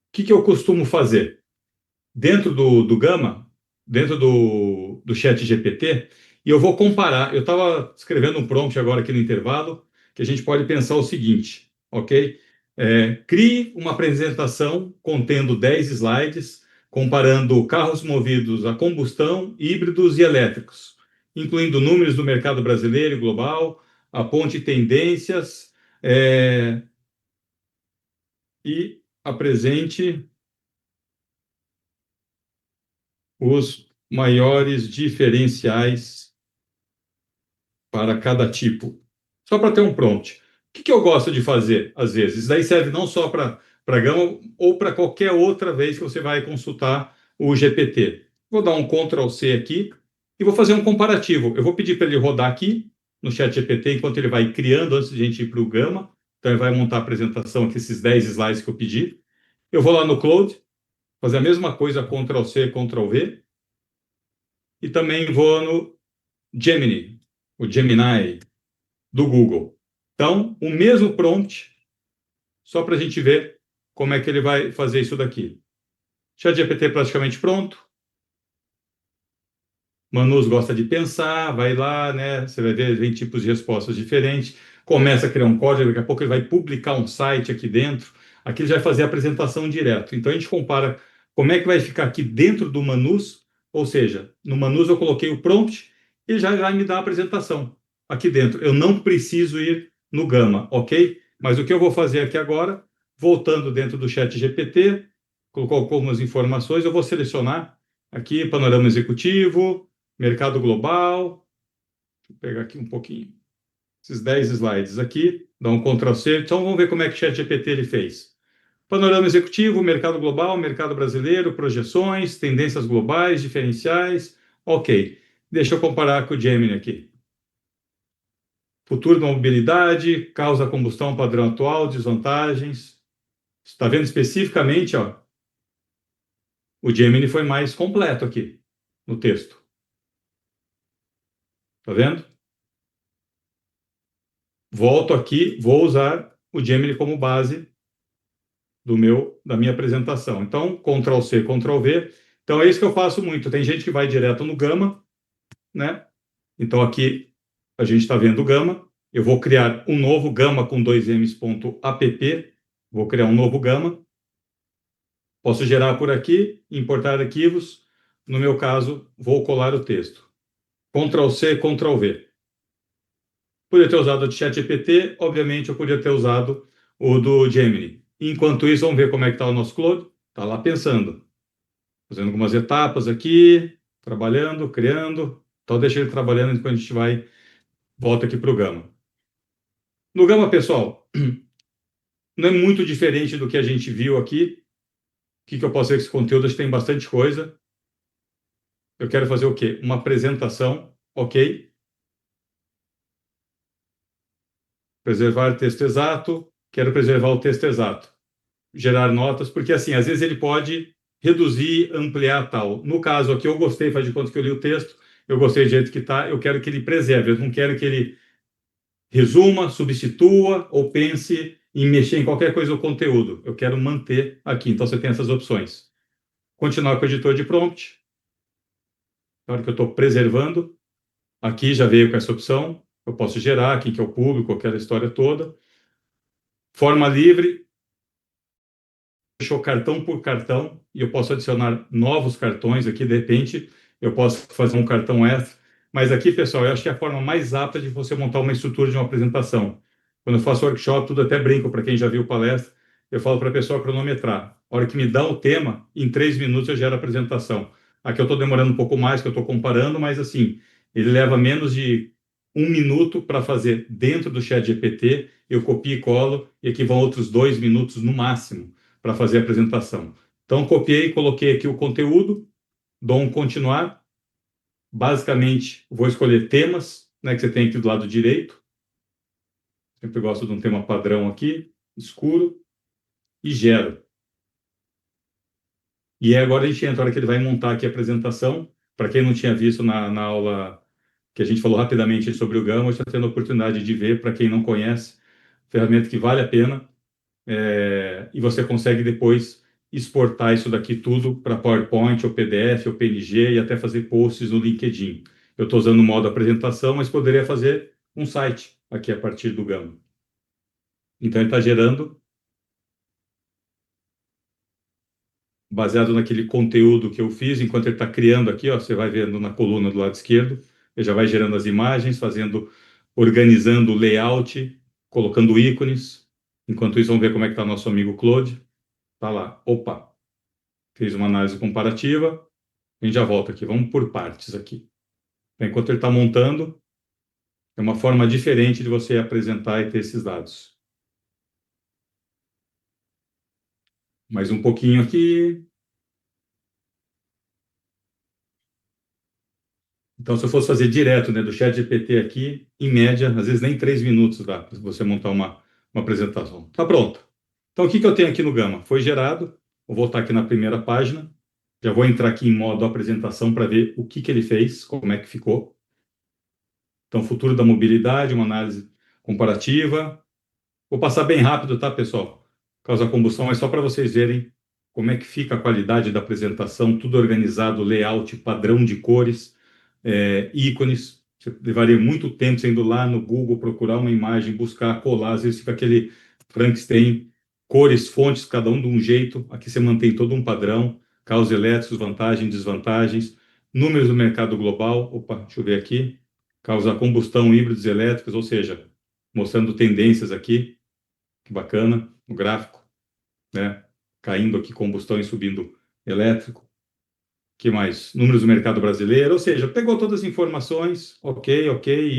O que eu costumo fazer? Dentro do Gama, dentro do Chat GPT, e eu vou comparar. Eu estava escrevendo um prompt agora aqui no intervalo, que a gente pode pensar o seguinte, ok? Crie uma apresentação contendo 10 slides, comparando carros movidos a combustão, híbridos e elétricos, incluindo números do mercado brasileiro e global, aponte tendências, e apresente os maiores diferenciais para cada tipo. Só para ter um prompt. O que eu gosto de fazer, às vezes? Isso daí serve não só para Gama ou para qualquer outra vez que você vai consultar o GPT. Vou dar um Ctrl C aqui e vou fazer um comparativo. Eu vou pedir para ele rodar aqui no chat GPT enquanto ele vai criando antes de a gente ir para o Gama. Então, ele vai montar a apresentação aqui, esses 10 slides que eu pedi. Eu vou lá no Claude, fazer a mesma coisa, Ctrl C, Ctrl V. E também vou no Gemini, o Gemini do Google. Então, o mesmo prompt, só para a gente ver como é que ele vai fazer isso daqui. ChatGPT praticamente pronto. Manus gosta de pensar, vai lá, né? Você vai ver, vem tipos de respostas diferentes. Começa a criar um código, daqui a pouco ele vai publicar um site aqui dentro. Aqui ele já vai fazer a apresentação direto. Então a gente compara como é que vai ficar aqui dentro do Manus, ou seja, no Manus eu coloquei o prompt e já vai me dar a apresentação aqui dentro. Eu não preciso ir no Gama, ok? Mas o que eu vou fazer aqui agora, voltando dentro do chat GPT, colocou algumas informações, eu vou selecionar aqui panorama executivo, mercado global. Vou pegar aqui um pouquinho. Esses 10 slides aqui, dá um Ctrl C. Então, vamos ver como é que o ChatGPT ele fez. Panorama executivo, mercado global, mercado brasileiro, projeções, tendências globais, diferenciais. Ok. Deixa eu comparar com o Gemini aqui. Futuro da mobilidade, causa combustão padrão atual, desvantagens. Está vendo especificamente, ó, o Gemini foi mais completo aqui no texto. Tá vendo? Volto aqui, vou usar o Gemini como base da minha apresentação. Então, Ctrl C, Ctrl V. Então, é isso que eu faço muito. Tem gente que vai direto no Gama, né? Então, aqui a gente está vendo o Gama. Eu vou criar um novo Gama com 2ms.app. Vou criar um novo Gama. Posso gerar por aqui, importar arquivos. No meu caso, vou colar o texto. Ctrl C, Ctrl V. Podia ter usado o de ChatGPT, obviamente eu podia ter usado o do Gemini. Enquanto isso, vamos ver como é que está o nosso Claude. Está lá pensando, fazendo algumas etapas aqui, trabalhando, criando. Então deixa ele trabalhando enquanto a gente volta aqui para o Gama. No Gama, pessoal, não é muito diferente do que a gente viu aqui. O que eu posso ver com esse conteúdo? Acho que tem bastante coisa. Eu quero fazer o quê? Uma apresentação, ok? Preservar texto exato. Quero preservar o texto exato. Gerar notas, porque assim, às vezes ele pode reduzir, ampliar tal. No caso aqui, eu gostei, faz de conta que eu li o texto, eu gostei do jeito que está, eu quero que ele preserve, eu não quero que ele resuma, substitua ou pense em mexer em qualquer coisa do conteúdo. Eu quero manter aqui. Então você tem essas opções. Continuar com o editor de prompt. Na hora que eu estou preservando, aqui já veio com essa opção. Eu posso gerar, quem que é o público, aquela história toda. Forma livre, deixou cartão por cartão e eu posso adicionar novos cartões aqui, de repente eu posso fazer um cartão extra. Mas aqui, pessoal, eu acho que é a forma mais apta de você montar uma estrutura de uma apresentação. Quando eu faço workshop, tudo até brinco para quem já viu palestra, eu falo para a pessoa cronometrar. A hora que me dá o tema, em 3 minutos eu gero a apresentação. Aqui eu estou demorando um pouco mais, que eu estou comparando, mas assim, ele leva menos de 1 minuto para fazer dentro do chat GPT, eu copio e colo, e aqui vão outros 2 minutos no máximo para fazer a apresentação. Então, copiei, coloquei aqui o conteúdo, dou um continuar. Basicamente, vou escolher temas, né, que você tem aqui do lado direito. Sempre gosto de um tema padrão aqui, escuro, e gero. E agora a gente entra, a hora que ele vai montar aqui a apresentação. Para quem não tinha visto na aula que a gente falou rapidamente sobre o Gama, está tendo a oportunidade de ver, para quem não conhece, ferramenta que vale a pena. E você consegue depois exportar isso daqui tudo para PowerPoint, ou PDF, ou PNG, e até fazer posts no LinkedIn. Eu estou usando o modo apresentação, mas poderia fazer um site aqui a partir do Gama. Então, ele está gerando, baseado naquele conteúdo que eu fiz, enquanto ele está criando aqui, ó, você vai vendo na coluna do lado esquerdo, ele já vai gerando as imagens, organizando o layout, colocando ícones. Enquanto isso, vamos ver como é que está nosso amigo Claude. Tá lá. Opa! Fez uma análise comparativa. A gente já volta aqui. Vamos por partes aqui. Enquanto ele está montando, é uma forma diferente de você apresentar e ter esses dados. Mais um pouquinho aqui. Então, se eu fosse fazer direto, né, do chat GPT aqui, em média, às vezes nem 3 minutos dá para você montar uma apresentação. Tá pronto. Então, o que eu tenho aqui no Gama? Foi gerado. Vou voltar aqui na primeira página. Já vou entrar aqui em modo apresentação para ver o que ele fez, como é que ficou. Então, futuro da mobilidade, uma análise comparativa. Vou passar bem rápido, tá, pessoal? Causa combustão é só para vocês verem como é que fica a qualidade da apresentação, tudo organizado, layout, padrão de cores, ícones. Você levaria muito tempo sendo lá no Google procurar uma imagem, buscar, colar, às vezes fica aquele Frankenstein, cores, fontes, cada um de um jeito. Aqui você mantém todo um padrão, carros elétricos, vantagens, desvantagens, números do mercado global. Opa, deixa eu ver aqui. Carros a combustão, híbridos elétricos, ou seja, mostrando tendências aqui. Que bacana, o gráfico, né? Caindo aqui combustão e subindo elétrico. Que mais? Números do mercado brasileiro, ou seja, pegou todas as informações, ok,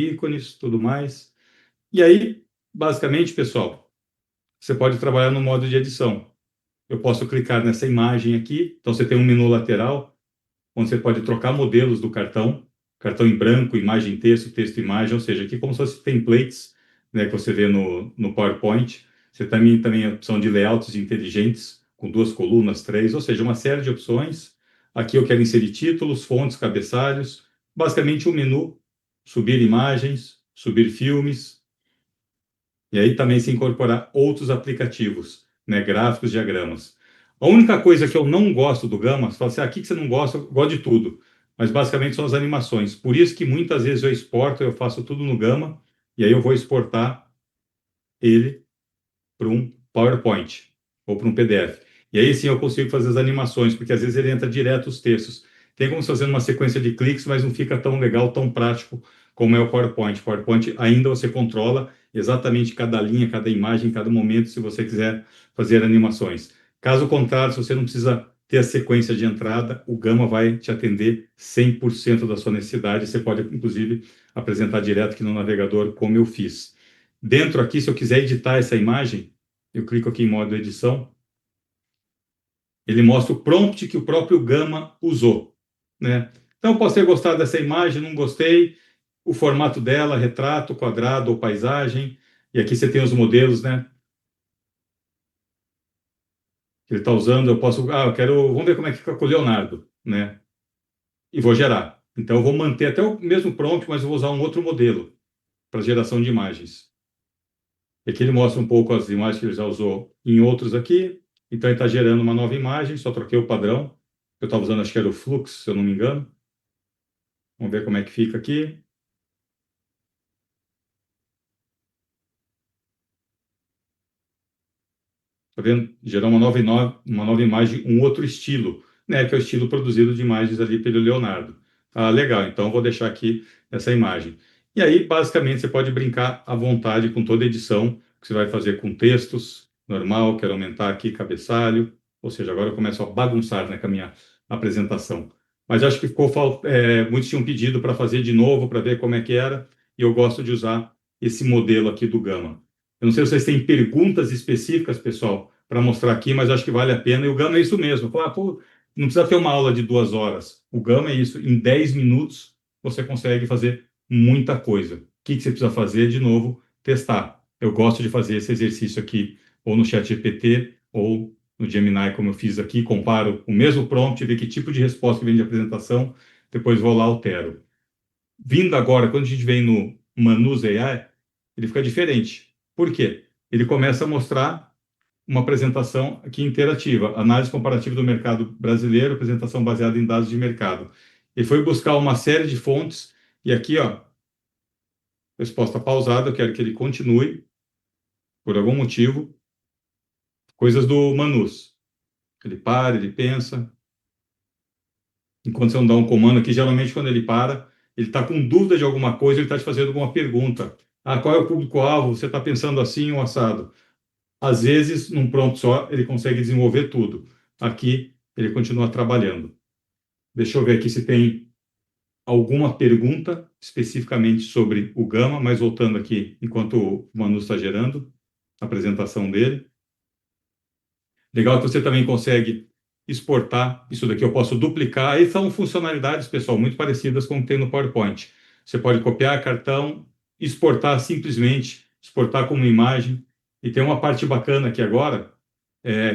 ícones, tudo mais. E aí, basicamente, pessoal, você pode trabalhar no modo de edição. Eu posso clicar nessa imagem aqui, então você tem um menu lateral, onde você pode trocar modelos do cartão em branco, imagem texto, texto imagem, ou seja, aqui como se fosse templates, né, que você vê no PowerPoint. Você também a opção de layouts inteligentes, com 2 colunas, 3, ou seja, uma série de opções. Aqui eu quero inserir títulos, fontes, cabeçalhos, basicamente um menu, subir imagens, subir filmes, e aí também se incorporar outros aplicativos, né, gráficos, diagramas. A única coisa que eu não gosto do Gama, você fala assim, aqui que você não gosta, eu gosto de tudo. Mas basicamente são as animações. Por isso que muitas vezes eu exporto, eu faço tudo no Gama, e aí eu vou exportar ele para um PowerPoint ou para um PDF. E aí sim eu consigo fazer as animações, porque às vezes ele entra direto os textos. Tem como se fazer uma sequência de cliques, mas não fica tão legal, tão prático como é o PowerPoint. PowerPoint ainda você controla exatamente cada linha, cada imagem, cada momento, se você quiser fazer animações. Caso contrário, se você não precisa ter a sequência de entrada, o Gama vai te atender 100% da sua necessidade. Você pode, inclusive, apresentar direto aqui no navegador, como eu fiz. Dentro aqui, se eu quiser editar essa imagem, eu clico aqui em modo edição, ele mostra o prompt que o próprio Gama usou, né? Então, eu posso ter gostado dessa imagem, não gostei, o formato dela, retrato, quadrado ou paisagem, e aqui você tem os modelos, né? Que ele está usando, eu posso, eu quero, vamos ver como é que fica com o Leonardo, né? E vou gerar. Então, eu vou manter até o mesmo prompt, mas eu vou usar um outro modelo para geração de imagens. E aqui ele mostra um pouco as imagens que ele já usou em outros aqui. Então, ele está gerando uma nova imagem, só troquei o padrão. Eu estava usando, acho que era o Flux, se eu não me engano. Vamos ver como é que fica aqui. Tá vendo? Gerou uma nova imagem, um outro estilo, né? Que é o estilo produzido de imagens ali pelo Leonardo. Ah, legal. Então, eu vou deixar aqui essa imagem. E aí, basicamente, você pode brincar à vontade com toda edição que você vai fazer com textos, normal, quero aumentar aqui cabeçalho, ou seja, agora eu começo a bagunçar, né, com a minha apresentação. Mas acho que muitos tinham pedido para fazer de novo, para ver como é que era, e eu gosto de usar esse modelo aqui do Gama. Eu não sei se vocês têm perguntas específicas, pessoal, para mostrar aqui, mas acho que vale a pena. E o Gama é isso mesmo. Falar, pô, não precisa ter uma aula de 2 horas. O Gama é isso. Em 10 minutos, você consegue fazer muita coisa. O que você precisa fazer? De novo, testar. Eu gosto de fazer esse exercício aqui, ou no ChatGPT, ou no Gemini, como eu fiz aqui. Comparo o mesmo prompt, ver que tipo de resposta que vem de apresentação, depois vou lá, altero. Vindo agora, quando a gente vem no Manus AI, ele fica diferente. Por quê? Ele começa a mostrar uma apresentação aqui interativa, análise comparativa do mercado brasileiro, apresentação baseada em dados de mercado. Ele foi buscar uma série de fontes e aqui, ó, resposta pausada, eu quero que ele continue por algum motivo, coisas do Manus. Ele para, ele pensa, enquanto você não dá um comando aqui, geralmente quando ele para, ele está com dúvida de alguma coisa, ele está te fazendo alguma pergunta. Ah, qual é o público-alvo? Você está pensando assim ou assado? Às vezes, num prompt só, ele consegue desenvolver tudo. Aqui, ele continua trabalhando. Deixa eu ver aqui se tem alguma pergunta especificamente sobre o Gama, mas voltando aqui, enquanto o Manu está gerando a apresentação dele. Legal que você também consegue exportar. Isso daqui eu posso duplicar. Aí são funcionalidades, pessoal, muito parecidas com o que tem no PowerPoint. Você pode copiar cartão, exportar simplesmente, exportar como imagem. E tem uma parte bacana aqui agora,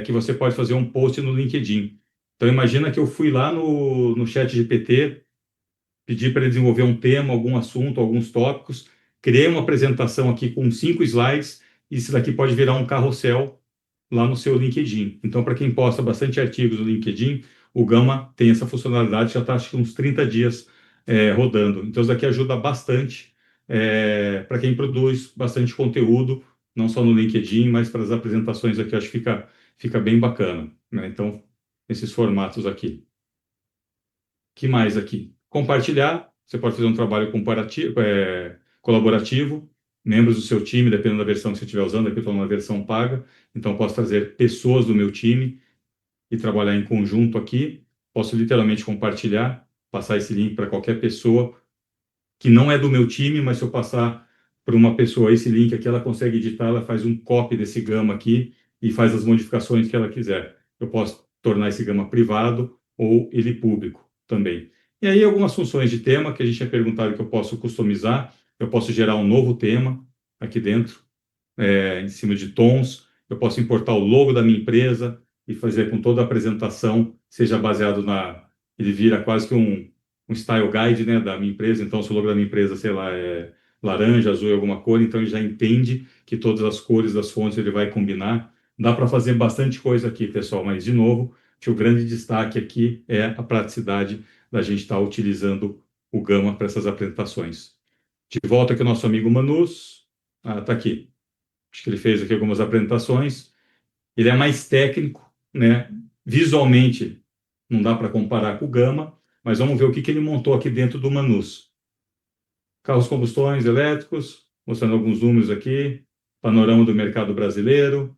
que você pode fazer um post no LinkedIn. Então, imagina que eu fui lá no chat GPT, pedi para ele desenvolver um tema, algum assunto, alguns tópicos, criei uma apresentação aqui com 5 slides, e isso daqui pode virar um carrossel lá no seu LinkedIn. Então, para quem posta bastante artigos no LinkedIn, o Gama tem essa funcionalidade, já está acho que uns 30 dias rodando. Então, isso daqui ajuda bastante para quem produz bastante conteúdo, não só no LinkedIn, mas para as apresentações aqui, acho que fica bem bacana, né? Então, esses formatos aqui. Que mais aqui? Compartilhar. Você pode fazer um trabalho colaborativo. Membros do seu time, dependendo da versão que você estiver usando, aqui eu estou numa versão paga, então posso trazer pessoas do meu time e trabalhar em conjunto aqui. Posso literalmente compartilhar, passar esse link para qualquer pessoa que não é do meu time, mas se eu passar para uma pessoa esse link aqui, ela consegue editar, ela faz um copy desse Gama aqui e faz as modificações que ela quiser. Eu posso tornar esse Gama privado ou ele público também. E aí algumas funções de tema que a gente tinha perguntado que eu posso customizar, eu posso gerar um novo tema aqui dentro, em cima de tons, eu posso importar o logo da minha empresa e fazer com toda a apresentação seja baseado ele vira quase que um style guide, né, da minha empresa. Então, se o logo da minha empresa, sei lá, é laranja, azul, alguma cor, então ele já entende que todas as cores das fontes ele vai combinar. Dá para fazer bastante coisa aqui, pessoal, mas, de novo, que o grande destaque aqui é a praticidade da gente estar utilizando o Gama para essas apresentações. De volta aqui o nosso amigo Manus. Ah, tá aqui. Acho que ele fez aqui algumas apresentações. Ele é mais técnico, né? Visualmente não dá para comparar com o Gama, mas vamos ver o que ele montou aqui dentro do Manus. Carros combustões elétricos, mostrando alguns números aqui, panorama do mercado brasileiro,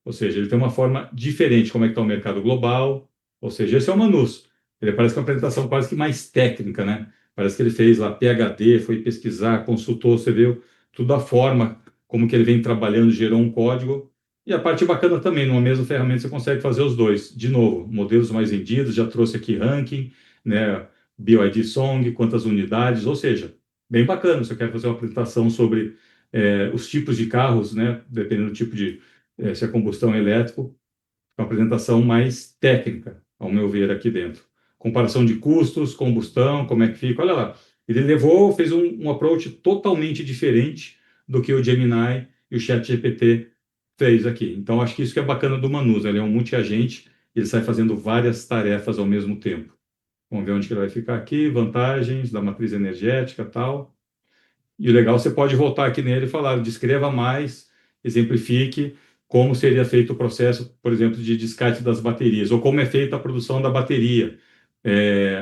ou seja, ele tem uma forma diferente, como é que está o mercado global, ou seja, esse é o Manus. Ele parece que é uma apresentação quase que mais técnica, né? Parece que ele fez lá PhD, foi pesquisar, consultou, você viu tudo a forma como que ele vem trabalhando, gerou um código. E a parte bacana também, numa mesma ferramenta você consegue fazer os dois. De novo, modelos mais vendidos, já trouxe aqui ranking, né? BYD Song, quantas unidades, ou seja, bem bacana. Se eu quero fazer uma apresentação sobre os tipos de carros, né? Dependendo do tipo de se é combustão elétrico, uma apresentação mais técnica, ao meu ver, aqui dentro. Comparação de custos, combustão, como é que fica, olha lá. Ele levou, fez um approach totalmente diferente do que o Gemini e o ChatGPT fez aqui. Então, acho que isso que é bacana do Manus, ele é um multiagente, ele sai fazendo várias tarefas ao mesmo tempo. Vamos ver onde que ele vai ficar aqui, vantagens da matriz energética, tal. E o legal, você pode voltar aqui nele e falar, descreva mais, exemplifique como seria feito o processo, por exemplo, de descarte das baterias, ou como é feita a produção da bateria.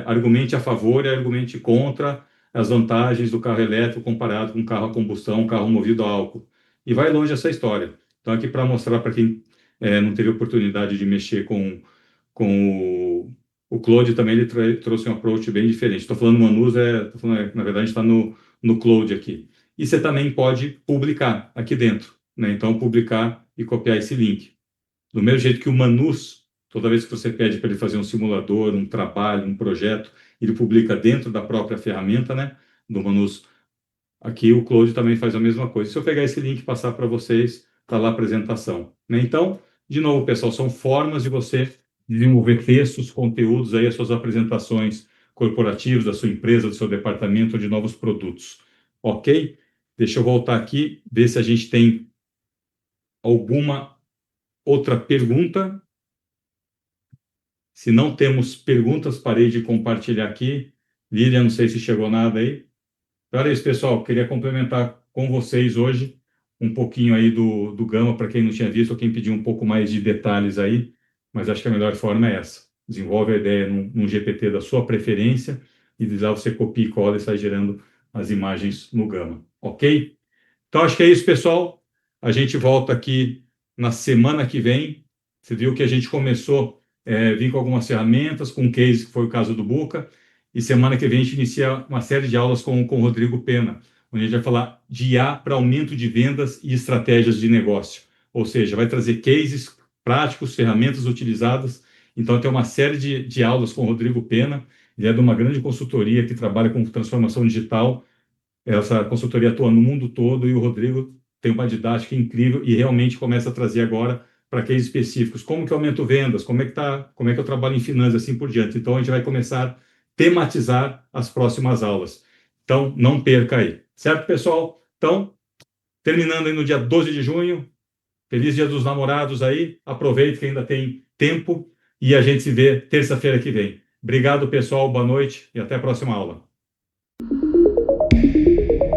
Argumente a favor e argumente contra as vantagens do carro elétrico comparado com um carro a combustão, um carro movido a álcool. E vai longe essa história. Então, aqui para mostrar para quem não teve oportunidade de mexer com o Claude também, ele trouxe um approach bem diferente. Estou falando Manus, na verdade, está no Cloud aqui. E você também pode publicar aqui dentro, né? Então, publicar e copiar esse link. Do mesmo jeito que o Manus, toda vez que você pede para ele fazer um simulador, um trabalho, um projeto, ele publica dentro da própria ferramenta, né? Do Manus. Aqui o Cloud também faz a mesma coisa. Se eu pegar esse link e passar para vocês, está lá a apresentação, né? Então, de novo, pessoal, são formas de você desenvolver textos, conteúdos aí, as suas apresentações corporativas da sua empresa, do seu departamento, de novos produtos. Ok? Deixa eu voltar aqui, ver se a gente tem alguma outra pergunta. Se não temos perguntas, parei de compartilhar aqui. Lilian, não sei se chegou nada aí. Então, era isso, pessoal. Queria complementar com vocês hoje um pouquinho aí do Gama, para quem não tinha visto ou quem pediu um pouco mais de detalhes aí, mas acho que a melhor forma é essa. Desenvolve a ideia num GPT da sua preferência e de lá você copia e cola e sai gerando as imagens no Gama, ok? Então, acho que é isso, pessoal. A gente volta aqui na semana que vem. Você viu que a gente começou a vir com algumas ferramentas, com um case, que foi o caso do Buca, e semana que vem a gente inicia uma série de aulas com o Rodrigo Pena, onde a gente vai falar de IA para aumento de vendas e estratégias de negócio. Ou seja, vai trazer cases práticos, ferramentas utilizadas. Então, tem uma série de aulas com o Rodrigo Pena. Ele é de uma grande consultoria que trabalha com transformação digital. Essa consultoria atua no mundo todo e o Rodrigo tem uma didática incrível e realmente começa a trazer agora para cases específicos. Como que eu aumento vendas? Como é que eu trabalho em finanças, assim por diante. Então, a gente vai começar a tematizar as próximas aulas. Então, não perca aí. Certo, pessoal? Então, terminando aí no dia 12 de junho, feliz Dia dos Namorados aí. Aproveite que ainda tem tempo e a gente se vê terça-feira que vem. Obrigado, pessoal. Boa noite e até a próxima aula.